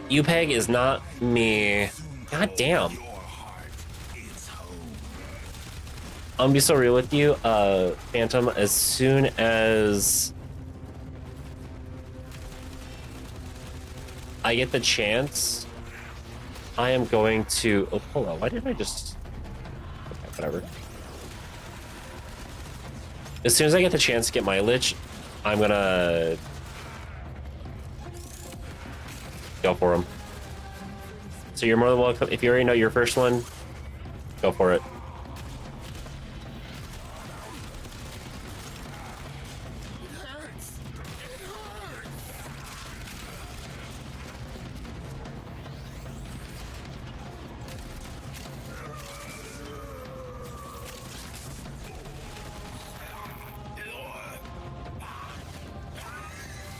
UPEG is not me. God damn. I'm gonna be so real with you, Phantom. As soon as I get the chance, I am going to. Oh, hold on. Why did I just? Okay, whatever. As soon as I get the chance to get mileage, I'm gonna go for them. So you're more than welcome. If you already know your first one, go for it.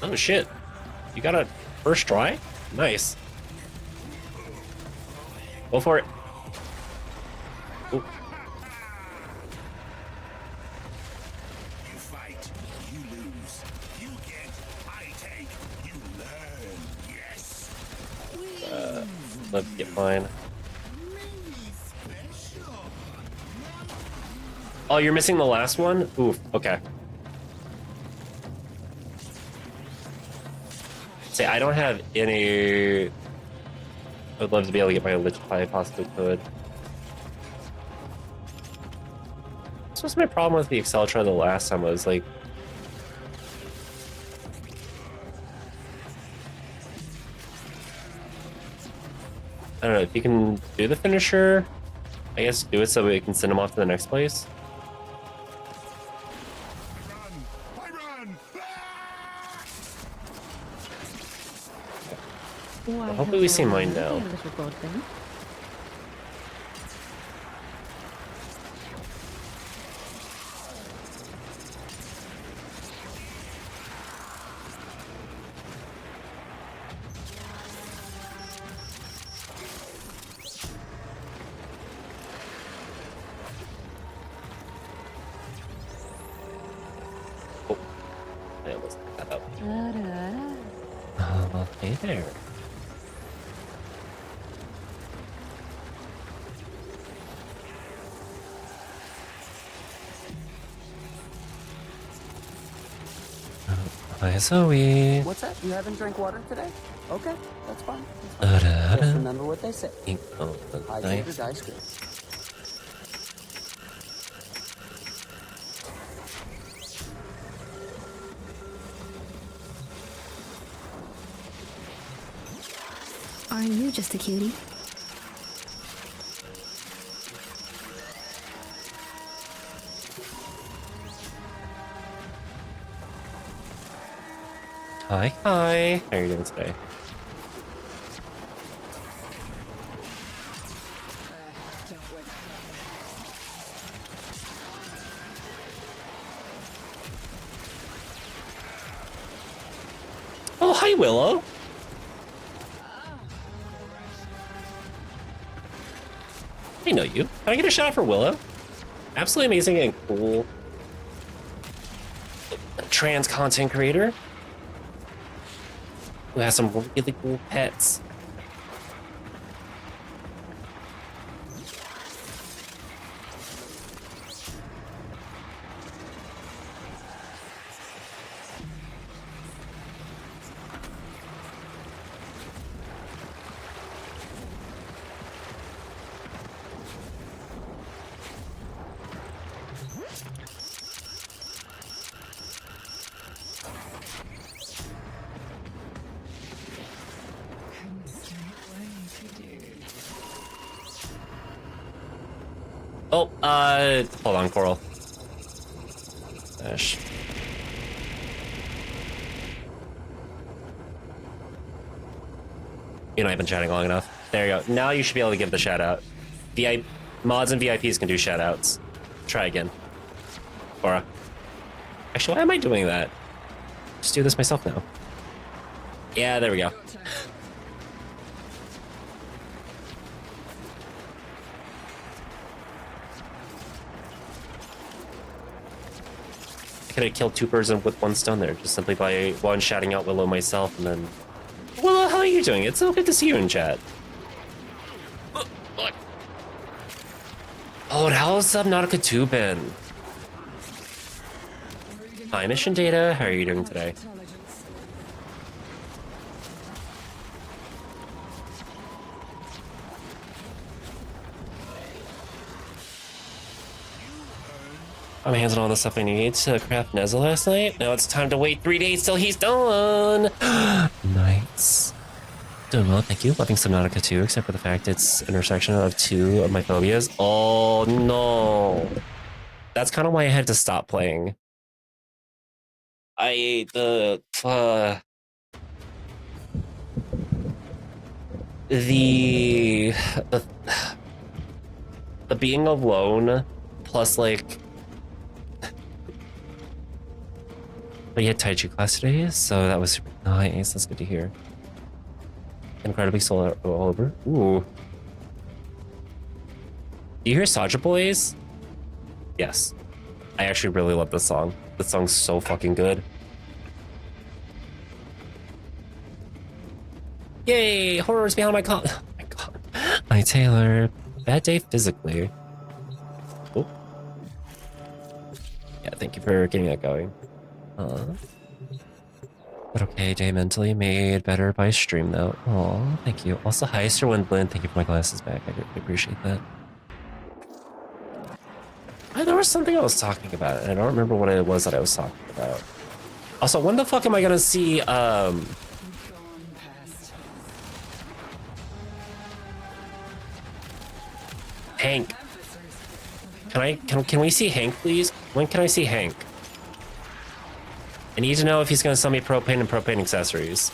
Oh shit. You got a first try? Nice. Go for it. Ooh. You fight, you lose. You get, I take, you learn. Yes. Let's get mine. Oh, you're missing the last one? Oof, okay. See, I don't have any... I would love to be able to get my Lich if I possibly could. This was my problem with the Excellitron the last time. Was like... I don't know, if you can do the finisher, I guess do it so we can send him off to the next place. Well, hopefully we see mine now. Oh, I almost picked that up. Hey there. Hi, Zoe. What's that? You haven't drank water today? Okay, that's fine. That's fine. Just remember what they say. Oh, Hydrate or die screwed. Are you just a cutie? Hi, hi. How are you doing today? Oh, hi, Willow. I know you. Can I get a shot for Willow? Absolutely amazing and cool. Trans content creator who has some really cool pets. Oh, hold on, Coral. Gosh. You know, I've been chatting long enough. There you go. Now you should be able to give the shout out. Mods and VIPs can do shout outs. Try again. Cora. Actually, why am I doing that? Just do this myself now. Yeah, there we go. I could have killed 2 birds with 1 stone there, just simply by one shouting out Willow myself, and then... Willow, how are you doing? It's so good to see you in chat. Oh, and how's Subnautica 2 been? Hi, Mission Data. How are you doing today? I'm hands on all the stuff I need to craft Nezza last night. Now it's time to wait 3 days till he's done. Nice. Doing well, thank you. Loving Subnautica 2, except for the fact it's intersection of 2 of my phobias. Oh no. That's kind of why I had to stop playing. The being alone plus like but you had Tai Chi class today, so that was super nice. That's good to hear. Incredibly solar all over. Ooh. Do you hear Saja Boys? Yes. I actually really love this song. This song's so fucking good. Yay! Horrors behind my con. Oh my god. Hi, Taylor. Bad day physically. Oh. Yeah, thank you for getting that going. But okay, day mentally made better by stream though. Oh, thank you. Also, hi, Sir Windblend. Thank you for my glasses back. I really appreciate that. There was something I was talking about, and I don't remember what it was that I was talking about. Also, when the fuck am I gonna see, Hank? Can we see Hank, please? When can I see Hank? I need to know if he's gonna sell me propane and propane accessories.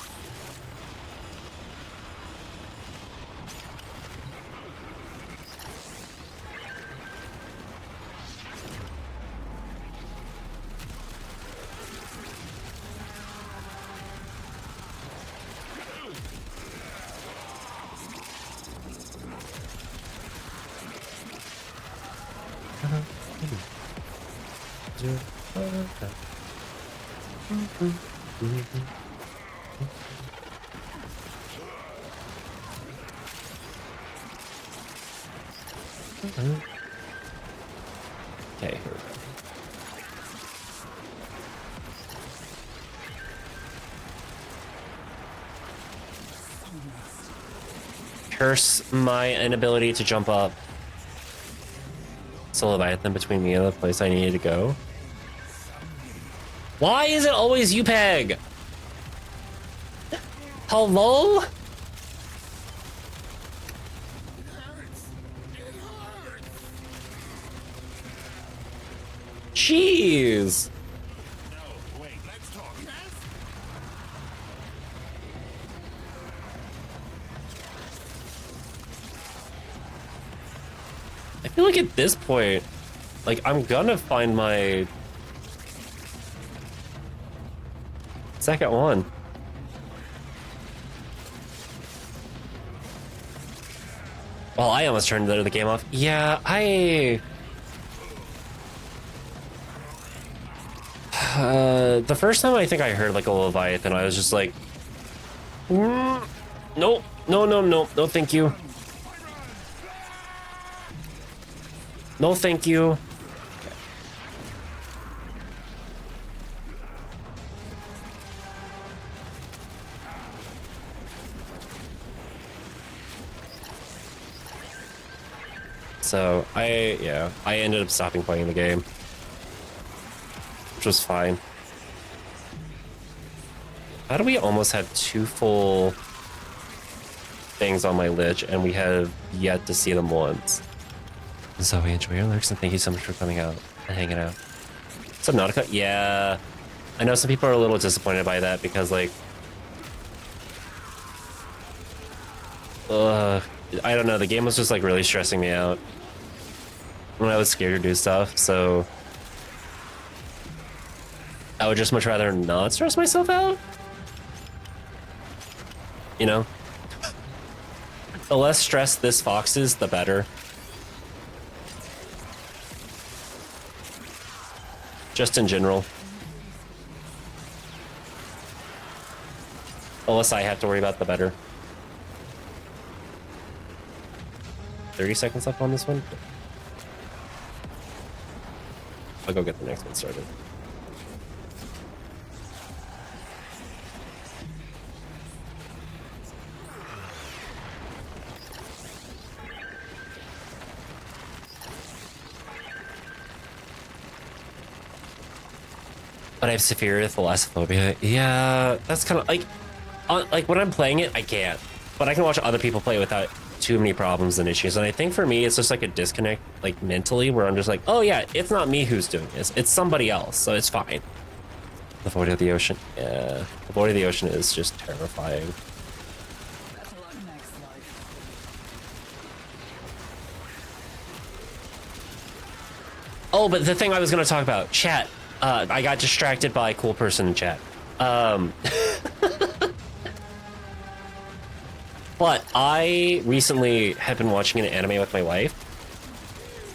Okay, here we go. Curse my inability to jump up. So Leviathan between me and the place I needed to go. Why is it always you, Peg? Hello? Jeez. I feel like at this point, like I'm gonna find my second one. Well, I almost turned the game off. Yeah, the first time I think I heard like a Leviathan, I was just like, no, no, thank you. No, thank you. So I ended up stopping playing the game, which was fine. How do we almost have 2 full things on my lich and we have yet to see them once? Zoe, enjoy your lurks and thank you so much for coming out and hanging out. Subnautica? Yeah. I know some people are a little disappointed by that because like I don't know, the game was just like really stressing me out when I was scared to do stuff, so I would just much rather not stress myself out. You know? The less stressed this fox is, the better. Just in general. The less I have to worry about, the better. 30 seconds left on this one. I'll go get the next one started. But I have severe thalassophobia. Yeah, that's kind of like when I'm playing it, I can't. But I can watch other people play without too many problems and issues. And I think for me, it's just like a disconnect, like mentally, where I'm just like, oh yeah, it's not me who's doing this. It's somebody else, so it's fine. The void of the ocean. Yeah, the void of the ocean is just terrifying. Oh, but the thing I was going to talk about, chat. I got distracted by a cool person in chat. But I recently have been watching an anime with my wife.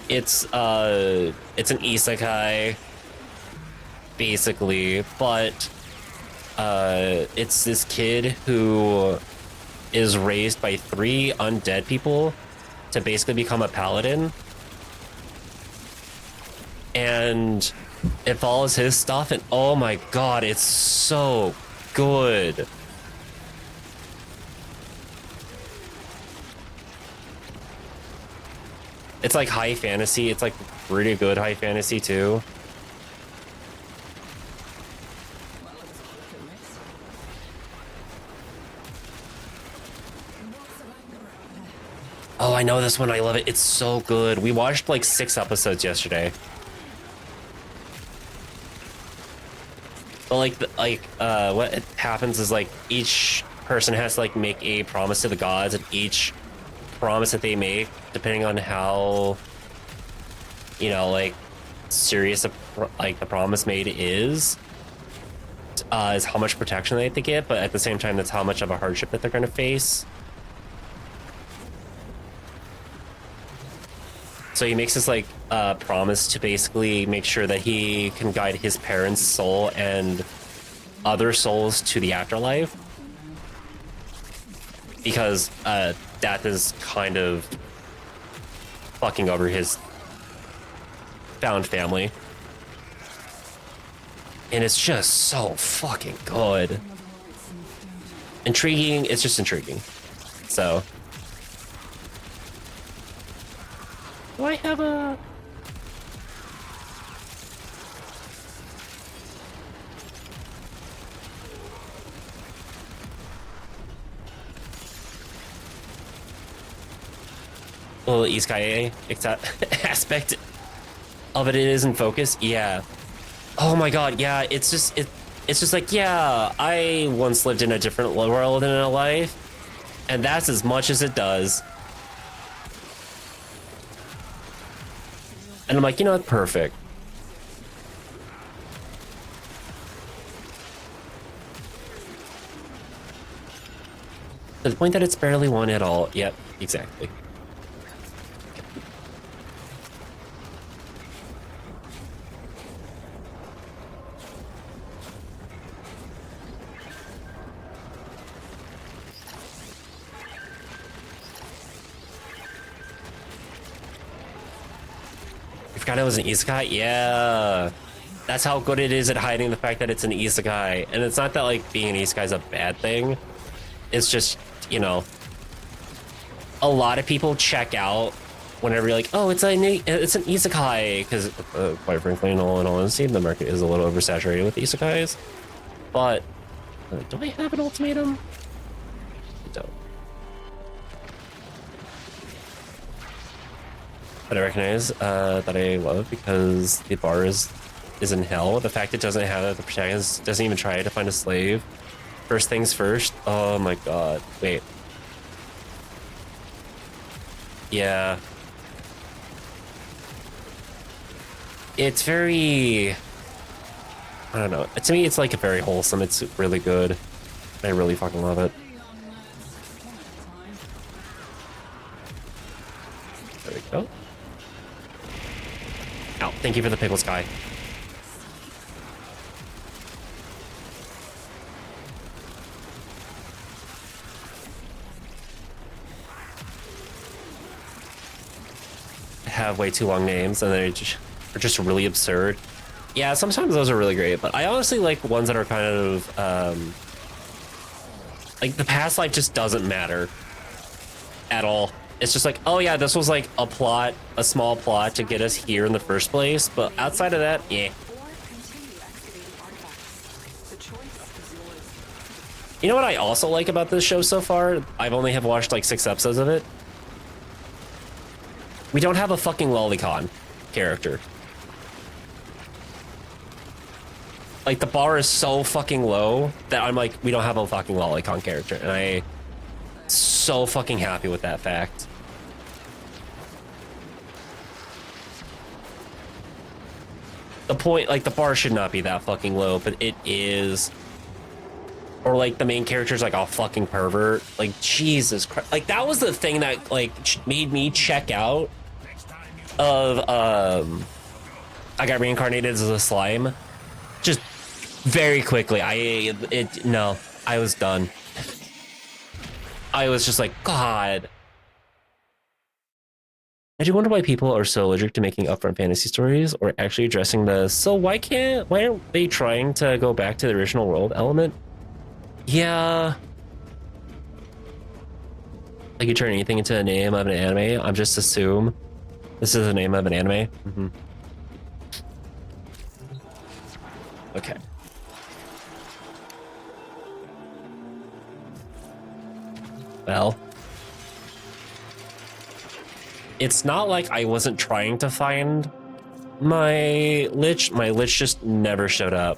It's an isekai, basically, but it's this kid who is raised by 3 undead people to basically become a paladin. And it follows his stuff, and oh my god, it's so good. It's like high fantasy. It's like pretty good high fantasy too. Oh, I know this one. I love it. It's so good. We watched like 6 episodes yesterday. But what happens is like each person has to like make a promise to the gods, and each promise that they make, depending on how, you know, like serious like the promise made is how much protection they have to get, but at the same time, that's how much of a hardship that they're going to face. So he makes this like promise to basically make sure that he can guide his parents' soul and other souls to the afterlife, because death is kind of fucking over his found family. And it's just so fucking good. Intriguing. It's just intriguing. So do I have a... little isekai aspect of it is in focus? Yeah. Oh my god, yeah, it's just like, yeah, I once lived in a different world in a life, and that's as much as it does. And I'm like, you know what, perfect. To the point that it's barely one at all. Yep, exactly. Forgot it was an isekai? Yeah. That's how good it is at hiding the fact that it's an isekai. And it's not that like being an isekai is a bad thing. It's just, you know, a lot of people check out whenever you're like, oh, it's an isekai, because quite frankly, in all honesty, the market is a little oversaturated with isekais. But do I have an ultimatum? I don't. But I recognize that I love, because the bar is in hell. The fact it doesn't have the protagonist doesn't even try to find a slave. First things first. Oh my god. Wait. Yeah. It's very... I don't know. To me, it's like very wholesome. It's really good. I really fucking love it. There we go. Ow, thank you for the pickle sky. have way too long names and they're just really absurd. Yeah, sometimes those are really great, but I honestly like ones that are kind of like the past life just doesn't matter at all. It's just like, oh yeah, this was like a small plot to get us here in the first place, but outside of that, yeah. You know what I also like about this show so far? I've only have watched like 6 episodes of it. We don't have a fucking lolicon character. Like, the bar is so fucking low that I'm like, we don't have a fucking lolicon character. And I'm so fucking happy with that fact. The point, like, the bar should not be that fucking low, but it is. Or, like, the main character's like a fucking pervert. Like, Jesus Christ. Like, that was the thing that, like, made me check out of, I got reincarnated as a slime. Just very quickly. No, I was done. I was just like, God. I do wonder why people are so allergic to making upfront fantasy stories or actually addressing the, so why aren't they trying to go back to the original world element? Yeah. Like, you turn anything into a name of an anime, I'm just assume this is the name of an anime. Mm-hmm. Okay. Well, it's not like I wasn't trying to find my lich. My lich just never showed up.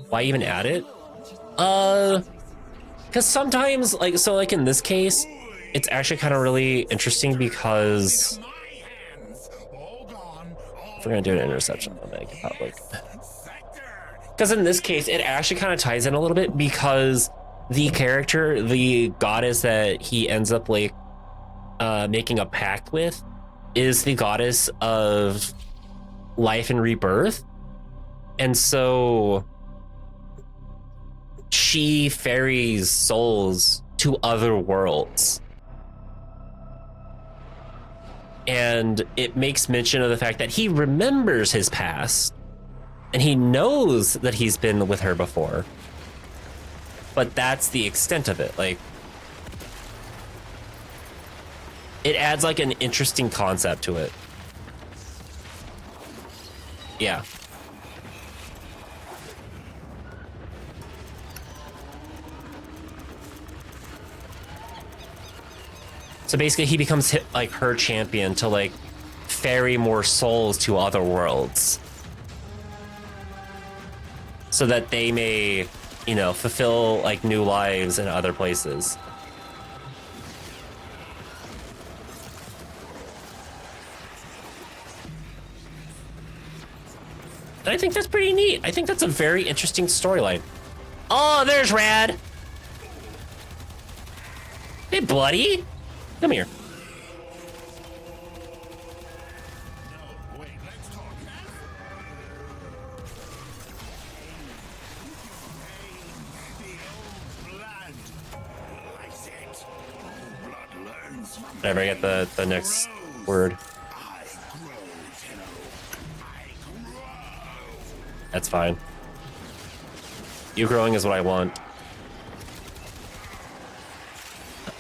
Why even add it? Because sometimes, like, so like in this case, it's actually kind of really interesting because if we're gonna do an interception, I'll make it public. Because in this case, it actually kind of ties in a little bit because the character, the goddess that he ends up like making a pact with, is the goddess of life and rebirth, and so she ferries souls to other worlds. And it makes mention of the fact that he remembers his past and he knows that he's been with her before. But that's the extent of it. Like, it adds like an interesting concept to it. Yeah. So basically he becomes like her champion to like ferry more souls to other worlds so that they may, you know, fulfill like new lives in other places. And I think that's pretty neat. I think that's a very interesting storyline. Oh, there's Rad. Hey, buddy. Come here. Whenever I get the next word. That's fine. You growing is what I want.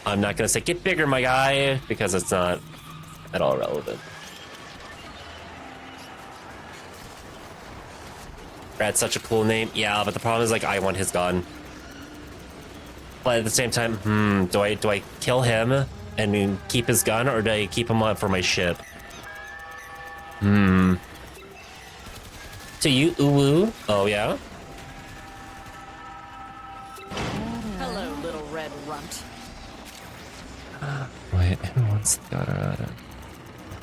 I'm not gonna say get bigger, my guy, because it's not at all relevant. Brad's such a cool name. Yeah, but the problem is like I want his gun. But at the same time, do I kill him and keep his gun, or do I keep him up for my ship? So you uwu? Oh yeah? Hello, little red runt. Wait, who wants the other?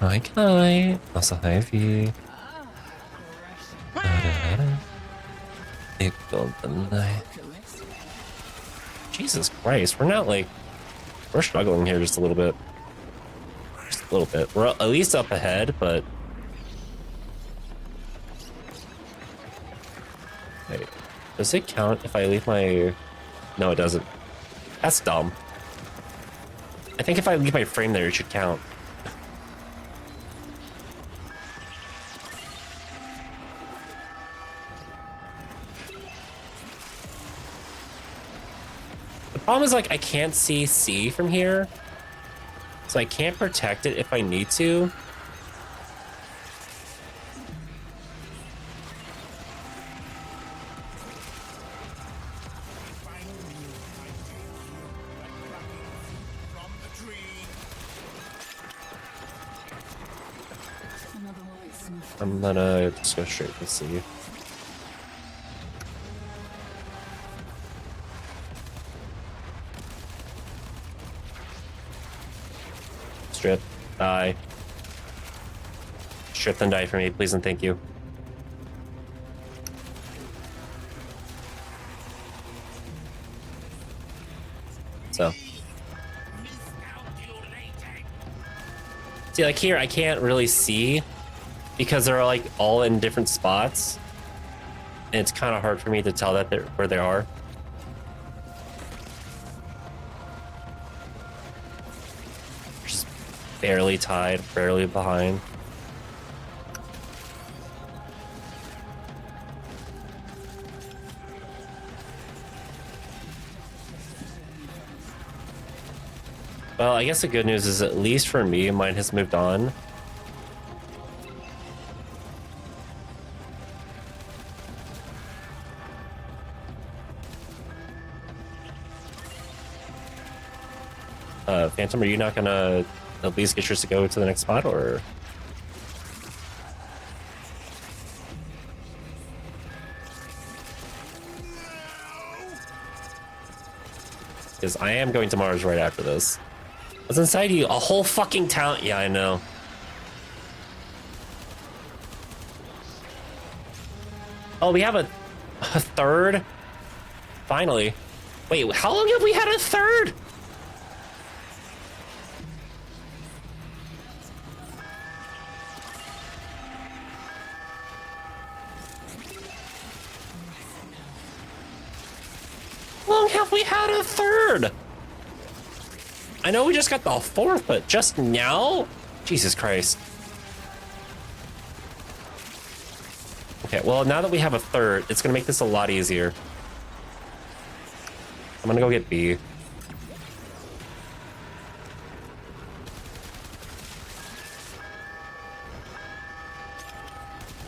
Hi, Kai. Also, hi, V. Jesus Christ, we're not like... We're struggling here just a little bit. Just a little bit. We're at least up ahead, but... Wait, does it count if I leave my... No, it doesn't. That's dumb. I think if I leave my frame there, it should count. The problem is, like, I can't see C from here, so I can't protect it if I need to. I'm gonna just go straight to C. Strip, die. Strip, then die for me, please and thank you. So. See, like here, I can't really see because they're like all in different spots. And it's kind of hard for me to tell that they're where they are. Just barely tied, barely behind. Well, I guess the good news is, at least for me, mine has moved on. Phantom, are you not gonna at least get yours to go to the next spot, or? Because I am going to Mars right after this. What's inside you? A whole fucking town? Yeah, I know. Oh, we have a third? Finally. Wait, how long have we had a third? How long have we had a third? I know we just got the fourth, but just now? Jesus Christ. Okay, well, now that we have a third, it's gonna make this a lot easier. I'm gonna go get B. At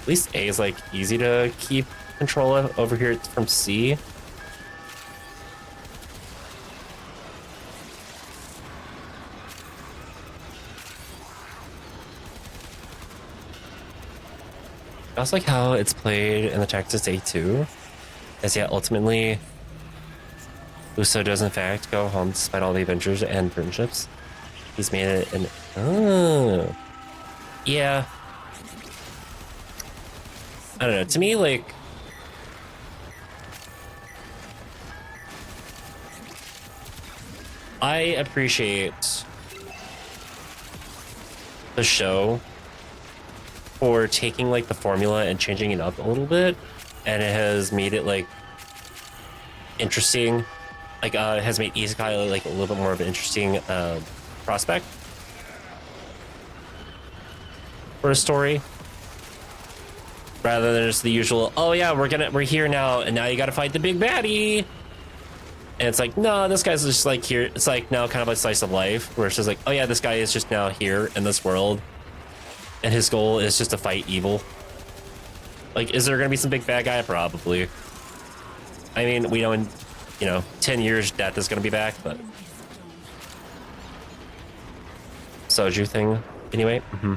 least A is like easy to keep control of. Over here it's from C. I also like how it's played in the Texas A2, as yet ultimately Uso does in fact go home despite all the adventures and friendships. He's made it an... Oh. Yeah. I don't know, to me, like... I appreciate the show for taking like the formula and changing it up a little bit, and it has made it like interesting. Like it has made Isekai like a little bit more of an interesting prospect for a story, rather than just the usual, oh yeah, we're here now, and now you gotta fight the big baddie. And it's like, no, this guy's just like here. It's like now kind of a slice of life where it's just like, oh yeah, this guy is just now here in this world, and his goal is just to fight evil. Like, is there gonna be some big bad guy? Probably. I mean, we know in, 10 years Death is gonna be back, but Soju thing anyway. Mm-hmm.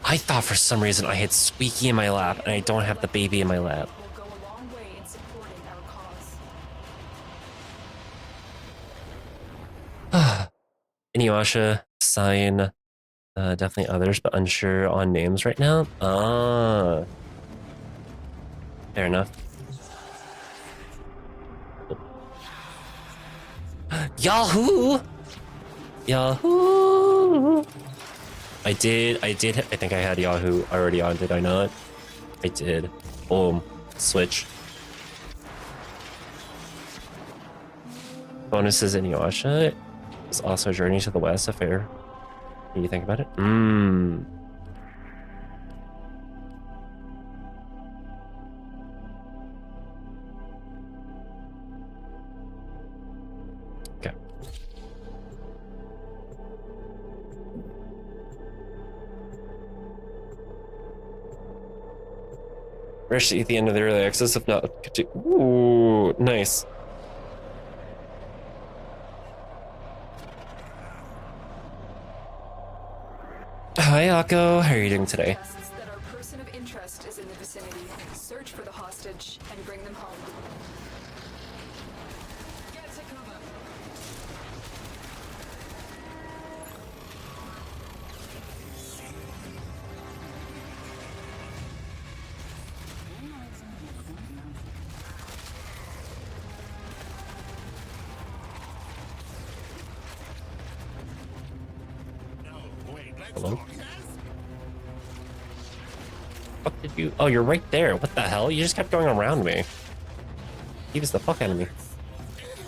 I thought for some reason I had Squeaky in my lap, and I don't have the baby in my lap. Will go a long way in supporting our cause. Inuyasha, Sign, definitely others, but unsure on names right now. Fair enough. Yahoo! Yahoo! I did. I think I had Yahoo already on, did I not? I did. Boom. Switch. Bonuses in Yasha is also Journey to the West affair. What do you think about it? Okay. Rush at the end of the early access, if not, ooh, nice. Hi, Akko. How are you doing today? That our person of interest is in the vicinity. Search for the hostage and bring them home. Get to cover. Hello? What did you? Oh, you're right there. What the hell? You just kept going around me. He was the fuck out of me. Can't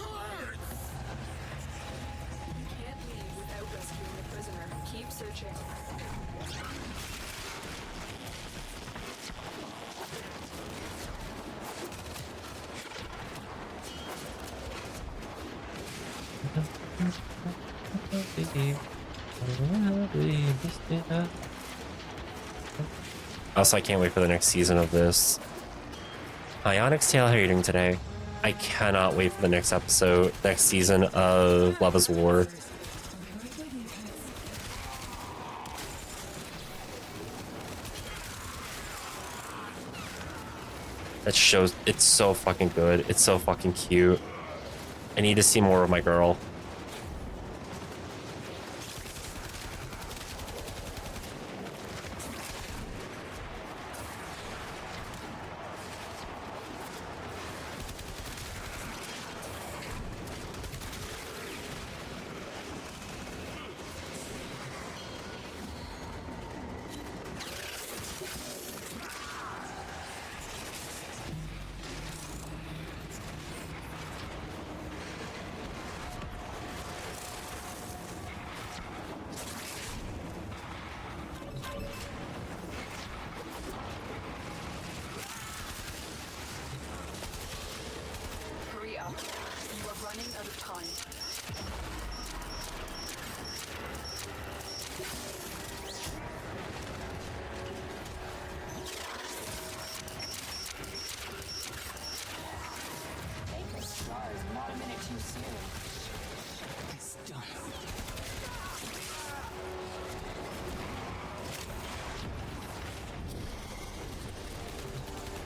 leave without rescuing the prisoner. Keep searching. Also, I can't wait for the next season of this. Hi, Onyx Tail, how are you doing today? I cannot wait for the next episode, next season of Love is War. That shows, it's so fucking good. It's so fucking cute. I need to see more of my girl. Hurry up. You are running out of time.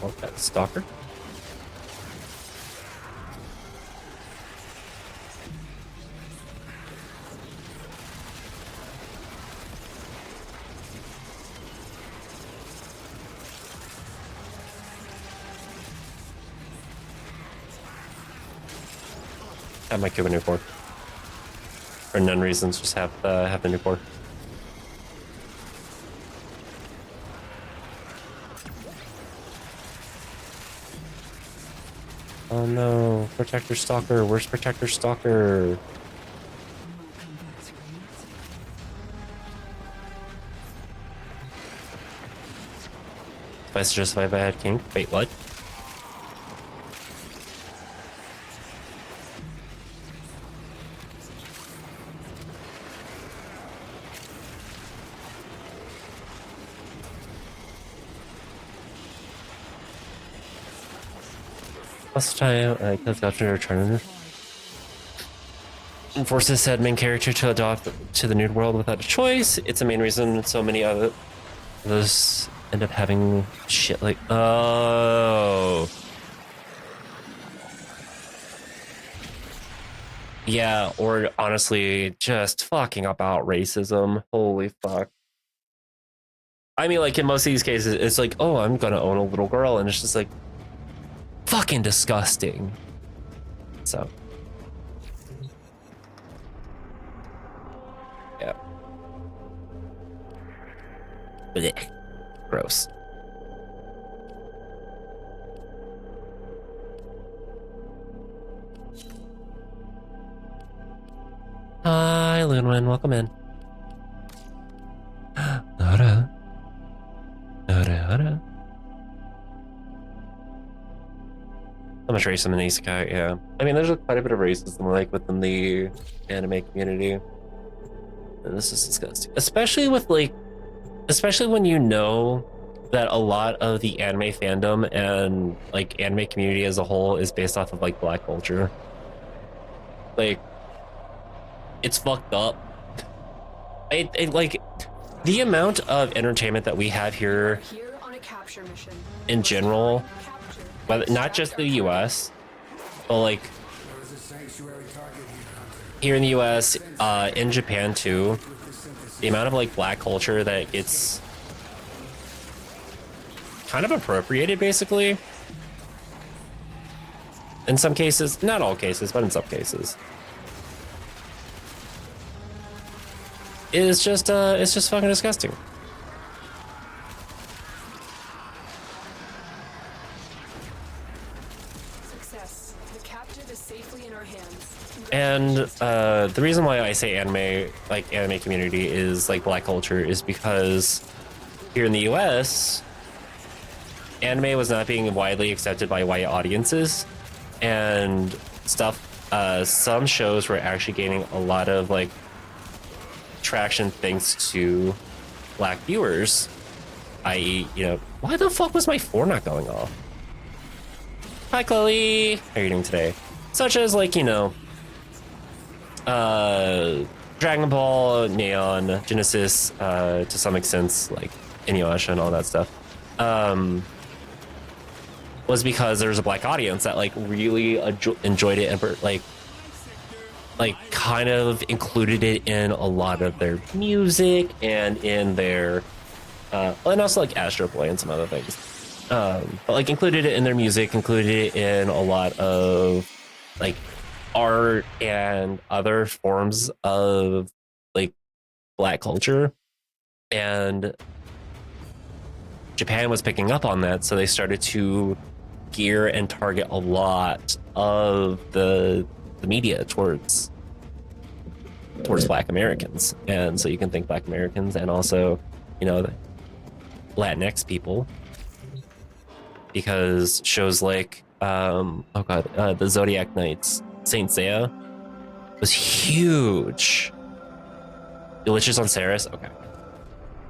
Oh, that stalker. Have my Cuban Newport. For none reasons, just have the Newport. Oh no, Protector Stalker, where's Protector Stalker? If I suggest if I had King. Wait, what? Last time, I killed Godfrey return. Forces said main character to adopt to the nude world without a choice. It's a main reason so many others end up having shit like. Oh. Yeah, or honestly, just fucking about racism. Holy fuck. I mean, like in most of these cases, it's like, oh, I'm gonna own a little girl, and it's just like, fucking disgusting. So. Yeah. Blech. Gross. Hi, Lunwin, welcome in. Nara. Nara. How much racism in Isekai, yeah. I mean, there's quite a bit of racism, like, within the anime community. And this is disgusting. Especially when you know that a lot of the anime fandom and, like, anime community as a whole is based off of, like, black culture. Like, it's fucked up. Like, the amount of entertainment that we have here in general, whether, not just the US, but like here in the US, in Japan too, the amount of like black culture that gets kind of appropriated basically. In some cases, not all cases, but in some cases. It's just fucking disgusting. Success. The captive is safely in our hands. And the reason why I say anime community is like black culture is because here in the US, anime was not being widely accepted by white audiences and stuff. Some shows were actually gaining a lot of like traction thanks to black viewers, i.e., you know, why the fuck was my 4 not going off? Hi Chloe, how are you doing today? Such as like, you know, Dragon Ball, Neon, Genesis, to some extent, like Inuyasha and all that stuff, was because there was a black audience that like really enjoyed it and like kind of included it in a lot of their music and in their and also like Astro Boy and some other things, but like included it in their music, included it in a lot of like art and other forms of like black culture. And Japan was picking up on that, so they started to gear and target a lot of the media towards black Americans. And so you can think black Americans and also, you know, the Latinx people, because shows like the Zodiac Knights, Saint Seiya was huge. Delicious on Ceres? Okay,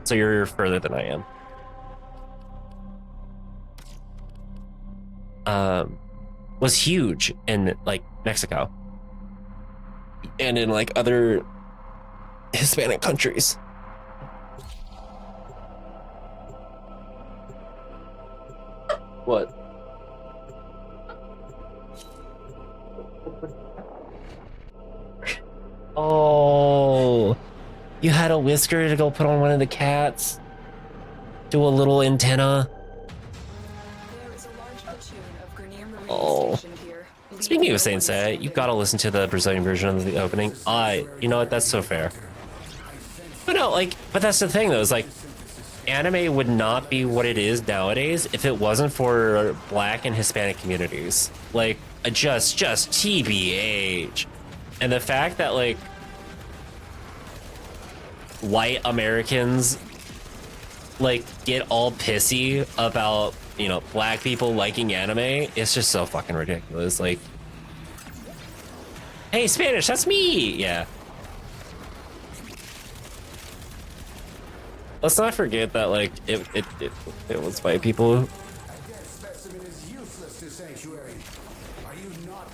so you're further than I am. Was huge in like Mexico and in like other Hispanic countries. What? Oh, you had a whisker to go put on one of the cats? Do a little antenna? Oh. Speaking of Saint Seiya, you've got to listen to the Brazilian version of the opening. You know what? That's so fair. But no, like, but that's the thing though, is like, anime would not be what it is nowadays if it wasn't for black and Hispanic communities. Like, just TBH. And the fact that like white Americans like get all pissy about, you know, black people liking anime, it's just so fucking ridiculous. Like, hey, Spanish, that's me. Yeah. Let's not forget that like it was white people.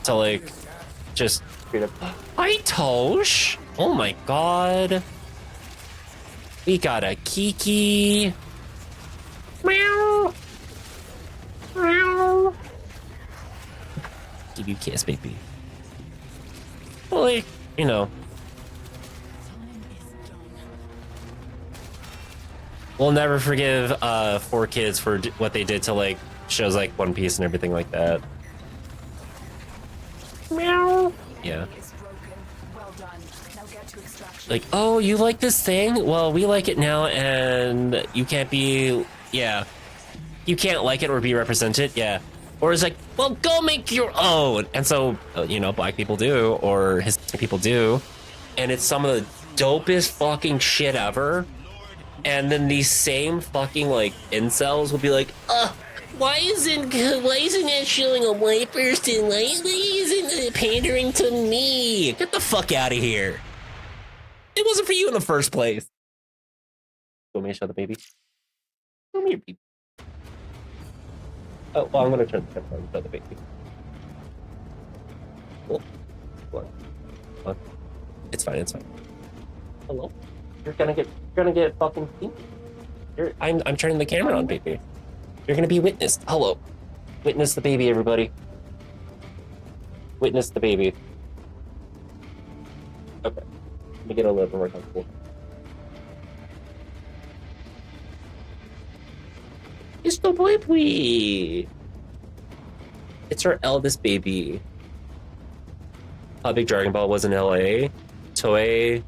To like just straight up, hi Tosh. Oh my god. We got a Kiki. Meow. Meow. Give you a kiss, baby. Well, like, you know. We'll never forgive 4Kids for what they did to like shows like One Piece and everything like that. Meow. Yeah. Well done. Now get to extraction. Like, oh, you like this thing? Well, we like it now, and you can't be, yeah. You can't like it or be represented, yeah. Or it's like, well, go make your own. And so, you know, black people do, or Hispanic people do. And it's some of the dopest fucking shit ever. And then these same fucking, like, incels will be like, why isn't that showing a white person? Why isn't it pandering to me? Get the fuck out of here. It wasn't for you in the first place. Want me to show the baby? Show me your baby. Oh, well, I'm gonna turn the camera on and show the baby. Cool. What? It's fine, it's fine. Hello? You're gonna get fucking stinky. I'm turning the camera on, baby. You're gonna be witnessed. Hello. Witness the baby, everybody. Witness the baby. Okay. Let me get a little bit more comfortable. It's the boy. It's our eldest baby. How Big Dragon Ball was in LA. Toei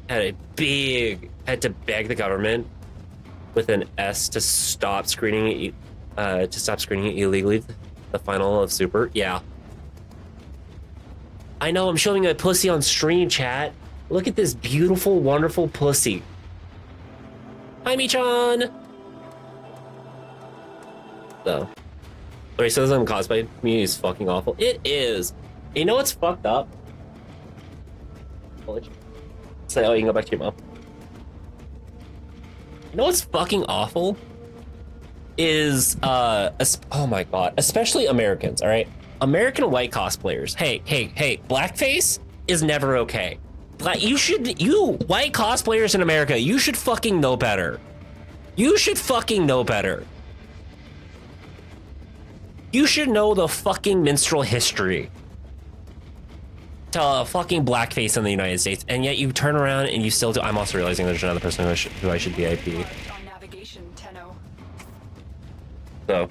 had to beg the government with an S to stop screening illegally the final of Super. Yeah. I know, I'm showing a pussy on stream, chat. Look at this beautiful, wonderful pussy. Hi, Michan. So. Wait, so this isn't cosplay? Me is fucking awful. It is. You know what's fucked up? Say, oh, you can go back to your mom. You know what's fucking awful? Is, oh my god, especially Americans, all right? American white cosplayers. Hey, blackface is never okay. You white cosplayers in America, you should fucking know better. You should fucking know better. You should know the fucking minstrel history to fucking blackface in the United States, and yet you turn around and you still do. I'm also realizing there's another person who I should VIP. On navigation, Tenno. So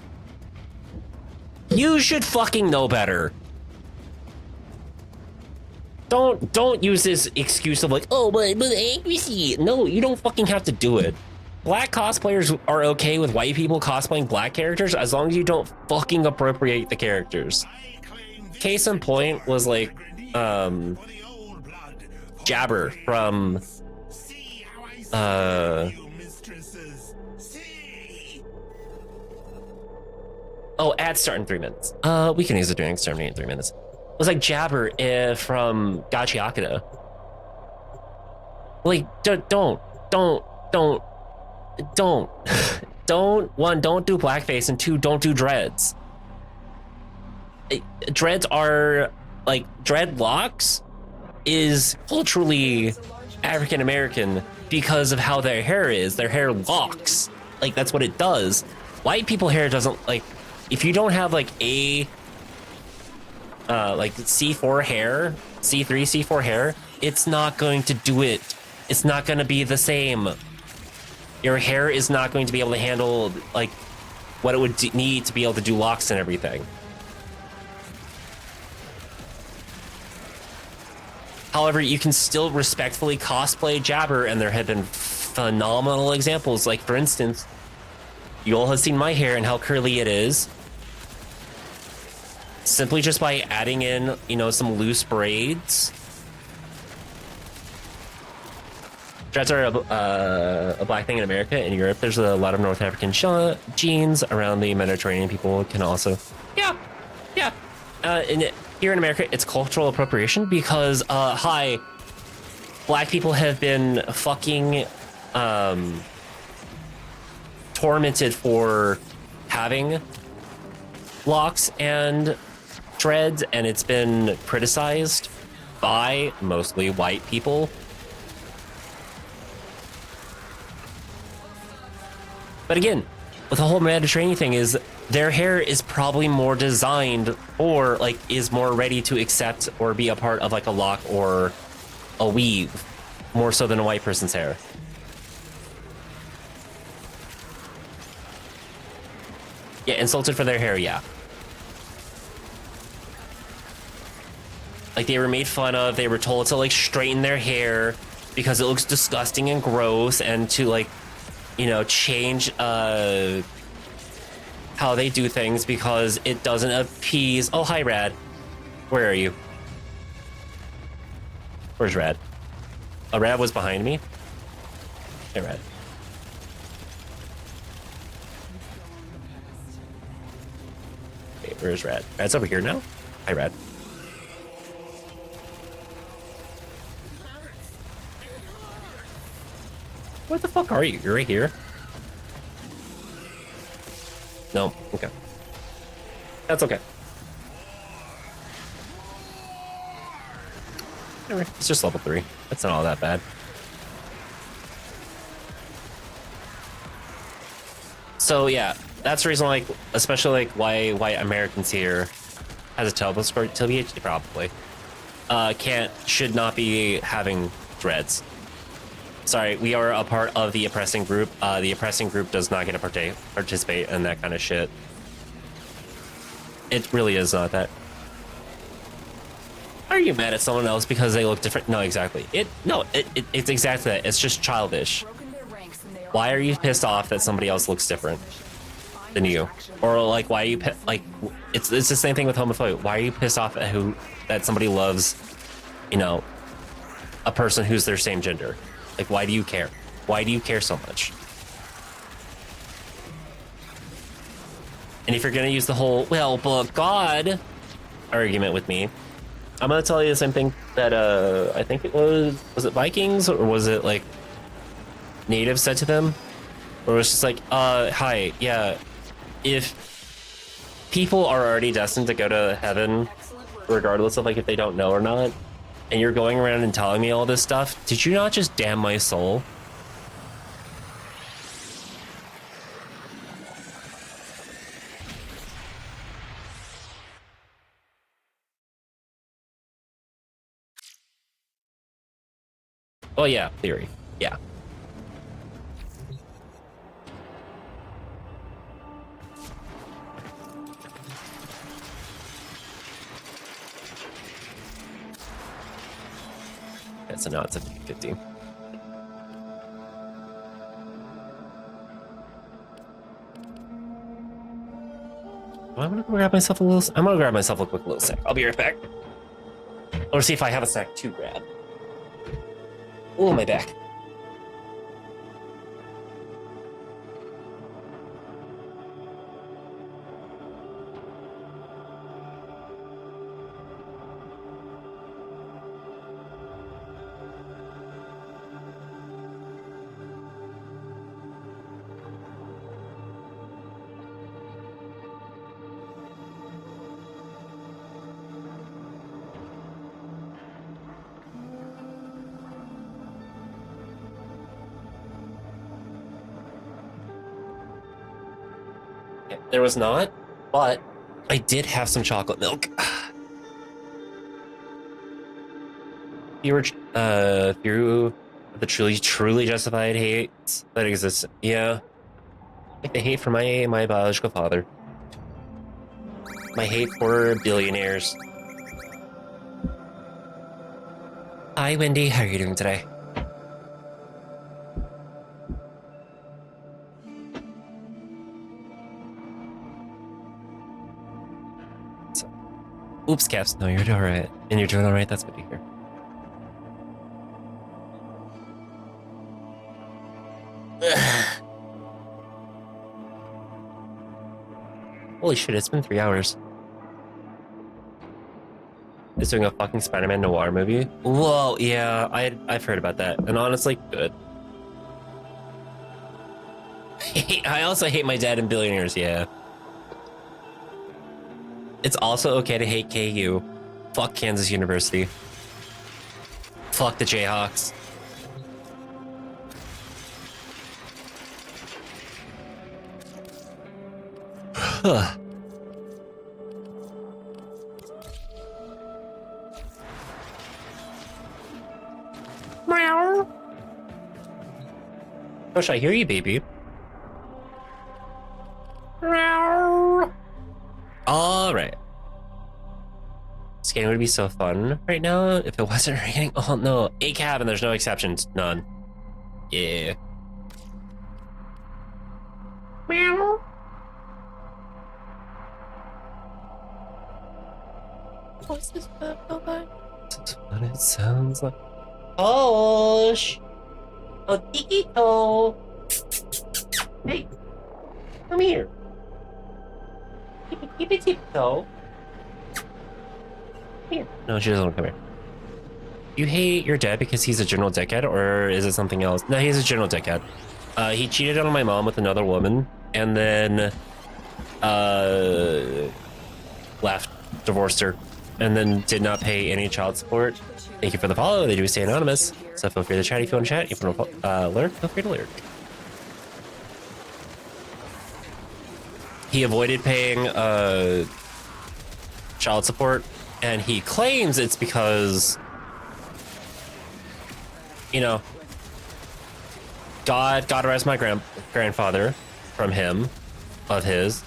you should fucking know better. Don't use this excuse of like, oh, but accuracy. No, you don't fucking have to do it. Black cosplayers are okay with white people cosplaying black characters as long as you don't fucking appropriate the characters. Case in point was like, Jabber from, oh, ad start in 3 minutes. We can use it during exterminate in 3 minutes. It was like Jabber from Gachi Akida. Like, don't. One, don't do blackface, and two, don't do dreads. Dreads are, like, dreadlocks is culturally African American because of how their hair is. Their hair locks. Like, that's what it does. White people hair doesn't, like, if you don't have like a like C4 hair, C3, C4 hair, it's not going to do it. It's not going to be the same. Your hair is not going to be able to handle like what it would need to be able to do locks and everything. However, you can still respectfully cosplay Jabber, and there have been phenomenal examples. Like, for instance, you all have seen my hair and how curly it is. Simply just by adding in, you know, some loose braids. Dreads are a black thing in America. In Europe, there's a lot of North African genes. Around the Mediterranean, people can also... Yeah. Here in America, it's cultural appropriation because, hi, black people have been fucking tormented for having locks and dreads, and it's been criticized by mostly white people. But again, with the whole Mediterranean thing is their hair is probably more designed or like is more ready to accept or be a part of like a lock or a weave more so than a white person's hair. Yeah, insulted for their hair, yeah. Like they were made fun of. They were told to like straighten their hair because it looks disgusting and gross, and to like, you know, change how they do things because it doesn't appease. Oh, hi, Rad. Where are you? Where's Rad? Oh, Rad was behind me. Hey, Rad. Okay, where's Rad? Rad's over here now. Hi, Rad. What the fuck are you? You're right here. No. Okay. That's okay. It's just level 3. That's not all that bad. So yeah, that's the reason, like, especially like why Americans here has a teleport score till PhD probably should not be having dreads. Sorry, we are a part of the oppressing group. The oppressing group does not get to participate in that kind of shit. It really is not that. Are you mad at someone else because they look different? No, exactly. It's exactly that. It's just childish. Why are you pissed off that somebody else looks different than you? Or like, why are you like? It's the same thing with homophobia. Why are you pissed off at that somebody loves, you know, a person who's their same gender? Like, why do you care? Why do you care so much? And if you're gonna use the whole well, but God argument with me, I'm gonna tell you the same thing that I think it was it Vikings, or was it like natives said to them? Or it was just like, hi, yeah, if people are already destined to go to heaven, regardless of like if they don't know or not, and you're going around and telling me all this stuff, did you not just damn my soul? Oh yeah, theory. Yeah. Okay, so now it's a 50. I'm gonna grab myself a little. I'm gonna grab myself a quick little snack. I'll be right back. Or see if I have a snack to grab. Oh, my back. There was not, but I did have some chocolate milk. You were through the truly justified hate that exists. Yeah, like the hate for my biological father. My hate for billionaires. Hi, Wendy. How are you doing today? Oops, Caps. No, you're doing all right. And you're doing all right. That's good to hear. Holy shit, it's been 3 hours. It's doing a fucking Spider-Man noir movie? Whoa, yeah, I've heard about that. And honestly, good. I also hate my dad and billionaires, yeah. It's also okay to hate KU. Fuck Kansas University. Fuck the Jayhawks. Meow. Gosh, I hear you, baby. Meow. All right. This game would be so fun right now if it wasn't raining. Oh no, a cabin, there's no exceptions, none. Yeah. Meow. What's this about? This is what it sounds like. Oh, oh, Tikito. Hey, come here. Keep it tiptoe. Here. No, she doesn't want to come here. You hate your dad because he's a general dickhead, or is it something else? No, he's a general dickhead. He cheated on my mom with another woman, and then left, divorced her, and then did not pay any child support. Thank you for the follow. They do stay anonymous, so feel free to chat if you want to chat. If you want to lurk, feel free to lurk. He avoided paying child support, and he claims it's because, you know, God arrest my grandfather from him, of his.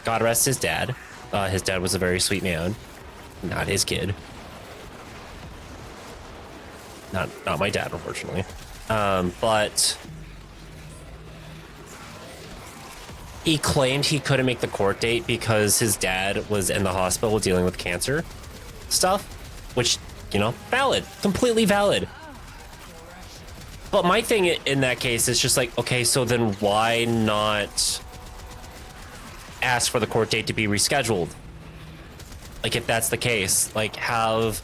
God rest his dad. His dad was a very sweet man, not his kid. Not my dad, unfortunately. But he claimed he couldn't make the court date because his dad was in the hospital dealing with cancer stuff, which, you know, valid, completely valid. But my thing in that case is just like, okay, so then why not ask for the court date to be rescheduled? Like, if that's the case, like have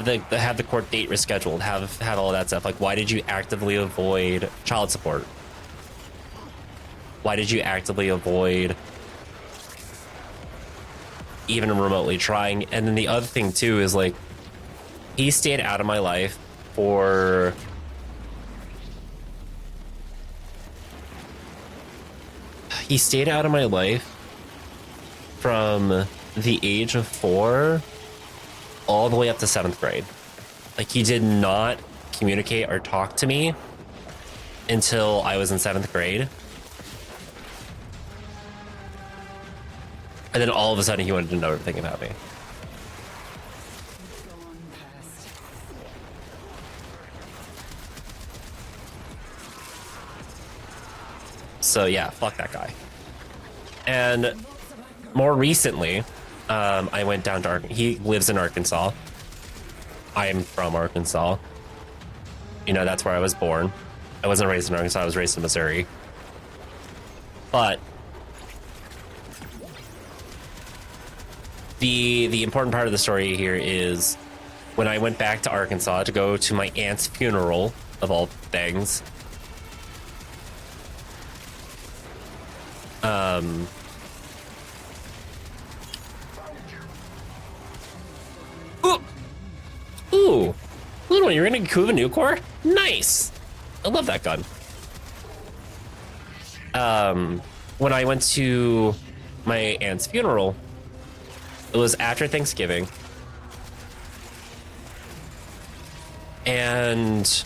the court date rescheduled, have all that stuff. Like, why did you actively avoid child support? Why did you actively avoid even remotely trying? And then the other thing too is, like, he stayed out of my life for from the age of 4 all the way up to 7th grade. Like, he did not communicate or talk to me until I was in 7th grade. And then all of a sudden he wanted to know everything about me. So yeah, fuck that guy. And more recently, I went down to he lives in Arkansas. I am from Arkansas. You know, that's where I was born. I wasn't raised in Arkansas, I was raised in Missouri. But the important part of the story here is when I went back to Arkansas to go to my aunt's funeral, of all things. Ooh, little one, you're gonna Kuva Nucor? Nice. I love that gun. When I went to my aunt's funeral, it was after Thanksgiving, and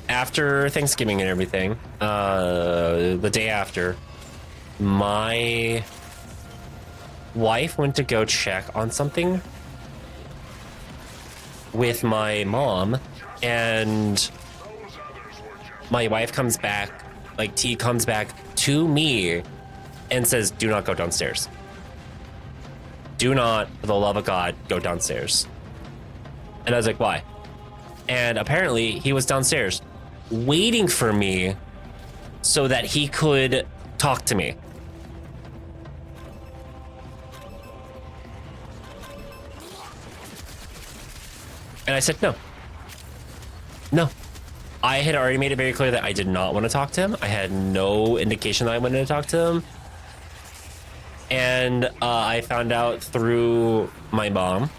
after Thanksgiving and everything, the day after, my wife went to go check on something with my mom, and my wife comes back, like T comes back to me and says, do not go downstairs. Do not, for the love of God, go downstairs. And I was like, why? And apparently he was downstairs waiting for me so that he could talk to me. And I said, no. No. I had already made it very clear that I did not want to talk to him. I had no indication that I wanted to talk to him. And I found out through my mom.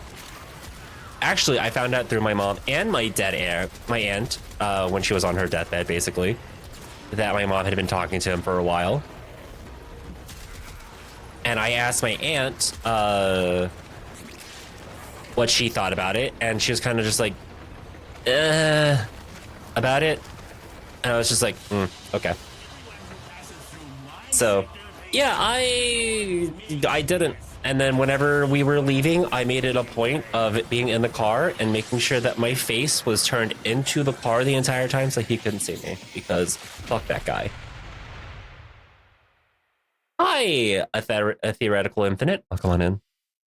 Actually, I found out through my mom and my aunt, when she was on her deathbed, basically, that my mom had been talking to him for a while. And I asked my aunt what she thought about it, and she was kind of just like, about it. And I was just like, okay. So, yeah, I didn't. And then whenever we were leaving, I made it a point of it being in the car and making sure that my face was turned into the car the entire time so he couldn't see me, because fuck that guy. Hi, a theoretical infinite. Oh, come on in.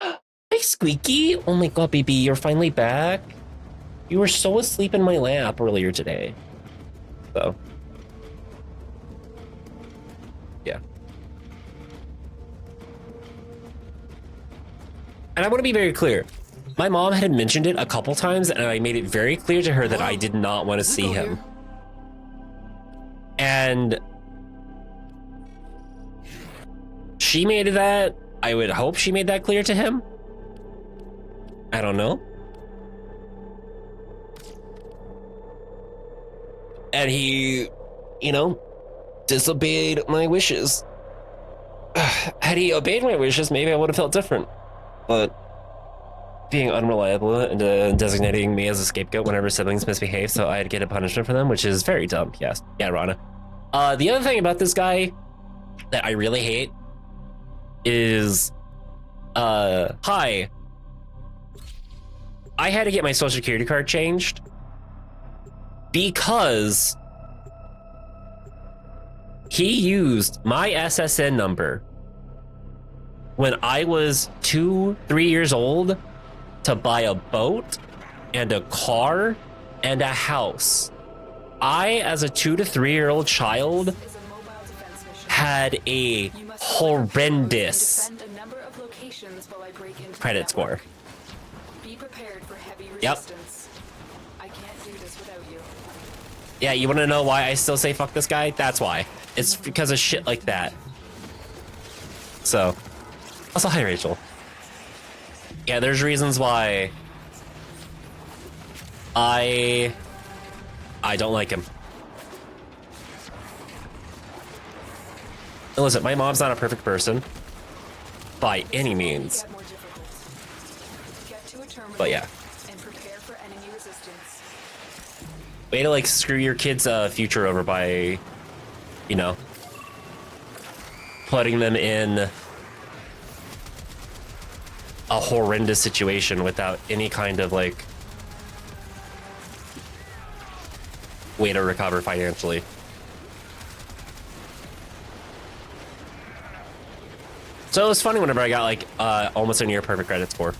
Hi, Squeaky. Oh my god, baby, you're finally back. You were so asleep in my lap earlier today. So, yeah. And I want to be very clear. My mom had mentioned it a couple times, and I made it very clear to her that I did not want to see him. And she made that, I would hope she made that clear to him. I don't know. And he, you know, disobeyed my wishes. Had he obeyed my wishes, maybe I would have felt different. But being unreliable and designating me as a scapegoat whenever siblings misbehave, so I'd get a punishment for them, which is very dumb. Yes. Yeah, Rana. The other thing about this guy that I really hate is, hi. I had to get my social security card changed because he used my SSN number when I was 2-3 years old to buy a boat and a car and a house. I, as a 2 to 3 year old child, had a horrendous credit score. Be prepared for heavy Yep. resistance. I can't do this without you. Yeah, you want to know why I still say fuck this guy? That's why. It's because of shit like that. So, also, hi, Rachel. Yeah, there's reasons why I don't like him. And listen, my mom's not a perfect person by any means. But yeah. And prepare for enemy resistance. Way to like screw your kid's future over by, you know, putting them in a horrendous situation without any kind of like way to recover financially. So it was funny whenever I got like almost a near perfect credit score.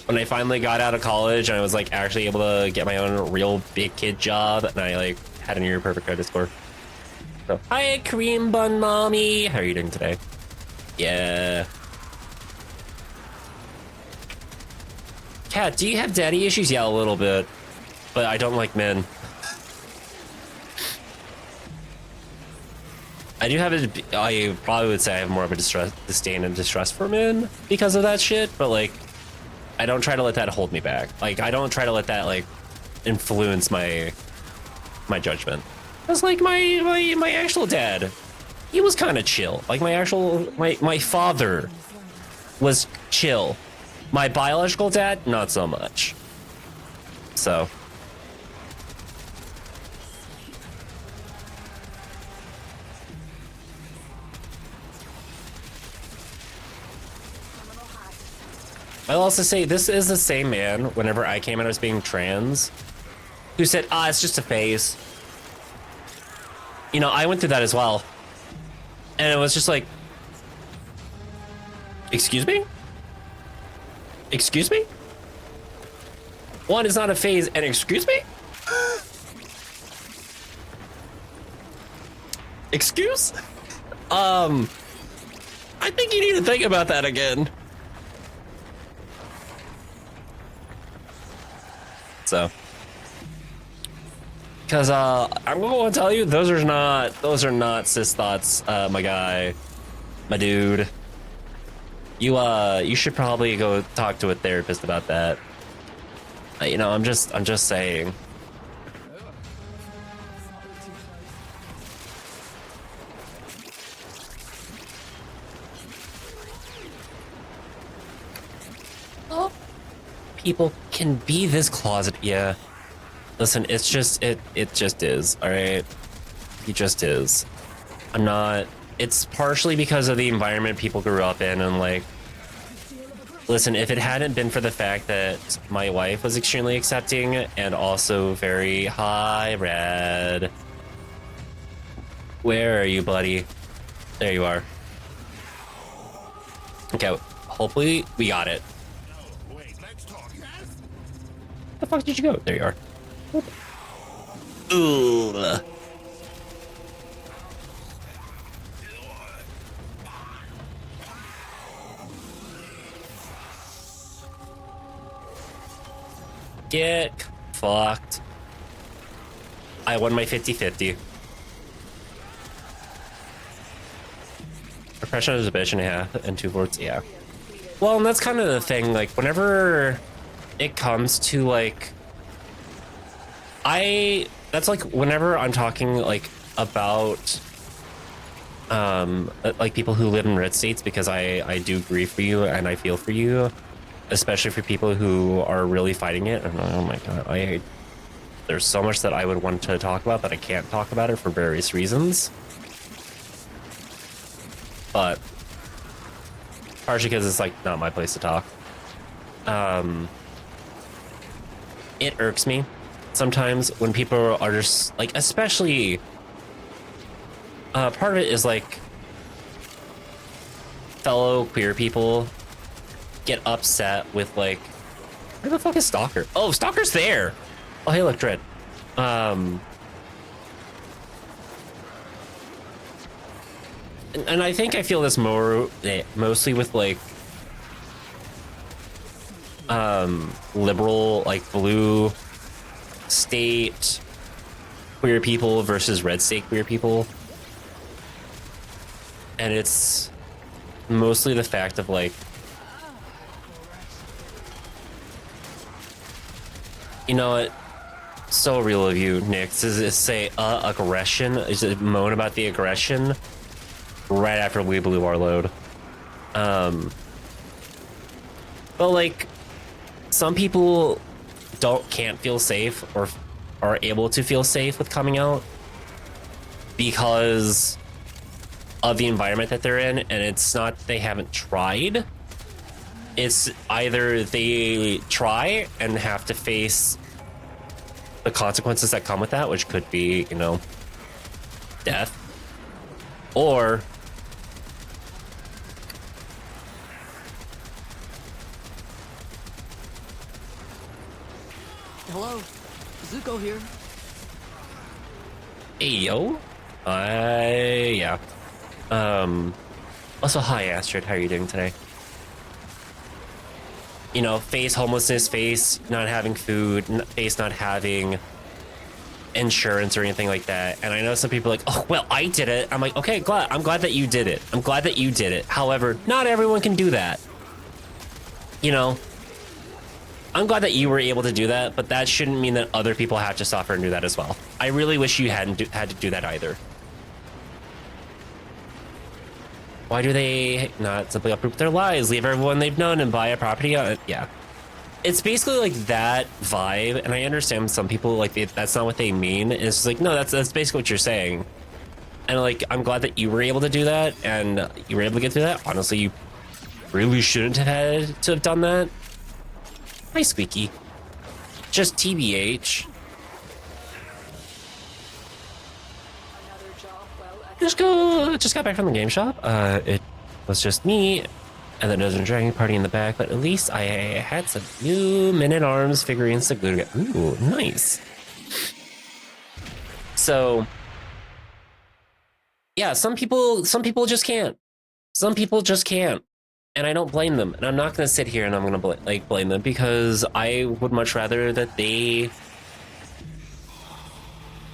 When I finally got out of college and I was like actually able to get my own real big kid job, and I like had a near perfect credit score. So, hi, Cream Bun Mommy. How are you doing today? Yeah. Kat, do you have daddy issues? Yeah, a little bit, but I don't like men. I do have I probably would say I have more of a disdain and distrust for men because of that shit, but like, I don't try to let that hold me back. Like, I don't try to let that like influence my judgment. That's like my actual dad. He was kind of chill. Like my father was chill. My biological dad, not so much. So. I'll also say this is the same man, whenever I came out as being trans, who said, it's just a phase. You know, I went through that as well. And it was just like, excuse me? Excuse me? One is not a phase, and excuse me? Excuse? I think you need to think about that again. So, because I'm going to tell you, those are not cis thoughts, my guy, my dude. You should probably go talk to a therapist about that. You know, I'm just saying. Oh, people can be this closet. Yeah. Listen, it's just, it just is, all right? It just is. I'm not, it's partially because of the environment people grew up in and like, listen, if it hadn't been for the fact that my wife was extremely accepting and also very high red. Where are you, buddy? There you are. Okay, hopefully we got it. The fuck did you go? There you are. Ooh. Get fucked. I won my 50-50. Repression is a bitch and a half and 2/4, yeah. Well, and that's kind of the thing, like, whenever it comes to, like, that's like, whenever I'm talking, like, about, like, people who live in red states, because I do grieve for you and I feel for you, especially for people who are really fighting it. And oh my god, there's so much that I would want to talk about that I can't talk about it for various reasons. But partially because it's like not my place to talk. It irks me sometimes when people are just like, especially part of it is like fellow queer people get upset with like, where the fuck is Stalker? Oh, Stalker's there. Oh, hey, look, Dread. And I think I feel this mostly with like liberal, like blue state queer people versus red state queer people. And it's mostly the fact of like, you know what? So real of you, Nick, to say aggression, is it moan about the aggression right after we blew our load. But like, some people can't feel safe or are able to feel safe with coming out because of the environment that they're in, and it's not they haven't tried. It's either they try and have to face the consequences that come with that, which could be, you know, death, or hello, Zuko here. Hey, yo. Yeah. Also, hi, Astrid. How are you doing today? You know, face homelessness, face not having food, face not having insurance or anything like that. And I know some people are like, oh, well, I did it. I'm like, okay, I'm glad that you did it. I'm glad that you did it. However, not everyone can do that. You know, I'm glad that you were able to do that, but that shouldn't mean that other people have to suffer and do that as well. I really wish you hadn't had to do that either. Why do they not simply uproot their lives, leave everyone they've known, and buy a property? Yeah. It's basically like that vibe, and I understand some people, like, that's not what they mean. It's just like, no, that's basically what you're saying. And, like, I'm glad that you were able to do that, and you were able to get through that. Honestly, you really shouldn't have had to have done that. Hi, Squeaky. Just TBH. Just got back from the game shop. It was just me and the Dungeons & Dragons party in the back, but at least I had some new Men-at-Arms figurines to glue together. Ooh, nice. So, yeah, some people just can't. Some people just can't. And I don't blame them. And I'm not going to sit here and I'm going to blame them, because I would much rather that they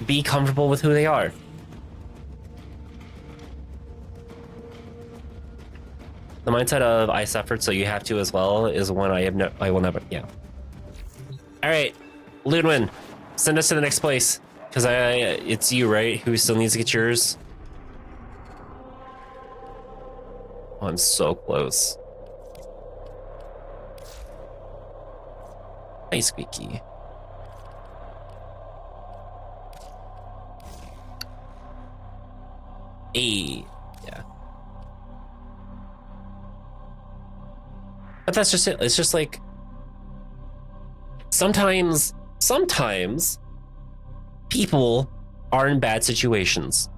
be comfortable with who they are. The mindset of I suffered, so you have to as well is one I will never. Yeah. All right, Ludwin, send us to the next place, because it's you, right? Who still needs to get yours? Oh, I'm so close. Hi, Squeaky. Hey. Yeah. But that's just it. It's just like sometimes people are in bad situations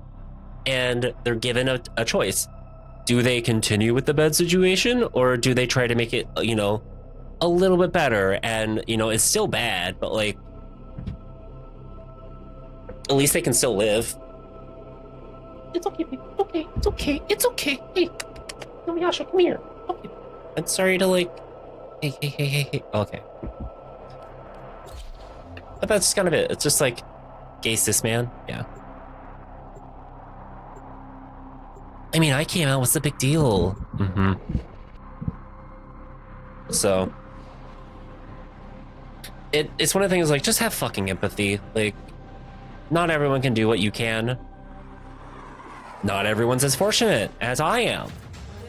and they're given a choice. Do they continue with the bad situation, or do they try to make it, you know, a little bit better? And, you know, it's still bad, but like, at least they can still live. It's okay, baby. Okay, it's okay. It's okay. Hey, oh my gosh, come here. Okay. I'm sorry to like. Hey. Okay. But that's kind of it. It's just like, gay cis man. Yeah. I mean, I came out. What's the big deal? Mm-hmm. So, it's one of the things like, just have fucking empathy. Like, not everyone can do what you can. Not everyone's as fortunate as I am.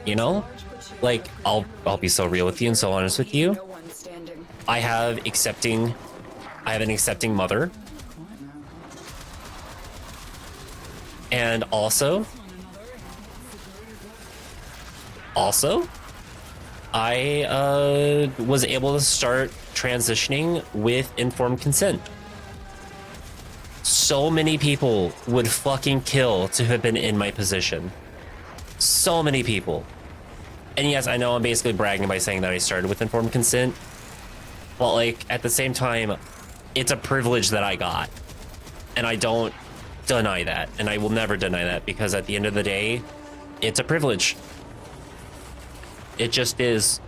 You know? Like, I'll be so real with you and so honest with you. I have an accepting mother. And also, I was able to start transitioning with informed consent. So many people would fucking kill to have been in my position. So many people. And yes, I know I'm basically bragging by saying that I started with informed consent. But like, at the same time, it's a privilege that I got. And I don't deny that. And I will never deny that, because at the end of the day, it's a privilege. It just is.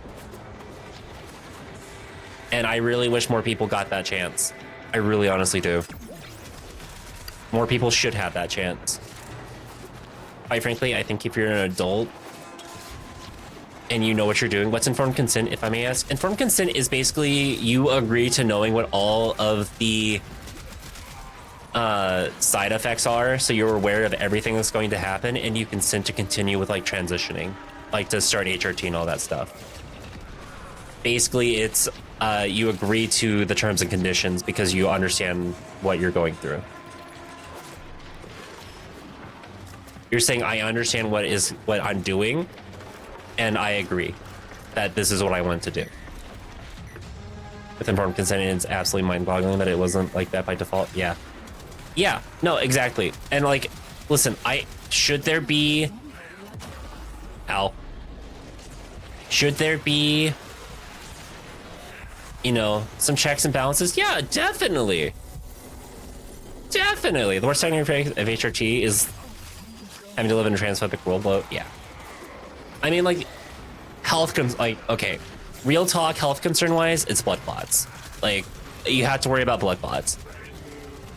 And I really wish more people got that chance. I really honestly do. More people should have that chance. Quite frankly, I think if you're an adult and you know what you're doing, what's informed consent, if I may ask? Informed consent is basically you agree to knowing what all of the side effects are, so you're aware of everything that's going to happen, and you consent to continue with like transitioning, like to start HRT and all that stuff. Basically, it's you agree to the terms and conditions because you understand what you're going through. You're saying, I understand what I'm doing, and I agree that this is what I want to do. With informed consent, it's absolutely mind-boggling that it wasn't like that by default. Yeah, no, exactly. And like, listen, should there be you know, some checks and balances? Yeah, definitely. The worst side effect of HRT is having to live in a transphobic world. But yeah, I mean, like, okay, real talk, health concern wise, it's blood clots. Like, you have to worry about blood clots.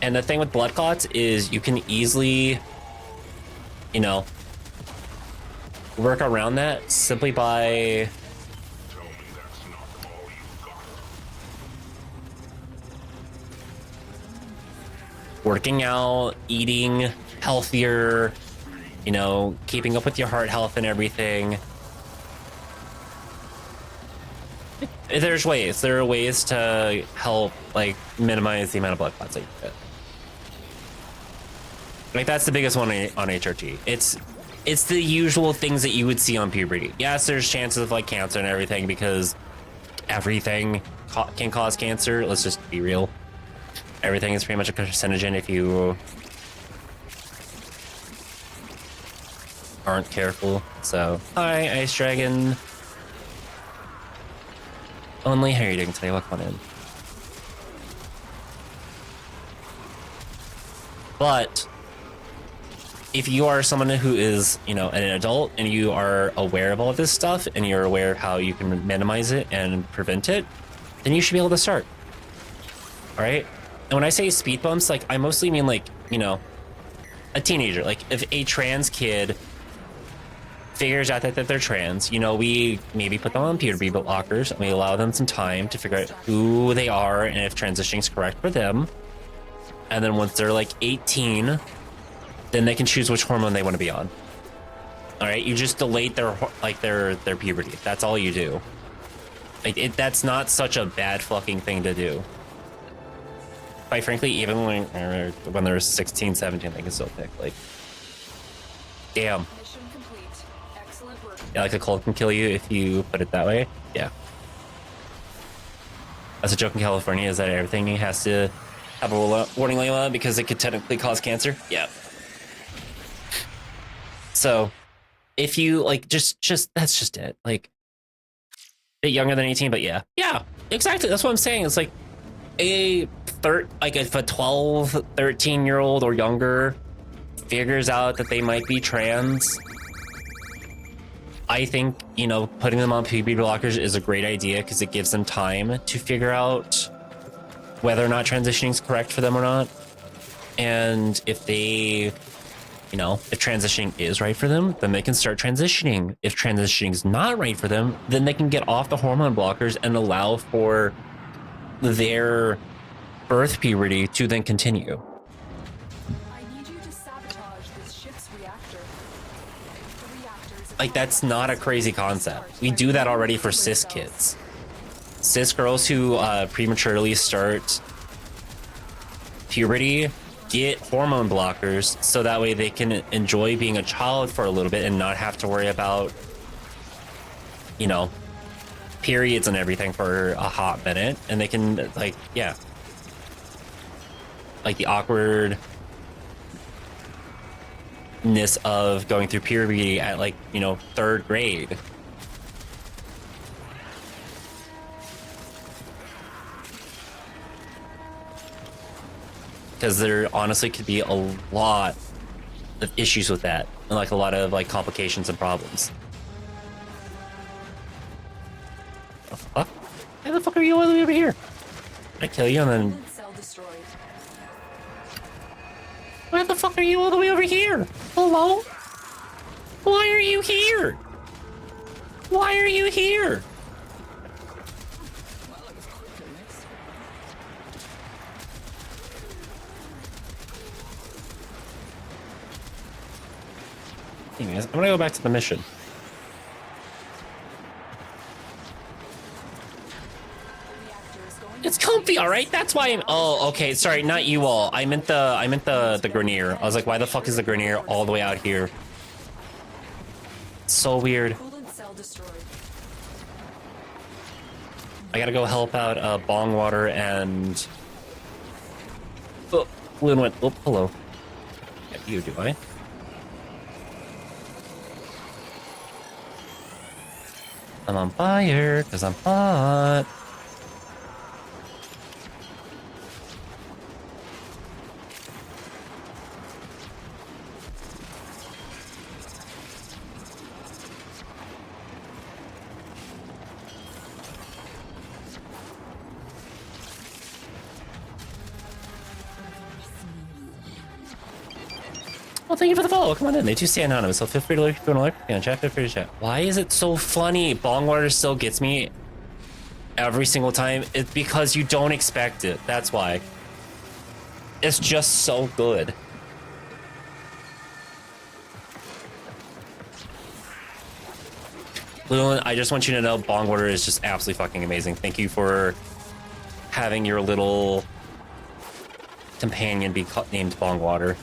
And the thing with blood clots is you can easily, you know, work around that simply by working out, eating healthier, you know, keeping up with your heart health and everything. There are ways to help, like, minimize the amount of blood clots that you get. Like, that's the biggest one on HRT. It's the usual things that you would see on puberty. Yes, there's chances of like cancer and everything, because everything can cause cancer. Let's just be real. Everything is pretty much a carcinogen if you aren't careful. So, hi, Ice Dragon. Only, how are you doing today? Welcome on in. But if you are someone who is, you know, an adult and you are aware of all of this stuff and you're aware of how you can minimize it and prevent it, then you should be able to start. All right. And when I say speed bumps, like, I mostly mean like, you know, a teenager. Like, if a trans kid figures out that they're trans, you know, we maybe put them on puberty blockers and we allow them some time to figure out who they are and if transitioning is correct for them. And then once they're like 18, then they can choose which hormone they want to be on. All right, you just delayed their puberty. That's all you do. Like, that's not such a bad fucking thing to do. Quite frankly, even when they're 16, 17, they can still pick. Like, damn. Mission complete. Excellent work. Yeah, like a cult can kill you if you put it that way. Yeah. That's a joke in California, is that everything has to have a warning label on it because it could technically cause cancer. Yeah. So, if you like, just that's just it. Like, a bit younger than 18, but yeah, exactly. That's what I'm saying. It's like if a 12, 13-year-old or younger figures out that they might be trans, I think, you know, putting them on puberty blockers is a great idea because it gives them time to figure out whether or not transitioning is correct for them or not. And if they, you know, if transitioning is right for them, then they can start transitioning. If transitioning is not right for them, then they can get off the hormone blockers and allow for their birth puberty to then continue. I need you to sabotage this ship's reactor. The reactor is Like, that's not a crazy concept. We do that already for cis kids. Cis girls who prematurely start puberty get hormone blockers so that way they can enjoy being a child for a little bit and not have to worry about, you know, periods and everything for a hot minute. And they can, like, yeah, like the awkwardness of going through puberty at, like, you know, 3rd grade. Because there honestly could be a lot of issues with that, and like a lot of like complications and problems. What the fuck? Why the fuck are you all the way over here? I kill you and then. cell destroyed. Why the fuck are you all the way over here? Hello? Why are you here? Why are you here? Anyways, I'm gonna go back to the mission. It's comfy, all right. That's why I'm. Oh, okay. Sorry, not you all. I meant the Grenier. I was like, why the fuck is the Grenier all the way out here? It's so weird. Cell destroyed. I gotta go help out Bongwater and. Oh, Loon went. Oh, hello. Yeah, you do I? I'm on fire because I'm hot. Well, thank you for the follow. Come on in. They do stay anonymous, so feel free to look if you want to look. Yeah, chat, feel free to chat. Why is it so funny? Bongwater still gets me every single time. It's because you don't expect it. That's why. It's just so good. Lulin, I just want you to know Bongwater is just absolutely fucking amazing. Thank you for having your little companion be named Bongwater.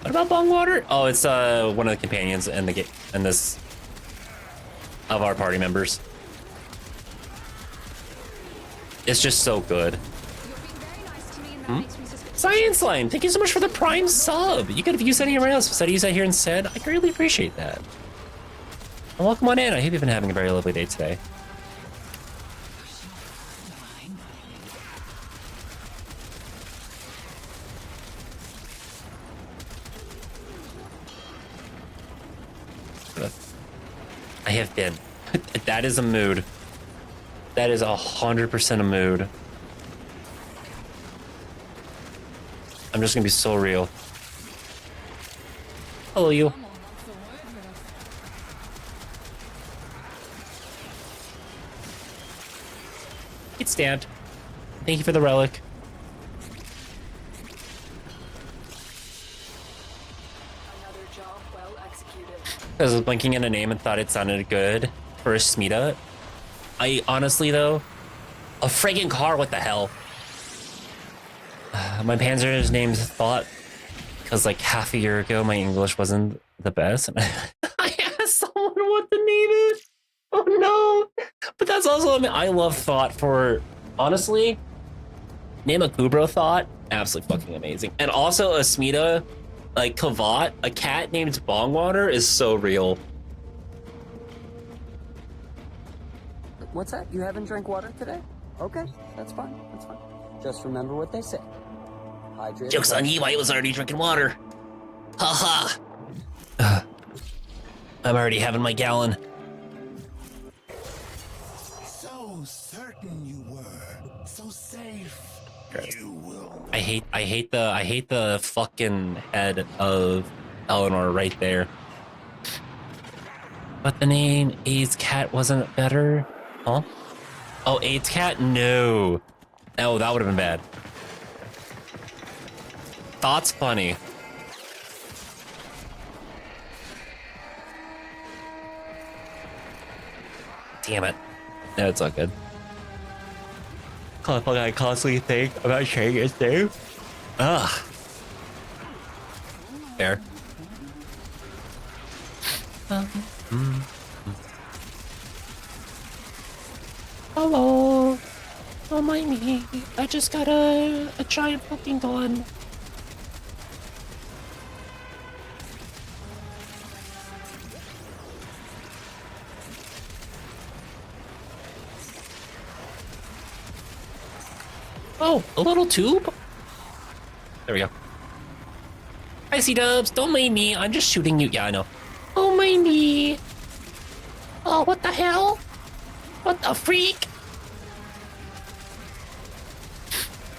What about Bongwater? Oh, it's one of the companions in the this of our party members. It's just so good. Science Slime, thank you so much for the Prime sub. You could have used that anywhere else. Instead, use that here instead. I greatly appreciate that. And welcome on in. I hope you've been having a very lovely day today. I have been. That is a mood. That is 100% a mood. I'm just gonna be so real. Hello, you. It's stand. Thank you for the relic. I was blinking in a name and thought it sounded good for a Smita. I honestly though, a friggin' car, what the hell? My Panzer name's Thought, because like half a year ago my English wasn't the best. And I asked someone what the name is. Oh no! But that's also, I mean, I love Thought for, honestly, name a Kubro Thought, absolutely fucking amazing. And also a Smita, like Kavat, a cat named Bongwater is so real. What's that? You haven't drank water today? Okay, that's fine. That's fine. Just remember what they say. Hydrate. Joke's on you, I was already drinking water. Haha. I'm already having my gallon. So certain you were, so safe. You will. I hate the fucking head of Eleanor right there. But the name AIDS Cat wasn't better? Huh? Oh, AIDS Cat? No. Oh, that would have been bad. Thought's funny. Damn it. No, it's all good. I constantly think about sharing his name. Ugh. Fair. Hello. Don't mind me. I just got a giant fucking gun. Oh, a little tube? There we go. I see Dubs. Don't mind me. I'm just shooting you. Yeah, I know. Oh, mind me. Oh, what the hell? What the freak?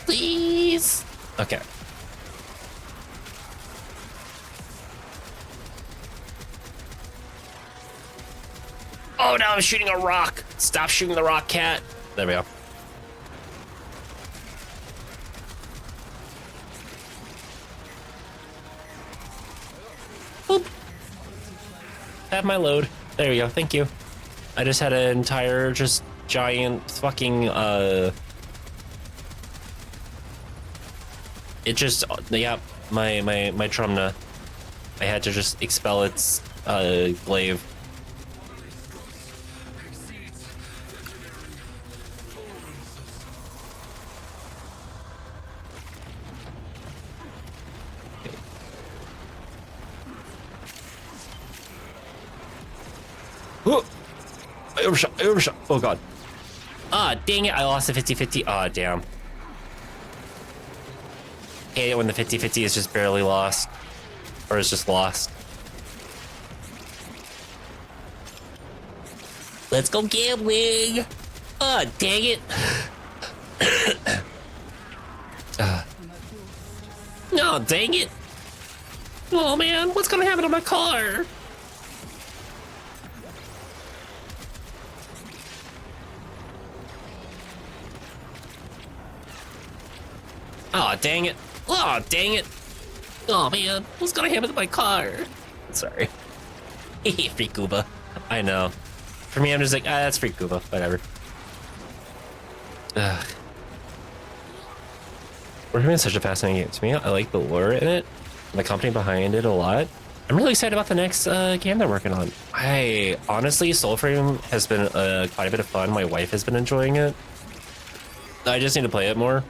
Please. Okay. Oh, now I'm shooting a rock. Stop shooting the rock, cat. There we go. Boop. Have my load. There we go. Thank you. I just had an entire, just giant fucking, it just, yeah, my Trumna. I had to just expel its, glaive. Oh, I overshot. Oh god. Ah, dang it, I lost the 50-50. Ah, damn. Hate it when the 50-50 is just barely lost. Or is just lost. Let's go gambling! Ah, dang it. No, dang it. Oh man, what's gonna happen to my car? Oh, dang it. Oh, dang it. Oh, man. What's gonna happen to my car? Sorry. Free Cuba. I know. For me, I'm just like, that's free Cuba. Whatever. Ugh. Warframe is such a fascinating game to me. I like the lore in it, and the company behind it a lot. I'm really excited about the next game they're working on. Honestly, Soulframe has been quite a bit of fun. My wife has been enjoying it. I just need to play it more.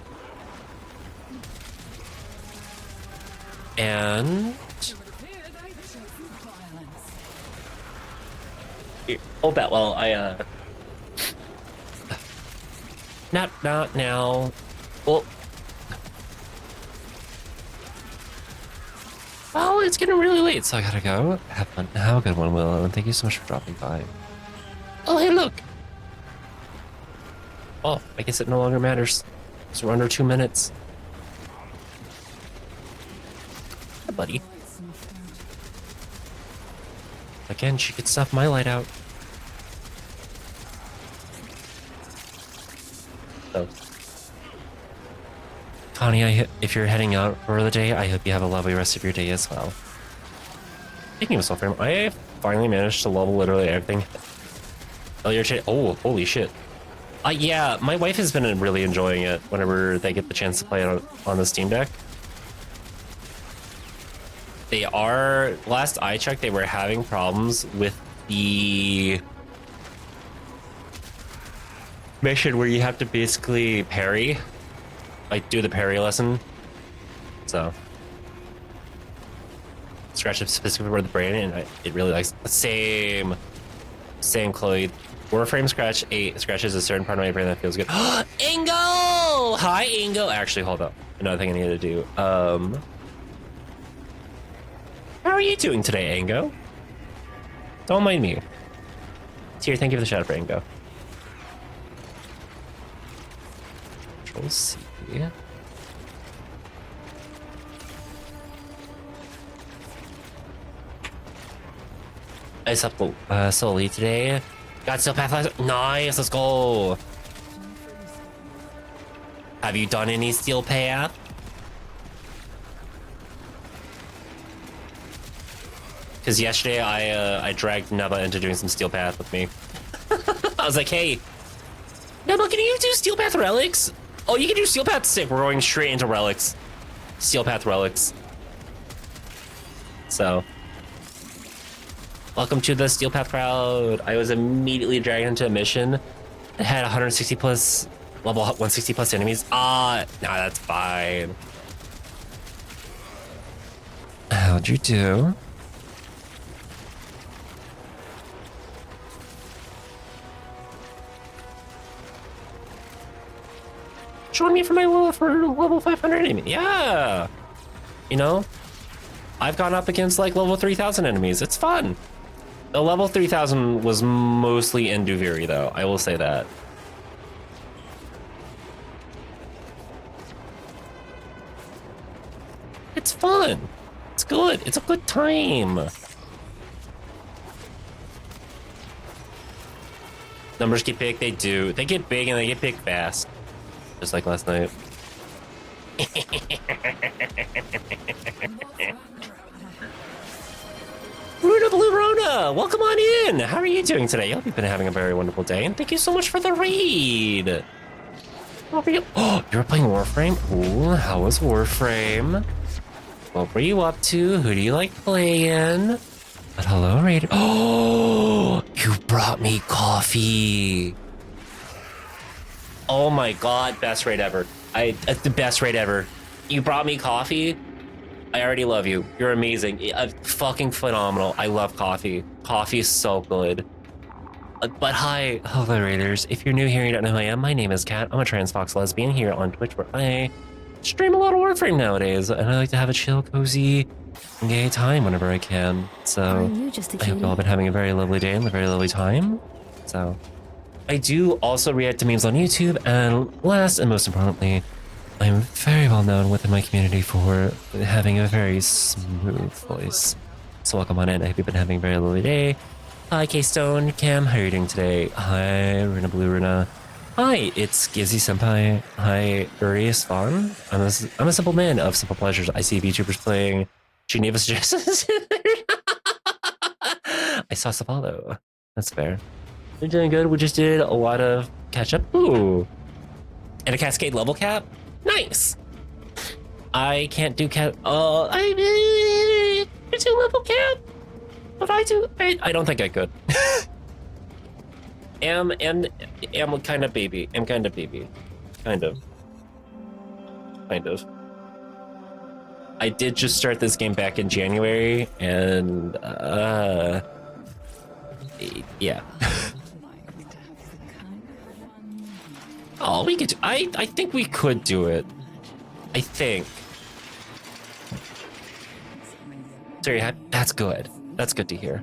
And oh, that well, not now. Well, oh, it's getting really late, so I gotta go. Have fun. Have a good one, Will, and thank you so much for dropping by. Oh, hey, look. Oh, I guess it no longer matters. So we're under 2 minutes. Buddy. Again, she could snuff my light out. So, Connie, if you're heading out for the day, I hope you have a lovely rest of your day as well. Speaking of Soulframe, I finally managed to level literally everything Oh, you're oh, holy shit. Yeah, my wife has been really enjoying it whenever they get the chance to play it on the Steam Deck. They are, last I checked, they were having problems with the mission where you have to basically parry, like do the parry lesson. So, scratch up specifically for the brain, and it really likes the same, Chloe. Warframe scratches a certain part of my brain that feels good. Ingo! Hi, Ingo! Actually, hold up. Another thing I need to do. How are you doing today, Ingo? Don't mind me. Here, thank you for the shout out for Ingo. Control C. I slept solely today. Got Steel Path last. Nice, let's go. Have you done any Steel Path? Because yesterday I dragged Neba into doing some Steel Path with me. I was like, hey, Neba, can you do Steel Path Relics? Oh, you can do Steel Path 6. We're going straight into Relics. Steel Path Relics. So, welcome to the Steel Path crowd. I was immediately dragged into a mission that had 160 plus, level 160 plus enemies. Nah, that's fine. How'd you do? Join me for my level 500 enemy. Yeah. You know, I've gone up against like level 3000 enemies. It's fun. The level 3000 was mostly in Duviri though. I will say that. It's fun. It's good. It's a good time. Numbers get big. They do. They get big and they get big fast. Just like last night. Runa Blue Rona, welcome on in. How are you doing today? I hope you've been having a very wonderful day, and thank you so much for the raid. What were you? Oh, you were playing Warframe? Ooh, how was Warframe? What were you up to? Who do you like playing? But hello, raid. Oh, you brought me coffee. Oh my god, best raid ever. That's the best raid ever. You brought me coffee? I already love you. You're amazing. Fucking phenomenal. I love coffee. Coffee is so good. But hi, hello raiders. If you're new here and you don't know who I am, my name is Kat. I'm a trans fox lesbian here on Twitch where I stream a lot of Warframe nowadays. And I like to have a chill, cozy, gay time whenever I can. So I hope you all been having a very lovely day and a very lovely time. So I do also react to memes on YouTube, and last and most importantly, I'm very well known within my community for having a very smooth voice. So welcome on in. I hope you've been having a very lovely day. Hi, K-Stone, Cam, how are you doing today? Hi, Runa Blue Runa. Hi, it's Gizzy Senpai. Hi, Urias Vaughn. I'm a simple man of simple pleasures. I see VTubers playing Geneva suggestions. I saw Sapalo. That's fair. We're doing good. We just did a lot of catch up. Ooh. And a cascade level cap? Nice. I can't do cap. I do level cap. But I don't think I could. am kind of baby. Kind of. I did just start this game back in January, and yeah. Oh, we could. I think we could do it. I think. Sorry, that's good. That's good to hear.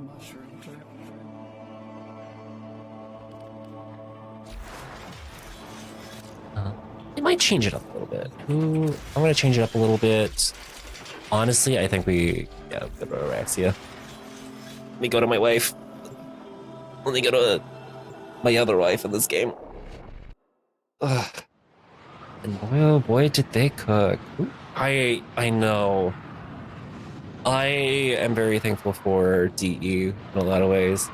I might change it up a little bit. I'm gonna change it up a little bit. Honestly, I think we go to Araxia. Let me go to my wife. Let me go to my other wife in this game. Ugh. And boy, oh boy, did they cook. I know. I am very thankful for DE in a lot of ways.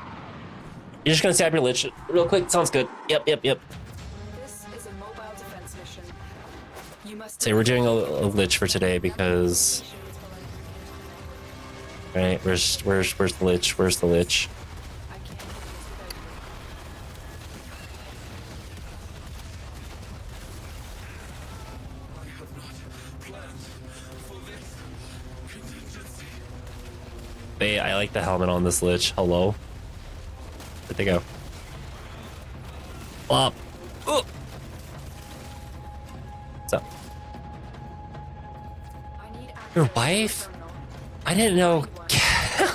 You're just gonna stab your lich real quick? Sounds good. Yep. This is a mobile defense mission. You must Say we're doing a lich for today because... Right, where's the lich? Where's the lich? Hey, I like the helmet on this lich. Hello? Where'd they go? Flop. Oh. What's up? Your wife? I didn't know.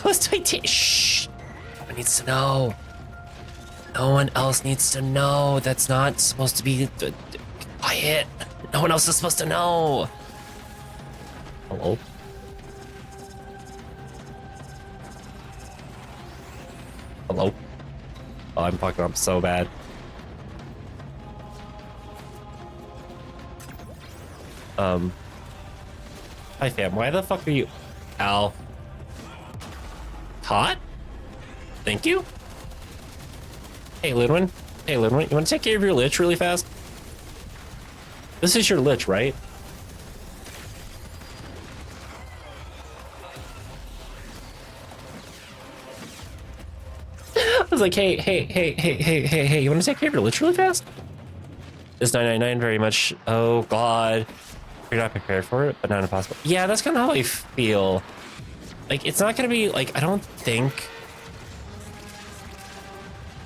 What's my shh. No one needs to know. No one else needs to know. That's not supposed to be quiet. No one else is supposed to know. Hello? Hello? Oh, I'm fucking up so bad. Hi fam, why the fuck are you... Al. Hot? Thank you? Hey Lidwin. Hey Lidwin, you wanna take care of your lich really fast? This is your lich, right? I was like, hey, you wanna take care of your lich really fast? It's 999 very much. Oh god. You're not prepared for it, but not impossible. Yeah, that's kind of how I feel. Like, it's not gonna be, like, I don't think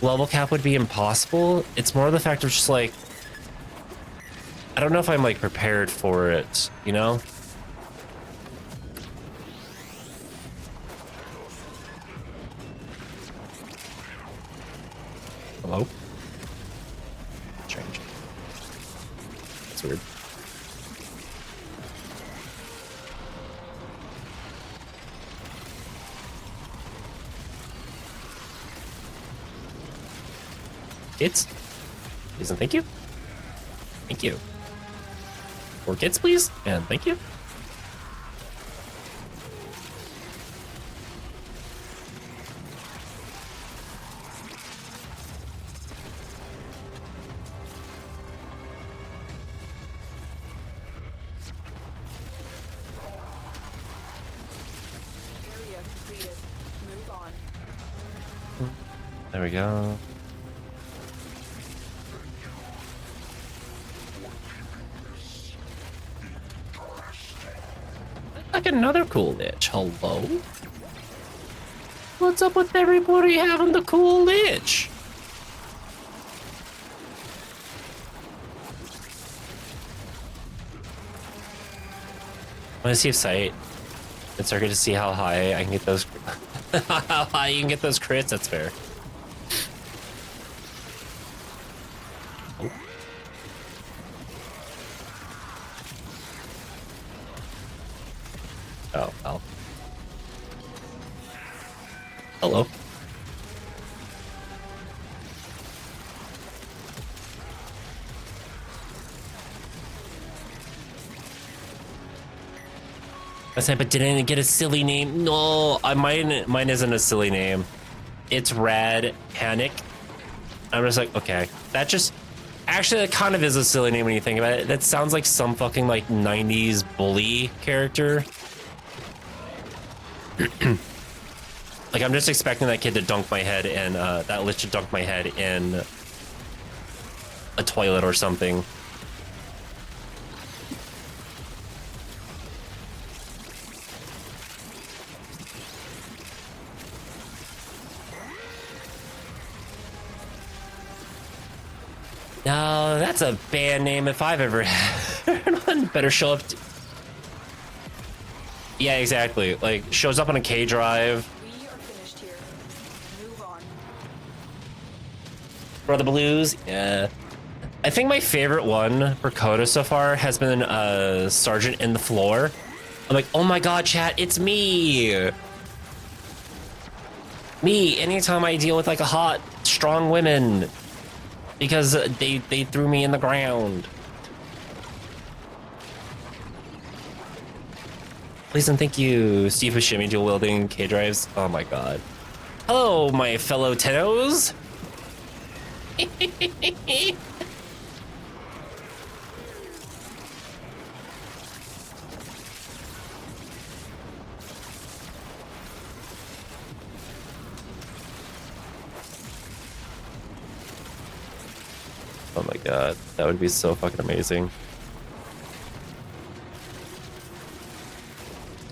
level cap would be impossible. It's more the fact of just, like, I don't know if I'm, like, prepared for it, you know? Hello? Strange. That's weird. Kids? Please and thank you. Thank you. 4 kids, please, and thank you. Area completed. Move on. There we go. Like another cool lich. Hello? What's up with everybody having the cool lich? I want to see if sight. It's hard to see how high I can get those. How high you can get those crits. That's fair. Oh, well. Hello. I said, but didn't get a silly name. No, mine isn't a silly name. It's Rad Panic. I'm just like, okay, that just actually that kind of is a silly name when you think about it. That sounds like some fucking like 90s bully character. Like I'm just expecting that kid to dunk my head and that lich to dunk my head in a toilet or something. No, that's a band name if I've ever heard one. Better show up. Yeah, exactly. Like, shows up on a K drive. We are finished here. Move on. Brother Blues, yeah. I think my favorite one for Coda so far has been Sergeant in the Floor. I'm like, oh my god, chat, it's me! Me, anytime I deal with like a hot, strong women. Because they threw me in the ground. Please and thank you, Steve Fushimi dual wielding K drives. Oh my god. Hello, my fellow Tennos. Oh my god, that would be so fucking amazing.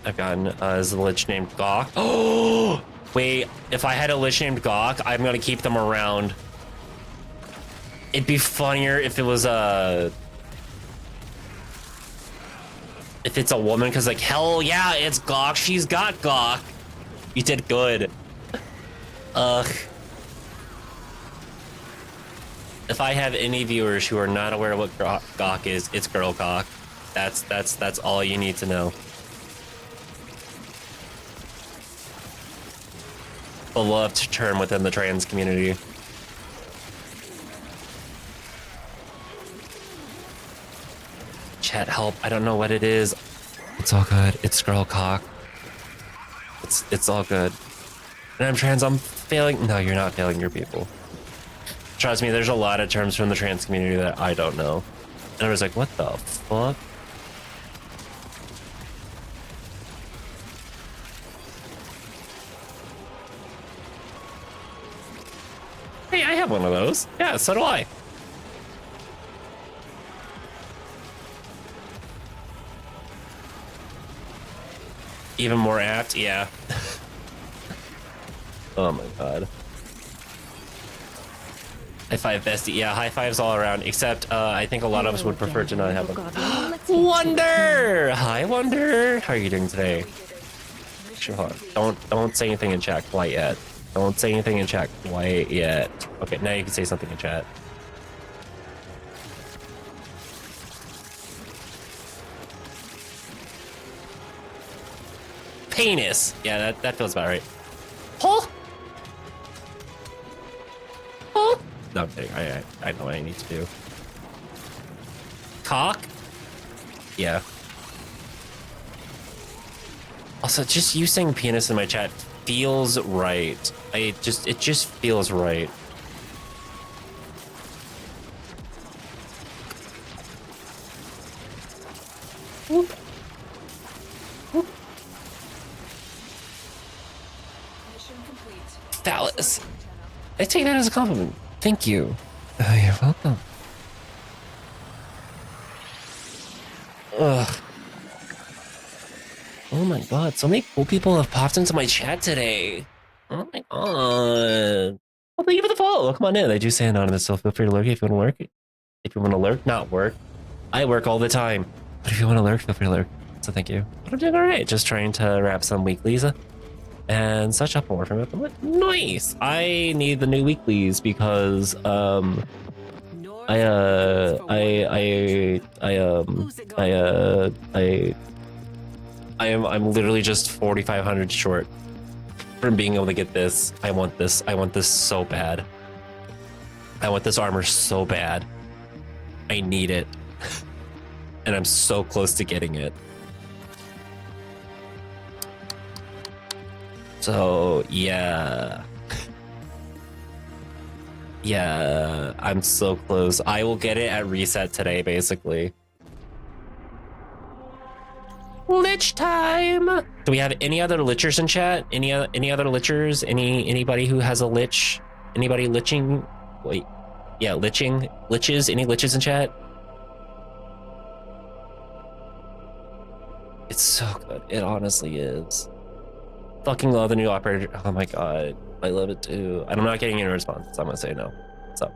I've gotten as a lich named Gawk. Oh wait, if I had a lich named Gawk, I'm gonna keep them around. It'd be funnier if it was if it's a woman, because like hell yeah, it's Gawk. She's got Gawk. You did good. Ugh. If I have any viewers who are not aware of what Gawk is, it's girl cock. That's all you need to know. Beloved term within the trans community. Chat, help! I don't know what it is. It's all good. It's girl cock. It's all good. And I'm trans. I'm failing. No, you're not failing your people. Trust me, there's a lot of terms from the trans community that I don't know. And I was like, what the fuck? Hey, I have one of those. Yeah, so do I. Even more apt, yeah. Oh my god. High five, bestie. Yeah, high fives all around. Except, I think a lot of us would prefer to not have them. Wonder! Hi, Wonder! How are you doing today? Sure. Don't say anything in chat quite yet. Don't say anything in chat quite yet. Okay, now you can say something in chat. Penis! Yeah, that feels about right. Huh? Huh? No, I'm kidding. I know what I need to do. Cock? Yeah. Also, just you saying penis in my chat feels right. It just feels right. Whoop. Whoop. Phallus. I take that as a compliment. Thank you. You're welcome. Ugh. Oh my god, so many cool people have popped into my chat today. Oh my god. Well, thank you for the follow. Come on in. I do say anonymous, so feel free to lurk if you want to work. If you want to lurk, not work. I work all the time. But if you want to lurk, feel free to lurk. So thank you. But I'm doing alright. Just trying to wrap some weeklies and such up more from it. Nice. I need the new weeklies because I'm literally just 4,500 short from being able to get this. I want this so bad. I want this armor so bad. I need it. And I'm so close to getting it. So, yeah. Yeah, I'm so close. I will get it at reset today, basically. Lich time! Do we have any other lichers in chat? Any other lichers? Anybody who has a lich? Anybody liching? Wait. Yeah, liching? Liches? Any liches in chat? It's so good. It honestly is. Fucking love the new operator. Oh my god. I love it too. I'm not getting any response, so I'm gonna say no. So.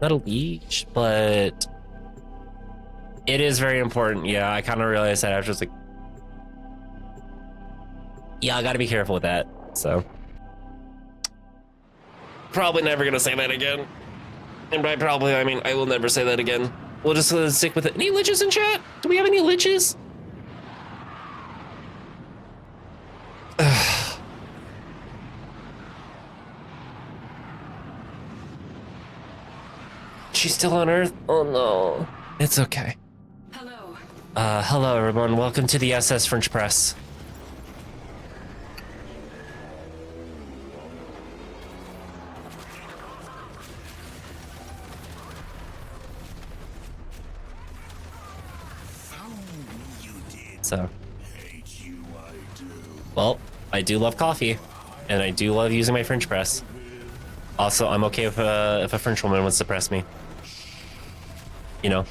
Not a leech, but it is very important. Yeah, I kind of realized that. I was just like, yeah, I gotta be careful with that. So. Probably never gonna say that again. And by probably, I mean, I will never say that again. We'll just stick with it. Any liches in chat? Do we have any liches? She's still on Earth? Oh no. It's okay. Hello. Hello everyone. Welcome to the SS French Press. So, well, I do love coffee, and I do love using my French press. Also, I'm okay if a French woman would suppress me. You know.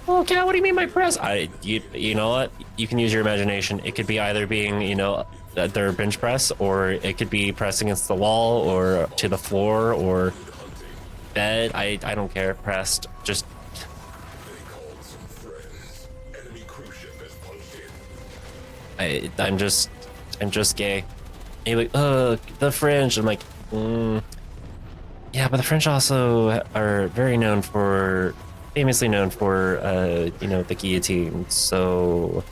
Oh, Cat, what do you mean by press? You know what? You can use your imagination. It could be either being, you know, their bench press, or it could be pressed against the wall, or to the floor, or bed. I don't care. Pressed. Just. I'm just gay. And you're like, the French. I'm like, yeah, but the French also are famously known for, you know, the guillotine. So.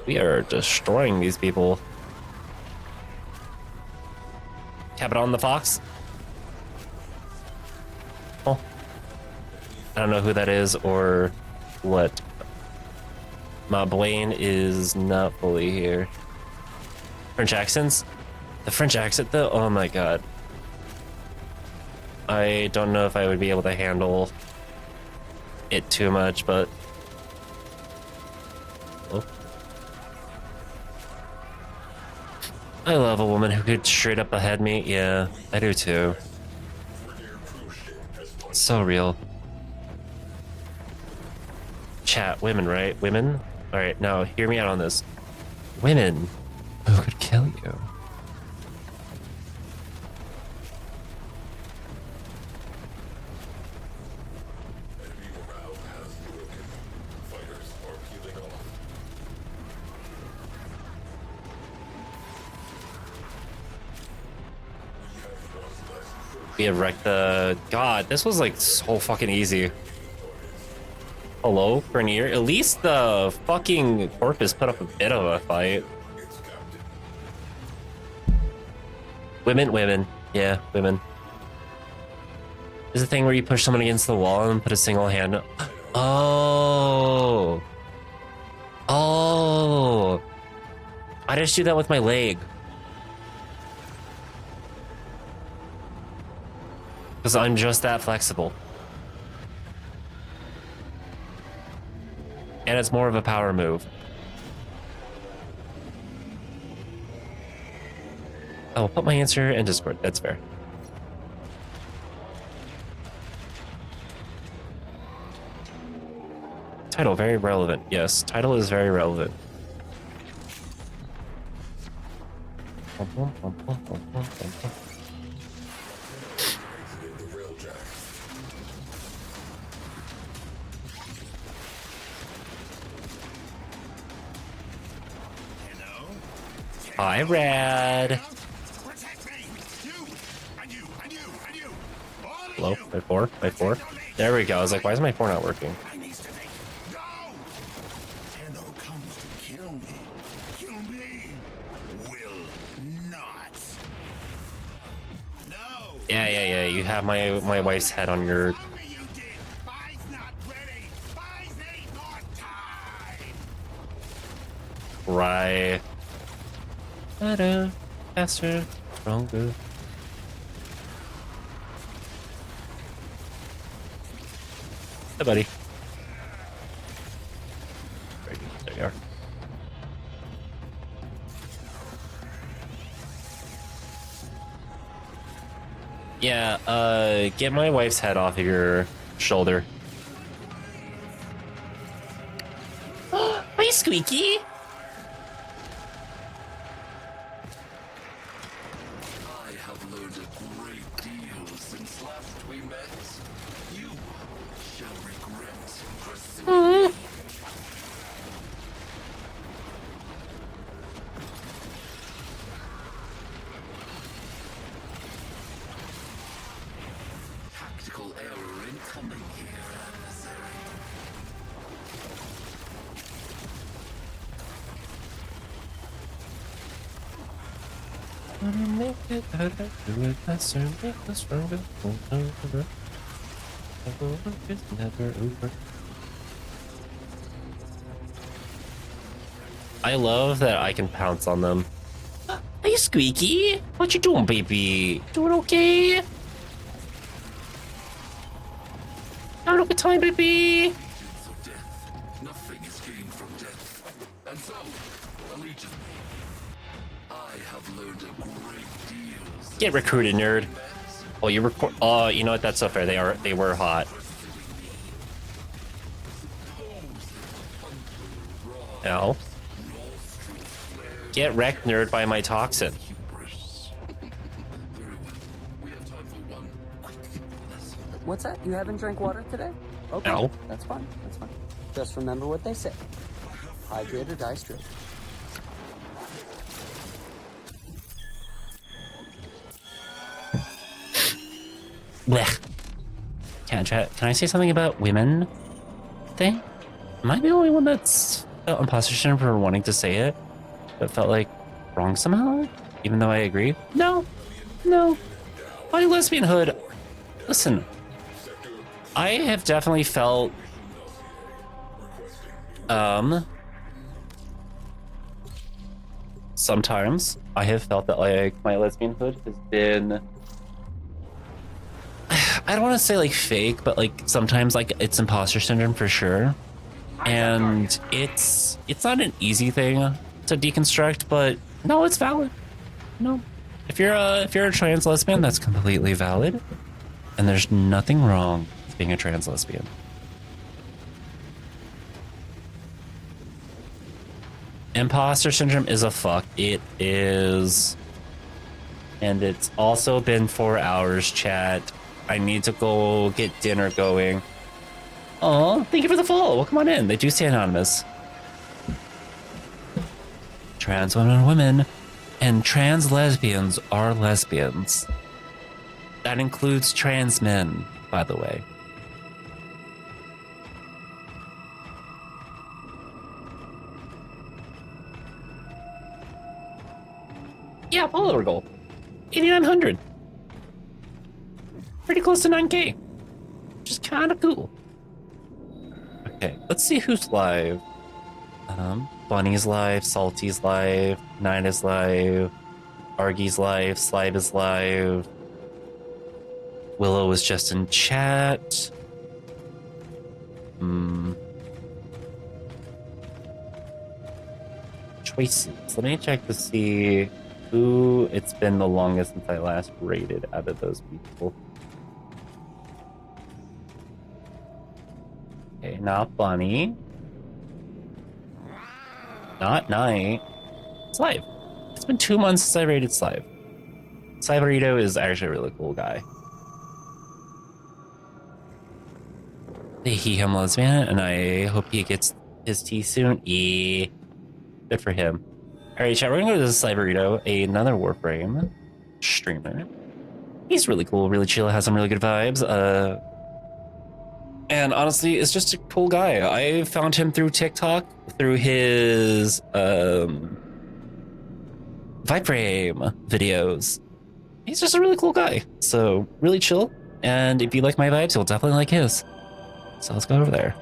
We are destroying these people. Cap it on the fox. Oh. I don't know who that is or what. My brain is not fully here. French accents? The French accent though? Oh my god. I don't know if I would be able to handle it too much, but... Oh. I love a woman who could straight up ahead me. Yeah, I do too. So real. Chat, women, right? Women? Alright, now hear me out on this. Women who could kill you. We have wrecked the... God, this was like so fucking easy. Hello, Grenier? At least the fucking Corpus put up a bit of a fight. Women. Yeah, women. There's a thing where you push someone against the wall and put a single hand... Oh! Oh! I just do that with my leg. Because I'm just that flexible. And it's more of a power move. I will put my answer in Discord. That's fair. Title, very relevant. Yes, title is very relevant. Hi, Rad. Hello, my 4. There we go. I was like, why is my 4 not working? Yeah. You have my wife's head on your. Right. Better, faster, stronger. Hey, buddy. There you are. Yeah, get my wife's head off of your shoulder. Hi, Squeaky! Make it harder, do it faster, make us stronger. It's never over. I love that I can pounce on them. Hey, Squeaky. What you doing, baby? Doing okay? Having a good time, baby? Nothing is gained from death. And so, allegiance. I have learned a great deal. Get recruited, nerd. Oh, you record. Oh, you know what? That's so fair. They were hot. Ow. Get wrecked, nerd, by my toxin. What's that? You haven't drank water today? Okay, No. that's fine. That's fine. Just remember what they say. Hydrate or die straight. Blech. Can I say something about women thing? Am I the only one that's felt imposter syndrome for wanting to say it, but felt like wrong somehow? Even though I agree? No. My lesbianhood. Listen, I have definitely felt sometimes I have felt that like my lesbianhood has been, I don't want to say like fake, but like sometimes like it's imposter syndrome for sure. And it's not an easy thing to deconstruct, but no, it's valid. No. If you're a trans lesbian, that's completely valid. And there's nothing wrong with being a trans lesbian. Imposter syndrome is a fuck. It is. And it's also been 4 hours, chat. I need to go get dinner going. Oh, thank you for the follow. Well, come on in. They do stay anonymous. Trans women are women, and trans lesbians are lesbians. That includes trans men, by the way. Yeah, follower goal. 8,900. Pretty close to 9K. Which is kind of cool. Okay, let's see who's live. Bunny's live, Salty's live, Nine is live, Argy's live, Slibe is live. Willow was just in chat. Choices. Let me check to see who it's been the longest since I last rated out of those people. Okay, not Bunny. Not Night. Slive. It's been 2 months since I rated Slive. Cyberito is actually a really cool guy. He, him lesbian, and I hope he gets his tea soon. Yeah. Good for him. Alright, chat, we're gonna go to this Cyberito, another Warframe streamer. He's really cool, really chill, has some really good vibes. And honestly, is just a cool guy. I found him through TikTok, through his Warframe videos. He's just a really cool guy. So really chill. And if you like my vibes, you'll definitely like his. So let's go over there.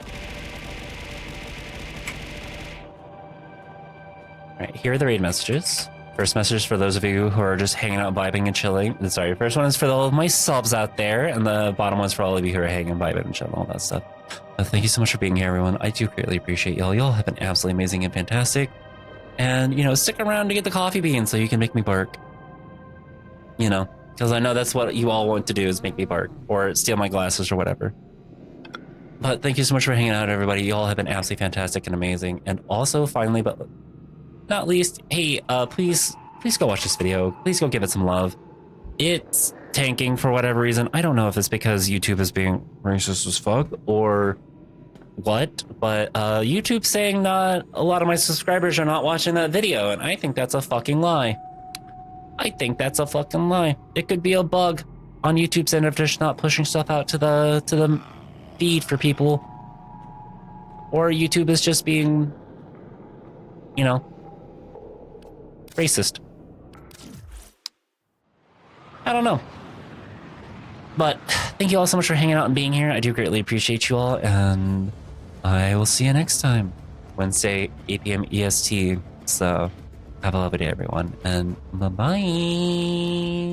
All right, here are the raid messages. First message for those of you who are just hanging out, vibing, and chilling. Sorry, first one is for all of my subs out there, and the bottom one's for all of you who are hanging, vibing, and chilling, all that stuff. Thank you so much for being here, everyone. I do greatly appreciate y'all. Y'all have been absolutely amazing and fantastic. And, you know, stick around to get the coffee bean so you can make me bark. You know, because I know that's what you all want to do is make me bark or steal my glasses or whatever. But thank you so much for hanging out, everybody. Y'all have been absolutely fantastic and amazing. And also, finally, but not least, hey, please go watch this video. Please go give it some love. It's tanking for whatever reason. I don't know if it's because YouTube is being racist as fuck or what, but YouTube's saying not a lot of my subscribers are not watching that video, and I think that's a fucking lie. I think that's a fucking lie. It could be a bug on YouTube's end of just not pushing stuff out to the feed for people, or YouTube is just being, you know, racist. I don't know. But thank you all so much for hanging out and being here. I do greatly appreciate you all, and I will see you next time. Wednesday, 8 p.m. EST. So have a lovely day, everyone, and bye-bye.